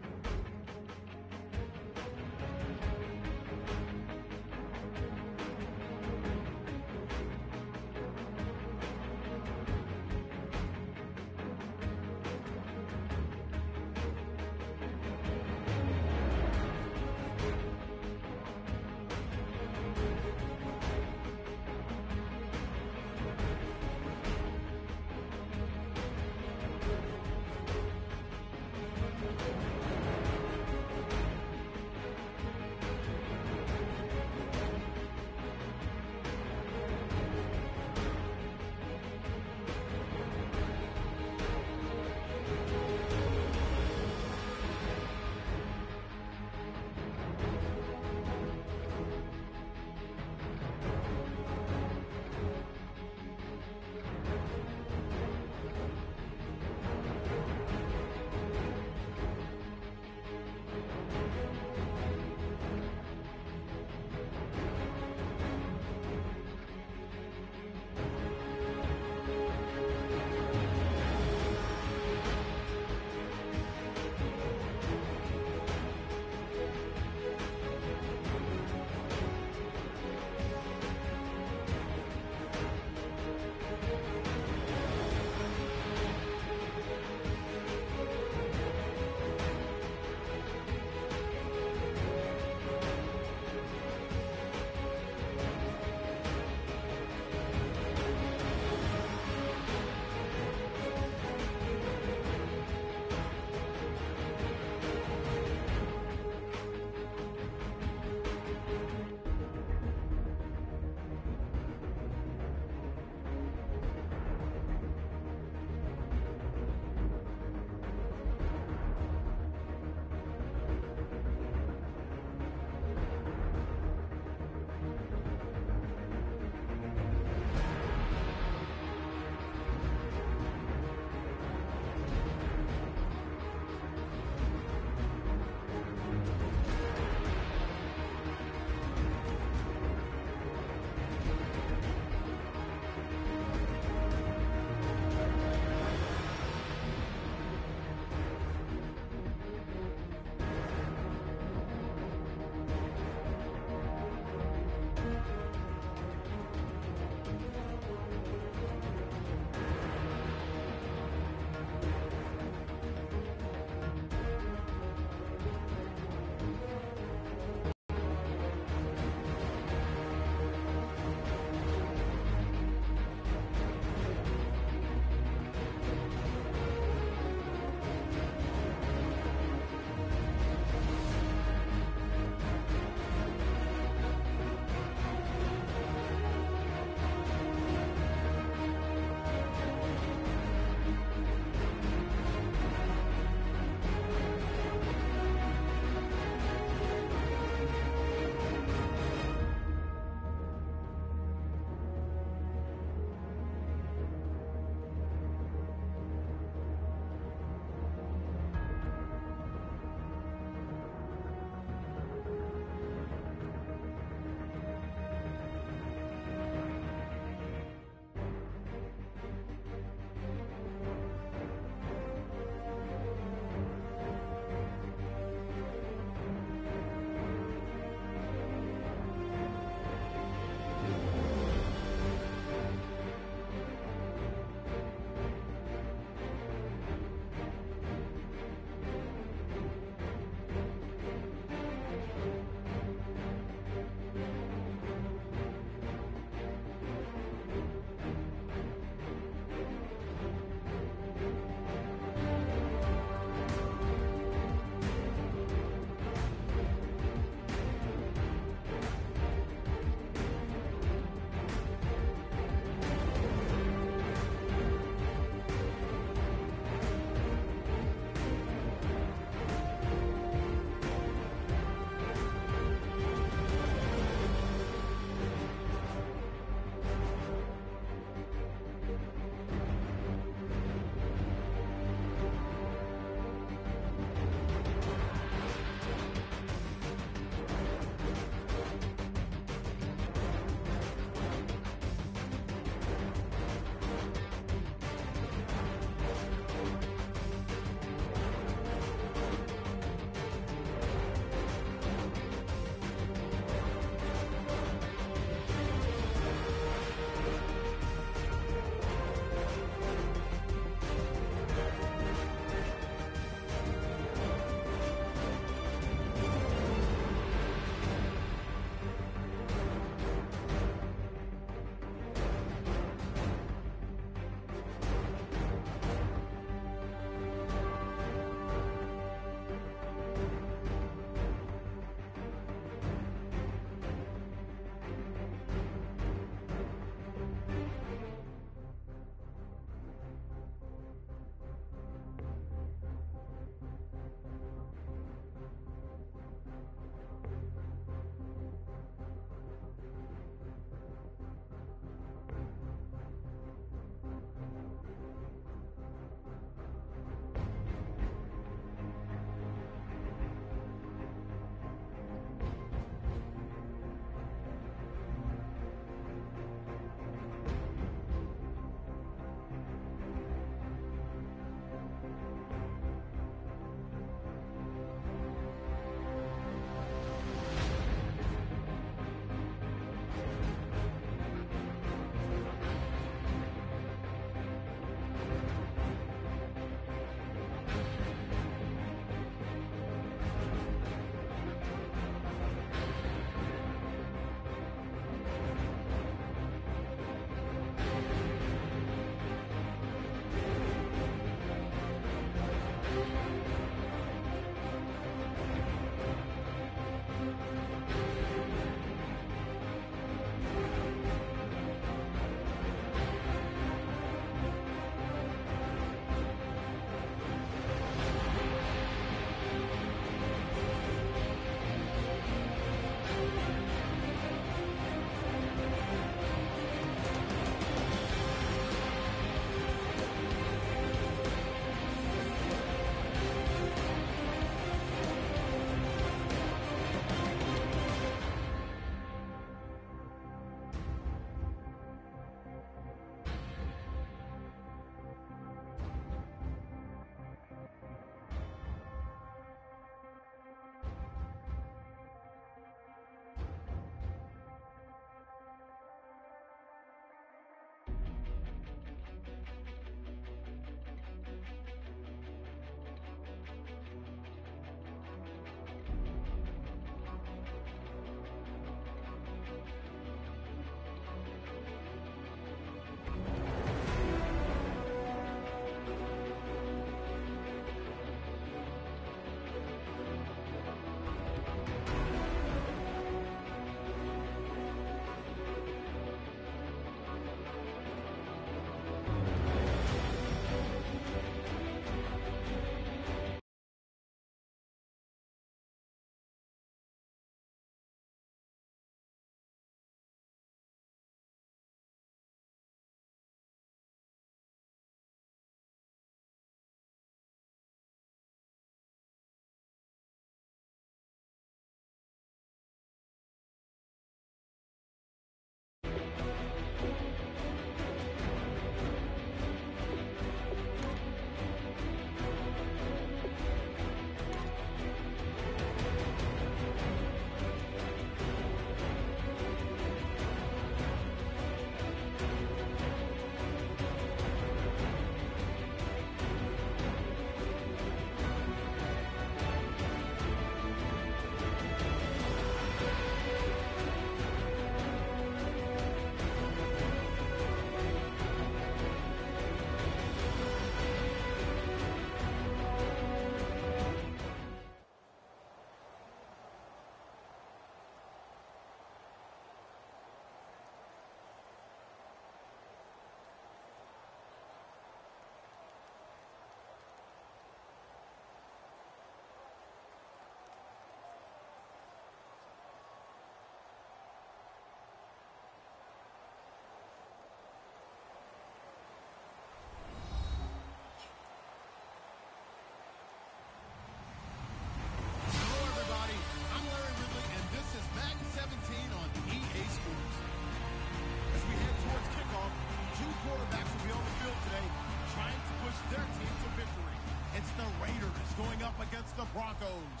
E: the Broncos.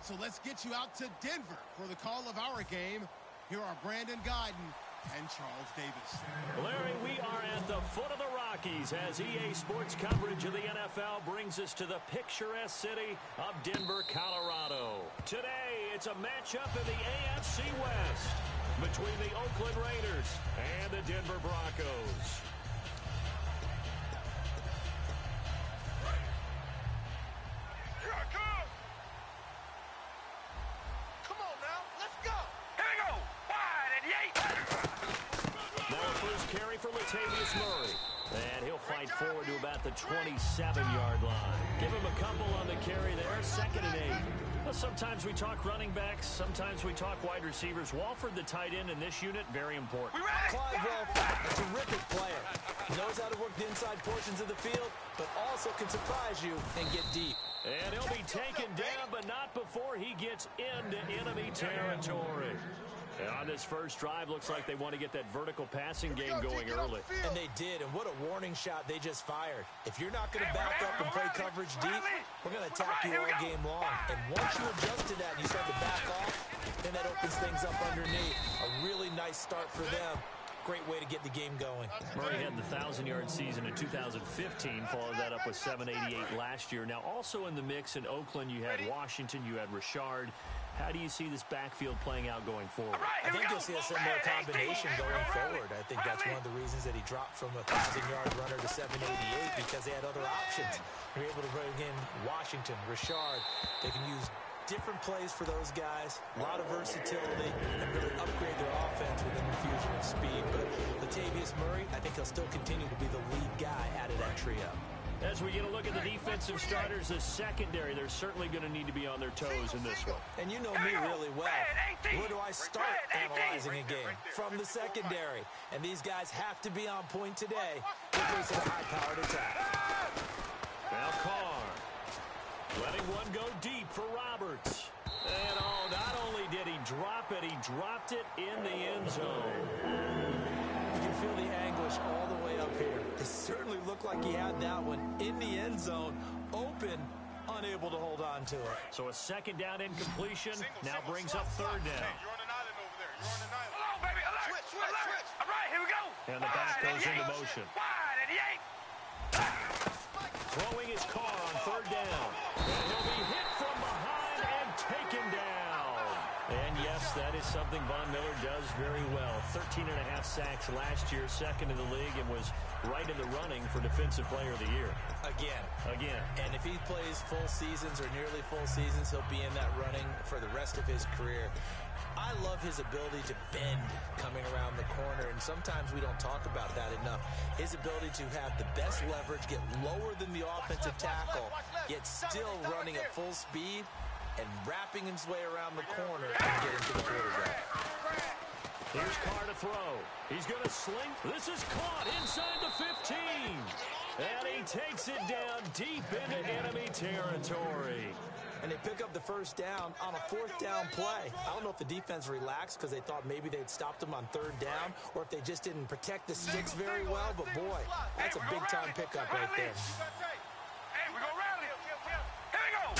E: So let's get you out to Denver for the call of our game. Here are Brandon Gaudin and Charles Davis.
A: Larry, we are at the foot of the Rockies as EA Sports coverage of the NFL brings us to the picturesque city of Denver, Colorado. Today, it's a matchup in the AFC West between the Oakland Raiders and the Denver Broncos. And he'll fight forward to about the 27-yard line. Give him a couple on the carry there, 2nd and 8. Well, sometimes we talk running backs, sometimes we talk wide receivers. Walford, the tight end in this unit, very important.
B: Clive Walford, a terrific player. He knows how to work the inside portions of the field, but also can surprise you and get deep.
A: And he'll be taken down, but not before he gets into enemy territory. And on this first drive, looks like they want to get that vertical passing game going early.
B: And they did, and what a warning shot they just fired. If you're not going to back up and play coverage deep, we're going to attack you all game long. And once you adjust to that and you start to back off, then that opens things up underneath. A really nice start for them. Great way to get the game going.
A: Murray had the 1,000-yard season in 2015, followed that up with 788 last year. Now, also in the mix in Oakland, you had Washington, you had Richard. How do you see this backfield playing out going forward?
B: I think you'll see a similar combination going forward. I think that's one of the reasons that he dropped from a 1,000-yard runner to 788, because they had other options. They're able to bring in Washington, Richard. They can use Different plays for those guys, a lot of versatility, and really upgrade their offense with an infusion of speed. But Latavius Murray, I think he'll still continue to be the lead guy out of that trio.
A: As we get a look at the defensive starters, the secondary, they're certainly going to need to be on their toes in this one.
B: And you know me really well. Where do I start analyzing a game? From the secondary. And these guys have to be on point today in case of a high-powered attack.
A: Now Carr letting one go deep for Roberts. And not only did he drop it, he dropped it in the end zone.
B: You can feel the anguish all the way up here. It certainly looked like he had that one in the end zone, open, unable to hold on to it.
A: So a second down incompletion now brings up third down.
C: You're on an island over there. You're on an island. Hello, baby. Alert. Switch. All right, here we go.
A: And the back goes into motion.
C: Wide, 88.
A: Throwing his car on third down. And he'll be hit from behind and taken down. And yes, that is something Von Miller does very well. 13.5 sacks last year, second in the league, and was right in the running for Defensive Player of the Year.
B: Again. And if he plays full seasons or nearly full seasons, he'll be in that running for the rest of his career. I love his ability to bend coming around the corner, and sometimes we don't talk about that enough. His ability to have the best leverage, get lower than the offensive tackle, yet still running at full speed and wrapping his way around the corner and getting to the quarterback.
A: Here's Carr to throw. He's going to sling. This is caught inside the 15. And he takes it down deep into enemy territory.
B: And they pick up the first down on a fourth down play. I don't know if the defense relaxed because they thought maybe they'd stopped them on third down or if they just didn't protect the sticks very well. But, boy, that's a big-time pickup right there.
C: Hey, we go rally. Here we go.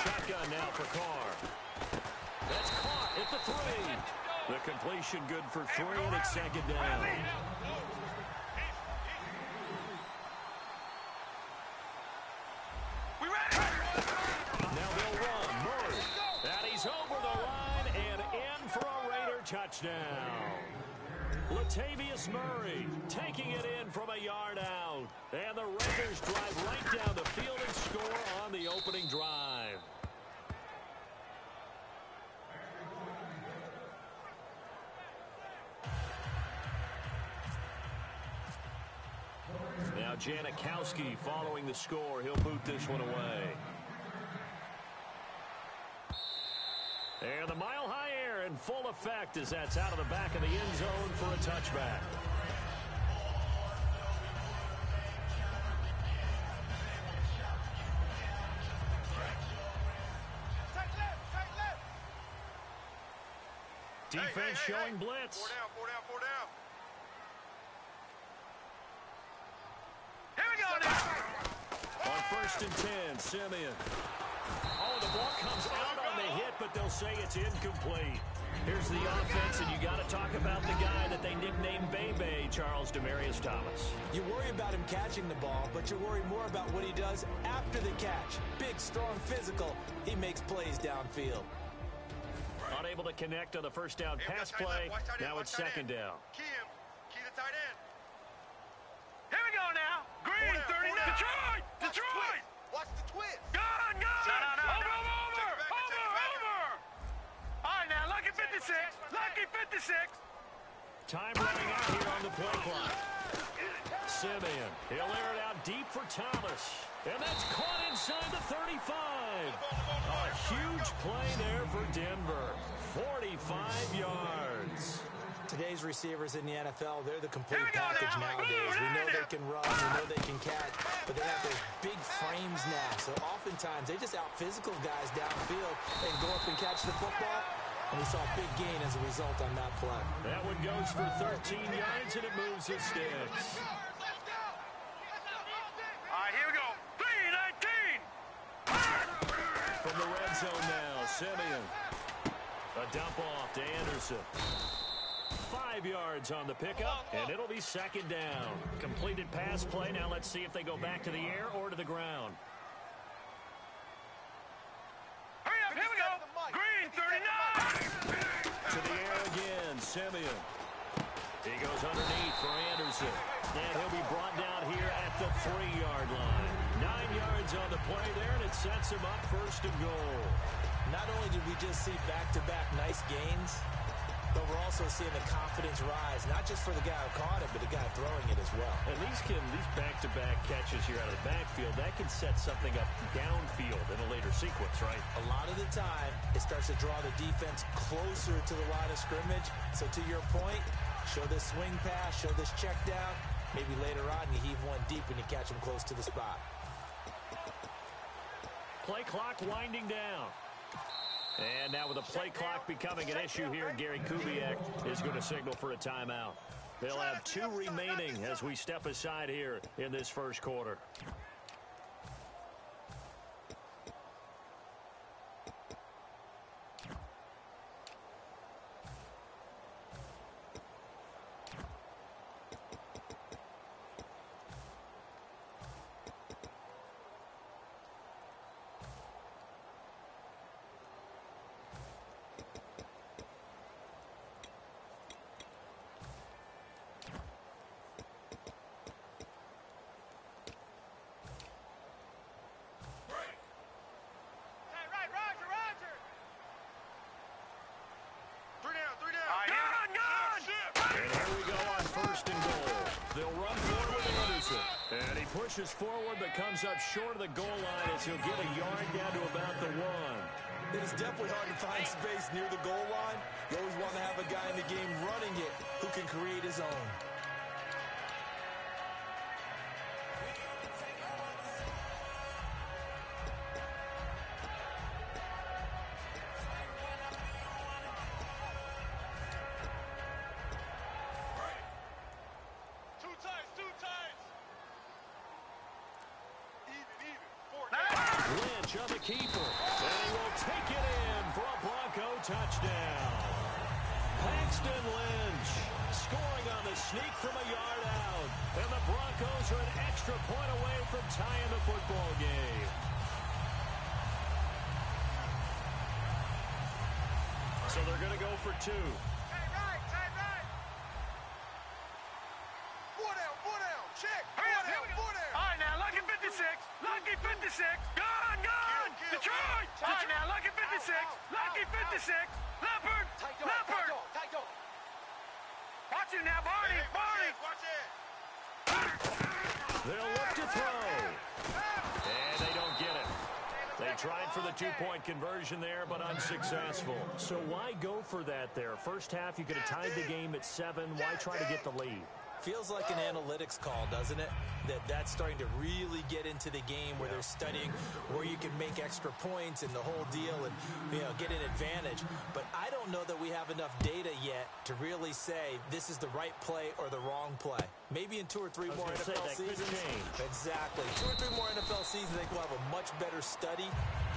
A: Shotgun now for Carr. That's caught at the 3. The completion good for 3, and it's second down. Now they'll run. Murray. And he's over the line and in for a Raider touchdown. Latavius Murray taking it in from a yard out. And the Raiders drive right down the field and score on the opening drive. Now Janikowski following the score. He'll boot this one away. And the mile-high air in full effect as that's out of the back of the end zone for a touchback. Defense showing blitz.
C: Four down. Here we go now.
A: On 1st and 10, Simeon. Oh, the ball comes out on the hit, but they'll say it's incomplete. Here's the offense, and you got to talk about the guy that they nicknamed Bebe, Charles Demarius Thomas.
B: You worry about him catching the ball, but you worry more about what he does after the catch. Big, strong, physical. He makes plays downfield.
A: Unable to connect on the first down pass play. Now it's second down.
C: Key the tight end. Here we go now. Green, 39. Detroit.
D: Watch the twist.
C: Gone. Over. All right, now, lucky 56.
A: Time running out here on the play clock. Simeon, he'll air it out deep for Thomas. And that's caught inside the 35. A huge play there for Denver. 45 yards.
B: Today's receivers in the NFL, they're the complete package nowadays. We know they can run, we know they can catch, but they have those big frames now. So oftentimes they just out-physical guys downfield and go up and catch the football. And we saw a big gain as a result on that play.
A: That one goes for 13 yards, and it moves the sticks.
C: All right, here we go. 3-19.
A: From the red zone now, Simeon. A dump off to Anderson. 5 yards on the pickup, and it'll be second down. Completed pass play. Now let's see if they go back to the air or to the ground.
C: Hurry up, here we go. Green, 39.
A: To the air again, Simeon. He goes underneath for Anderson. And he'll be brought down here at the 3-yard line. 9 yards on the play there, and it sets him up first and goal.
B: Not only did we just see back-to-back nice gains, but we're also seeing the confidence rise, not just for the guy who caught it, but the guy throwing it as well.
A: And these back-to-back catches here out of the backfield, that can set something up downfield in a later sequence, right?
B: A lot of the time, it starts to draw the defense closer to the line of scrimmage. So to your point, show this swing pass, show this check down. Maybe later on you heave one deep and you catch him close to the spot.
A: Play clock winding down. And now with the play clock becoming an issue here, Gary Kubiak is going to signal for a timeout. They'll have 2 remaining as we step aside here in this first quarter. Pushes forward but comes up short of the goal line as he'll get a yard down to about the 1.
B: It is definitely hard to find space near the goal line. You always want to have a guy in the game running it who can create his own.
A: On the keeper, and he will take it in for a Bronco touchdown. Paxton Lynch scoring on the sneak from a yard out, and the Broncos are an extra point away from tying the football game. So they're going to go for 2.
C: Tight right. 4 down, check. Hurry up, here we go. 4 down. All right, now, lucky 56. Gone. Detroit. All right, now, lucky 56. Lucky 56. Leopard. Watch it now, Barney. Watch it.
A: They'll look to throw. And they don't get it. They tried for the 2-point conversion there, but unsuccessful. So why go for that there? First half, you could have tied the game at 7. Why try to get the lead?
B: Feels like an analytics call, doesn't it? That's starting to really get into the game where they're studying where you can make extra points and the whole deal and, get an advantage. But I don't know that we have enough data yet to really say this is the right play or the wrong play. Maybe in 2 or 3 more NFL seasons. Exactly. 2 or 3 more NFL seasons, I think we'll have a much better study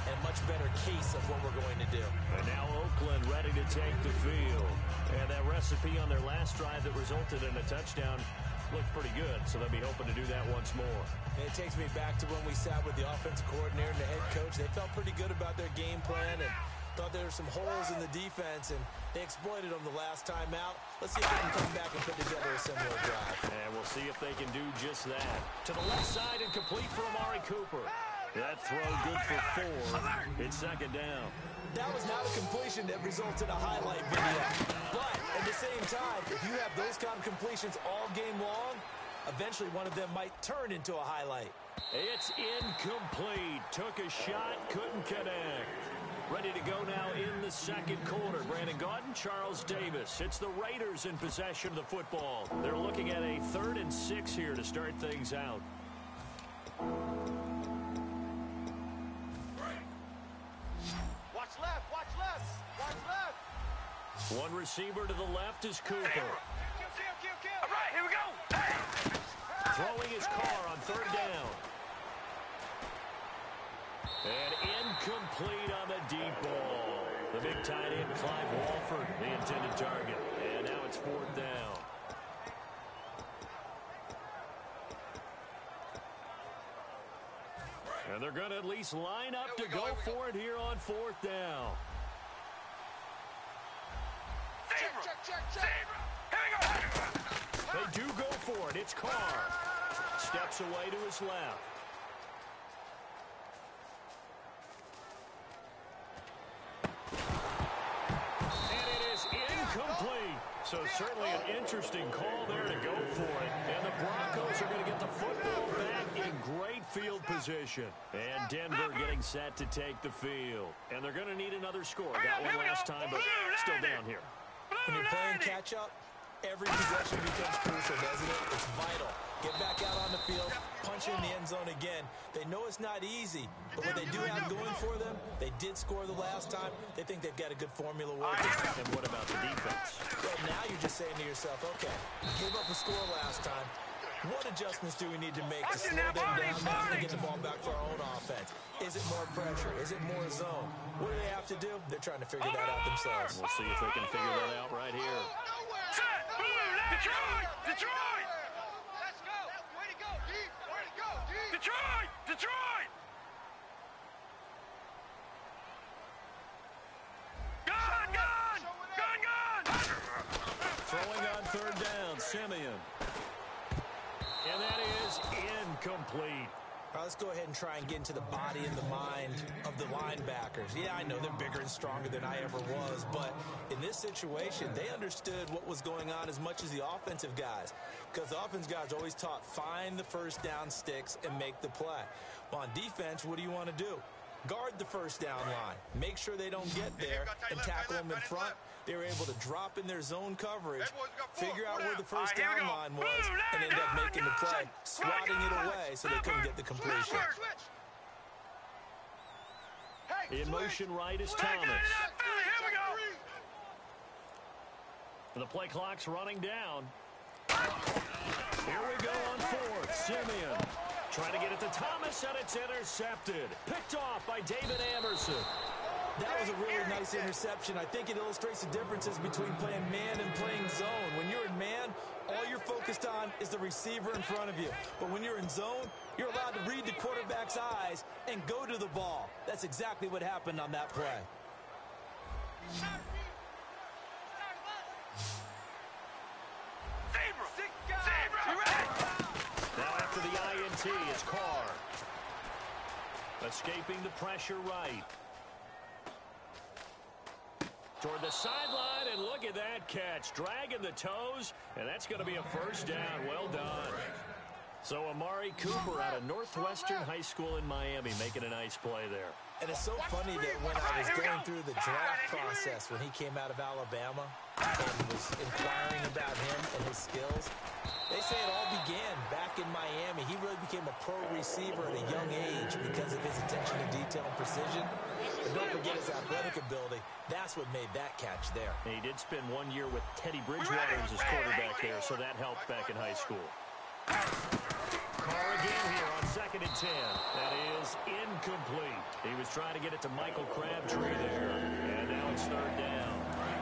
B: and much better case of what we're going to do.
A: And now Oakland ready to take the field. And that recipe on their last drive that resulted in a touchdown looked pretty good, so they'll be hoping to do that once more.
B: And it takes me back to when we sat with the offensive coordinator and the head coach. They felt pretty good about their game plan and thought there were some holes in the defense, and they exploited them the last time out. Let's see if they can come back and put together a similar drive.
A: And we'll see if they can do just that. To the left side and complete for Amari Cooper. That throw good for 4. It's second down.
B: That was not a completion that results in a highlight video. But at the same time, if you have those kind of completions all game long, eventually one of them might turn into a highlight.
A: It's incomplete. Took a shot, couldn't connect. Ready to go now in the second quarter. Brandon Gaudin, Charles Davis. It's the Raiders in possession of the football. They're looking at a 3rd and 6 here to start things out. One receiver to the left is Cooper.
C: All right, here we go.
A: Throwing his car on 3rd down. And incomplete on the deep ball. The big tight end, Clive Walford, the intended target. And now it's 4th down. And they're going to at least line up to go for it here on 4th down.
C: Check. Here we go.
A: They do go for it It's Carr. Steps away to his left. And it is incomplete. So certainly an interesting call there to go for it. And the Broncos are going to get the football back in great field position. And Denver getting set to take the field. And they're going to need another score. Got one last time, but still down here.
B: When you're playing catch-up, every possession becomes crucial, doesn't it? It's vital. Get back out on the field, punch in the end zone again. They know it's not easy, but what they do have going for them, they did score the last time. They think they've got a good formula working.
A: And what about the defense?
B: Well, now you're just saying to yourself, okay, gave up a score last time. What adjustments do we need to make to slow them down now and get the ball back for our own offense? Is it more pressure? Is it more zone? What do they have to do? They're trying to figure that out themselves.
A: We'll see if they can figure that out right here.
C: Set! Detroit! Detroit!
D: Let's go! Way to go, D! Way to go, D!
C: Detroit! Detroit! Gun! Gun! Gun! Gun!
A: Throwing on third down, Simeon. And that is incomplete.
B: All right, let's go ahead and try and get into the body and the mind of the linebackers. Yeah, I know they're bigger and stronger than I ever was, but in this situation, they understood what was going on as much as the offensive guys, because the offensive guys always taught find the first down sticks and make the play. Well, on defense, what do you want to do? Guard the first down line. Make sure they don't get there and tackle them in front. They were able to drop in their zone coverage, figure out where the first down line was, and end up making the play, swatting it away so they couldn't get the completion.
A: In motion right is Thomas.
C: Here we go!
A: The play clock's running down. Here we go on fourth. Simeon trying to get it to Thomas, and it's intercepted. Picked off by David Anderson.
B: That was a really nice interception. I think it illustrates the differences between playing man and playing zone. When you're in man, all you're focused on is the receiver in front of you. But when you're in zone, you're allowed to read the quarterback's eyes and go to the ball. That's exactly what happened on that play.
A: Now after the INT, it's Carr. Escaping the pressure right. Toward the sideline, and look at that catch. Dragging the toes, and that's going to be a first down. Well done. So Amari Cooper out of Northwestern High School in Miami making a nice play there.
B: And it's so funny that when I was going through the draft process when he came out of Alabama and was inquiring about him and his skills, they say it all began back in Miami. He really became a pro receiver at a young age because of his attention to detail and precision. But don't forget his athletic ability. That's what made that catch there.
A: And he did spend 1 year with Teddy Bridgewater as his quarterback there, so that helped back in high school. Carr again here on 2nd and 10. That is incomplete. He was trying to get it to Michael Crabtree there, and now it's third down.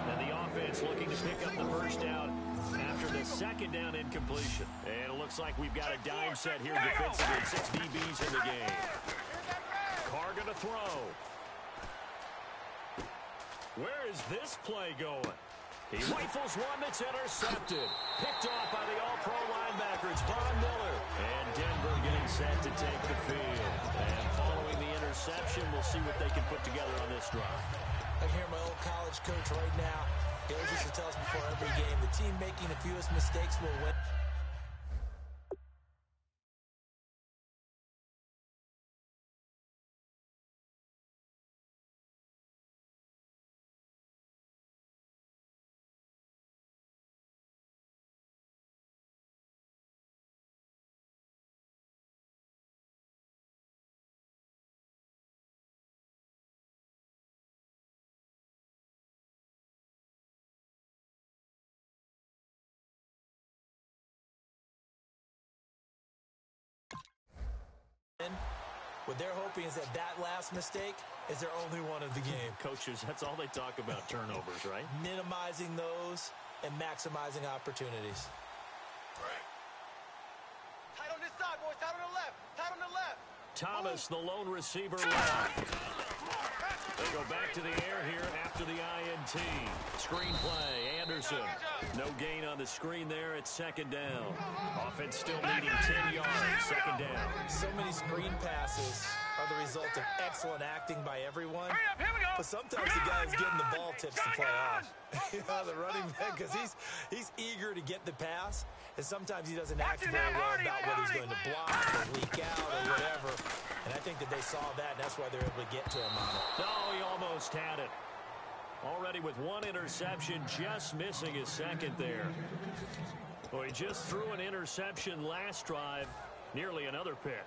A: And the offense looking to pick up the first down after the second down incompletion. And it looks like we've got a dime set here defensively. 6 DBs in the game. Carr going to throw. Where is this play going? He rifles one that's intercepted. Picked off by the all-pro linebacker. It's Von Miller. And Denver getting set to take the field. And following the interception, we'll see what they can put together on this drive.
B: I hear my old college coach right now. He always used to tell us before every game, the team making the fewest mistakes will win. What they're hoping is that that last mistake is their only one of the game.
A: Coaches, that's all they talk about, turnovers, right?
B: Minimizing those and maximizing opportunities.
D: Tight on this side, boys. Tight on the left. Tight on the left.
A: Thomas, the lone receiver left. They go back to the air here after the INT. Screen play, Anderson. No gain on the screen there at second down. Offense still needing 10 yards, second down.
B: So many screen passes are the result of excellent acting by everyone. But sometimes the guy who's getting the ball tips the play off. You know, the running back, because he's eager to get the pass, and sometimes he doesn't act very well about whether he's going to block or leak out or whatever. And I think that they saw that, and that's why they're able to get to him on it.
A: No, he almost had it. Already with one interception, just missing his second there. Well, he just threw an interception last drive, nearly another pick.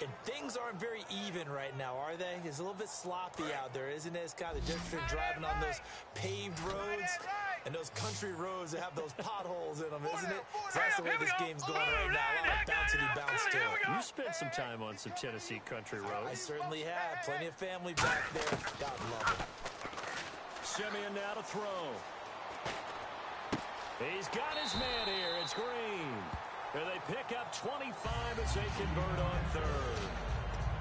B: And things aren't very even right now, are they? It's a little bit sloppy out there, isn't it? It's kind of the difference between driving on those paved roads and those country roads that have those potholes in them, isn't it? So that's the way this game's going right now. A lot of bouncy-bounce to it.
A: You spent some time on some Tennessee country roads.
B: I certainly have. Plenty of family back there. God love it.
A: Simeon now to throw. He's got his man here. It's Green. And they pick up 25 as they convert on third.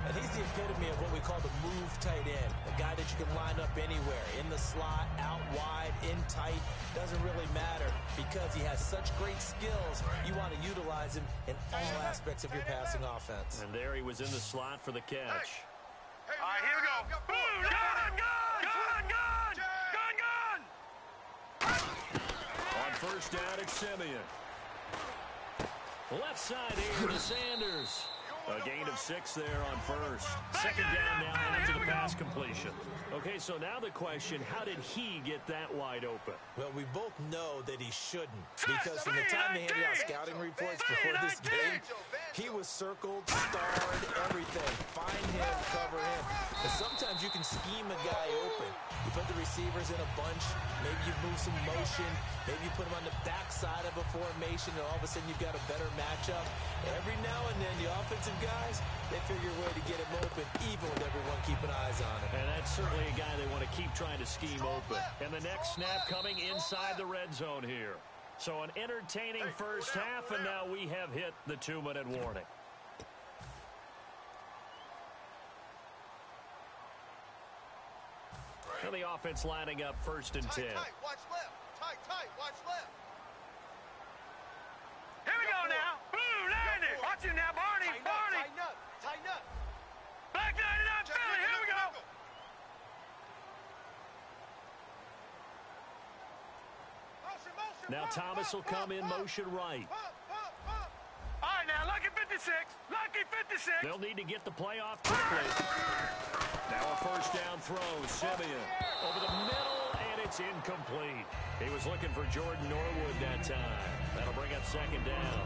B: And he's the epitome of what we call the move tight end. A guy that you can line up anywhere. In the slot, out wide, in tight. Doesn't really matter because he has such great skills. You want to utilize him in all aspects of your passing offense.
A: And there he was in the slot for the catch.
C: All right, here we go. Boom! Gun!
A: On first down, it's Simeon. Left side here to Sanders. A gain of 6 there on first. Second down now after the pass completion. Okay, so now the question, how did he get that wide open?
B: Well, we both know that he shouldn't, because from the time they handed out scouting reports before this game, he was circled, starred, everything. Find him, cover him. And sometimes you can scheme a guy open. You put the receivers in a bunch, maybe you move some motion, maybe you put them on the backside of a formation, and all of a sudden you've got a better matchup. Every now and then, the offensive guys, they figure a way to get him open, even with everyone keeping eyes on him.
A: And that's certainly a guy they want to keep trying to scheme open. And the next snap coming inside the red zone here. So an entertaining first half, and now we have hit the 2-minute warning. And the offense lining up first and 10.
D: Tight, watch left. Tight, watch left.
C: Here we go now. Boom, land it. Watch it now, Barney.
D: Tighten up.
C: Back 99, Philly. Here we go.
D: Motion.
A: Now Thomas will come in motion right.
C: All right, now, lucky 56. Lucky 56.
A: They'll need to get the play off quickly. Now a first down throw. Simeon over the middle, and it's incomplete. He was looking for Jordan Norwood that time. That'll bring up second down.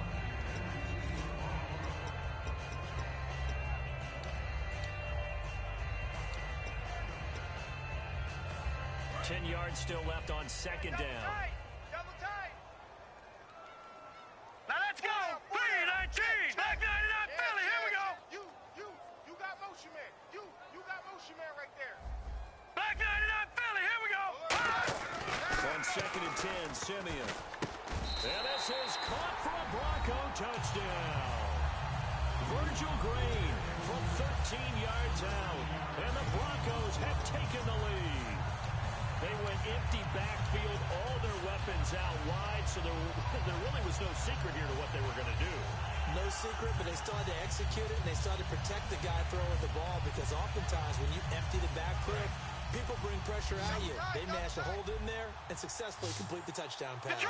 A: Ten yards still left on second down.
D: Double tight.
C: Now let's go. 3-19. Back 99, Philly. Here we go.
D: You got motion man. You got motion man right there.
C: Back 99, Philly. Here we go.
A: On second and 10, Simeon. And this is caught for a Bronco touchdown. Virgil Green from 13 yards out. And the Broncos have taken the lead. They went empty backfield, all their weapons out wide, so there really was no secret here to what they were going to do.
B: No secret, but they still had to execute it, and they still had to protect the guy throwing the ball, because oftentimes when you empty the backfield, people bring pressure at you. They managed to hold in there and successfully complete the touchdown pass.
C: Over.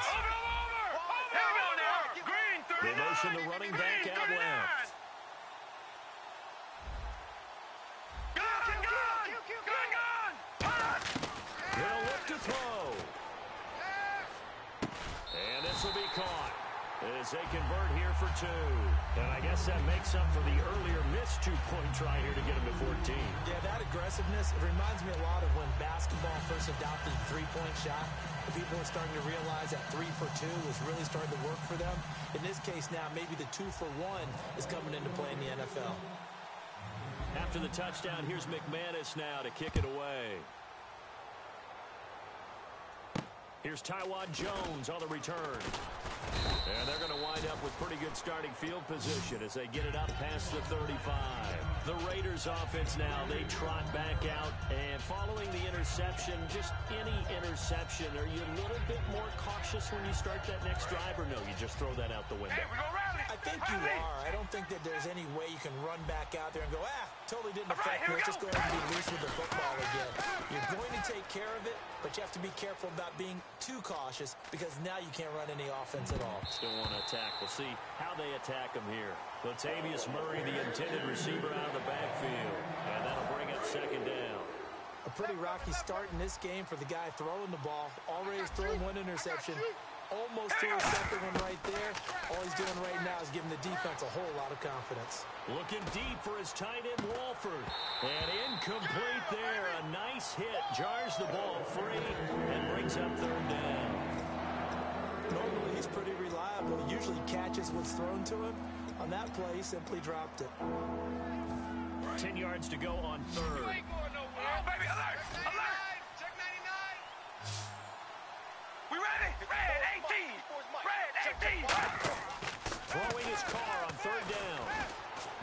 C: Here we go now. Green 39.
A: They motion the running back out left. He'll look to throw. And this will be caught as they convert here for 2. And I guess that makes up for the earlier missed 2-point try here to get him to 14.
B: Yeah, that aggressiveness, it reminds me a lot of when basketball first adopted the three-point shot. The people are starting to realize that 3 for 2 is really starting to work for them. In this case now, maybe the 2 for 1 is coming into play in the NFL.
A: After the touchdown, here's McManus now to kick it away. Here's Taiwan Jones on the return. And they're going to wind up with pretty good starting field position as they get it up past the 35. The Raiders offense now, they trot back out And following the interception, just any interception, are you a little bit more cautious when you start that next drive, or no, you just throw that out the window?
C: Hey, we go rally.
B: I think you are. I don't think that there's any way you can run back out there and go, totally didn't affect me. Let's just go ahead and be loose with the football again. You're going to take care of it, but you have to be careful about being too cautious because now you can't run any offense at all.
A: Still want to attack. We'll see how they attack him here. Latavius Murray, the intended receiver, out of the backfield. And that'll bring up second down.
B: A pretty rocky start in this game for the guy throwing the ball. Already has thrown one interception. Almost threw a second one right there. All he's doing right now is giving the defense a whole lot of confidence.
A: Looking deep for his tight end, Walford. And incomplete there. A nice hit. Jars the ball free and brings up third down.
B: Normally, he's pretty reliable. Usually catches what's thrown to him. On that play, he simply dropped it.
A: 10 yards to go on third.
C: You ain't going nowhere. Oh, baby, alert! Alert!
D: Check 99.
C: We ready? Red 18! Red 18!
A: Throwing his car on third down.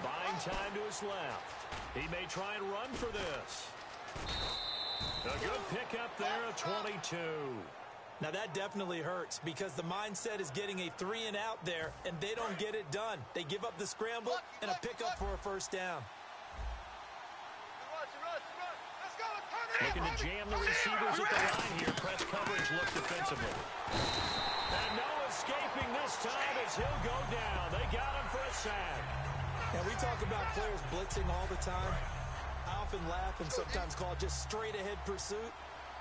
A: Buying time to his left. He may try and run for this. A good pickup there, a 22.
B: Now that definitely hurts because the mindset is getting a 3-and-out there, and they don't get it done. They give up the scramble and a pickup for a first down.
A: Looking to jam the receivers at the line here. Press coverage look defensively. And no escaping this time as he'll go down. They got him for a sack.
B: And we talk about players blitzing all the time. I often laugh and sometimes call it just straight-ahead pursuit.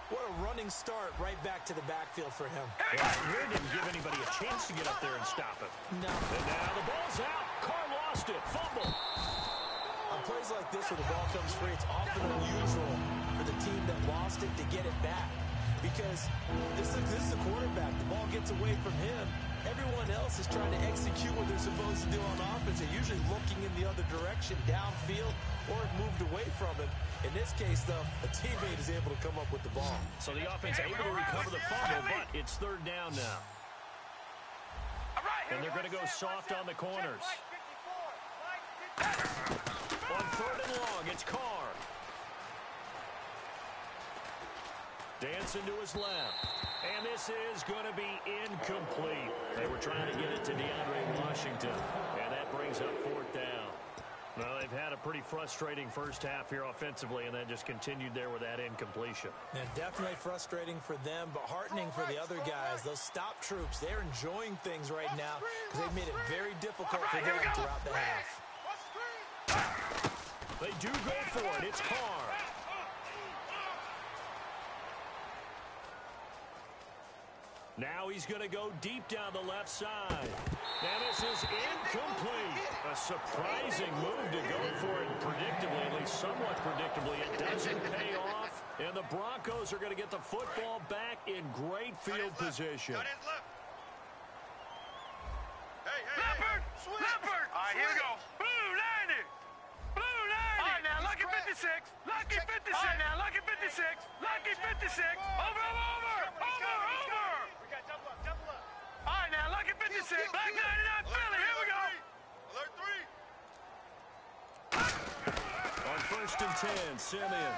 B: What a running start right back to the backfield for him.
A: Well, here didn't give anybody a chance to get up there and stop it.
B: No.
A: And now the ball's out. Carr lost it. Fumble.
B: On plays like this where the ball comes free, it's often unusual for the team that lost it to get it back. Because this is a quarterback. The ball gets away from him. Everyone else is trying to execute what they're supposed to do on offense. They're usually looking in the other direction, downfield, or moved away from him. In this case, though, a teammate is able to come up with the ball.
A: So the offense able to recover the fumble, but it's third down now. And they're going to go soft on the corners. On third and long, it's Carr. Dancing to his left. And this is going to be incomplete. They were trying to get it to DeAndre Washington. And that brings up fourth down. Well, they've had a pretty frustrating first half here offensively, and then just continued there with that incompletion.
B: And definitely frustrating for them, but heartening for the other guys. Those stop troops, they're enjoying things right now because they've made it very difficult for them throughout the half.
A: They do go for it. It's Carr. Now he's going to go deep down the left side. And this is incomplete. A surprising move to go for it predictably, at least somewhat predictably. It doesn't pay off, and the Broncos are going to get the football back in great field position.
C: Leopard! Leopard! All right, here we go. Blue 90! Blue 90! All right, now, lucky 56. Lucky 56. All right, now, lucky 56. Lucky 56. Over, over, over, over! All right, now, lucky 56. Black 99 Philly. Here we go. Alert 3.
A: On first and 10, Simeon.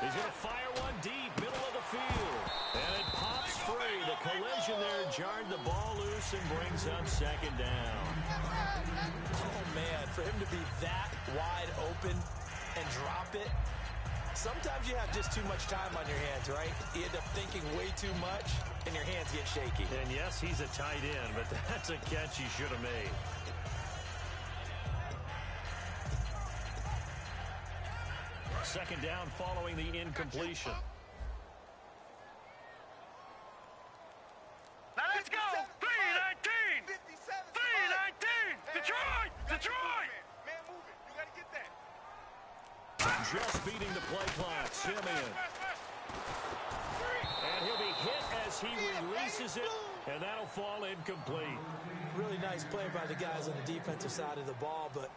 A: He's going to fire one deep, middle of the field. And it pops free. The collision there jarred the ball loose and brings up second down.
B: Oh, man, for him to be that wide open and drop it. Sometimes you have just too much time on your hands, right? You end up thinking way too much, and your hands get shaky.
A: And yes, he's a tight end, but that's a catch he should have made. Second down following the incompletion.
C: Now let's go. 319. 319. Detroit. Detroit. Man, move it. You got to get that.
A: Just beating the play clock, Simeon. And he'll be hit as he releases it, and that'll fall incomplete.
B: Really nice play by the guys on the defensive side of the ball, but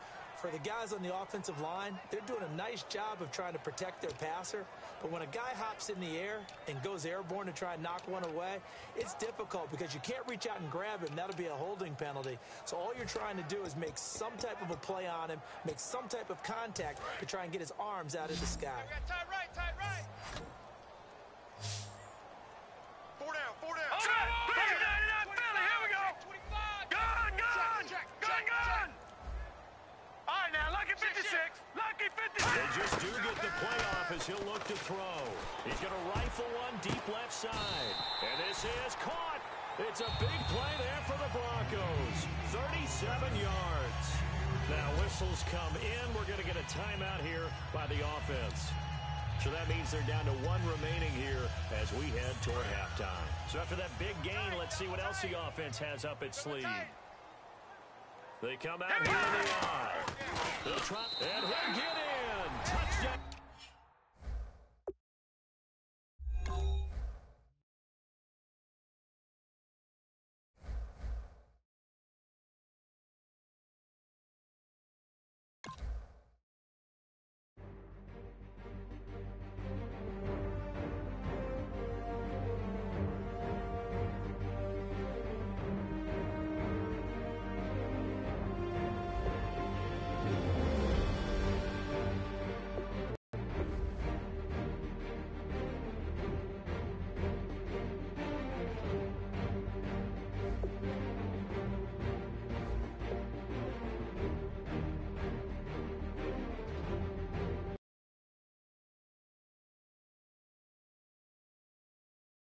B: For the guys on the offensive line, they're doing a nice job of trying to protect their passer. But when a guy hops in the air and goes airborne to try and knock one away, it's difficult because you can't reach out and grab him. That'll be a holding penalty. So all you're trying to do is make some type of a play on him, make some type of contact to try and get his arms out of the sky.
C: We got tight right, tight right. 4 down, 4 down. Hold on, 99 Philly, here we go. 25. Gun. All right, now, lucky 56. Lucky 56.
A: They just do get the play off as he'll look to throw. He's going to rifle one deep left side. And this is caught. It's a big play there for the Broncos. 37 yards. Now, whistles come in. We're going to get a timeout here by the offense. So that means they're down to 1 remaining here as we head toward halftime. So after that big gain, let's see what else the offense has up its sleeve. They come out here in the eye. They'll try, and he'll get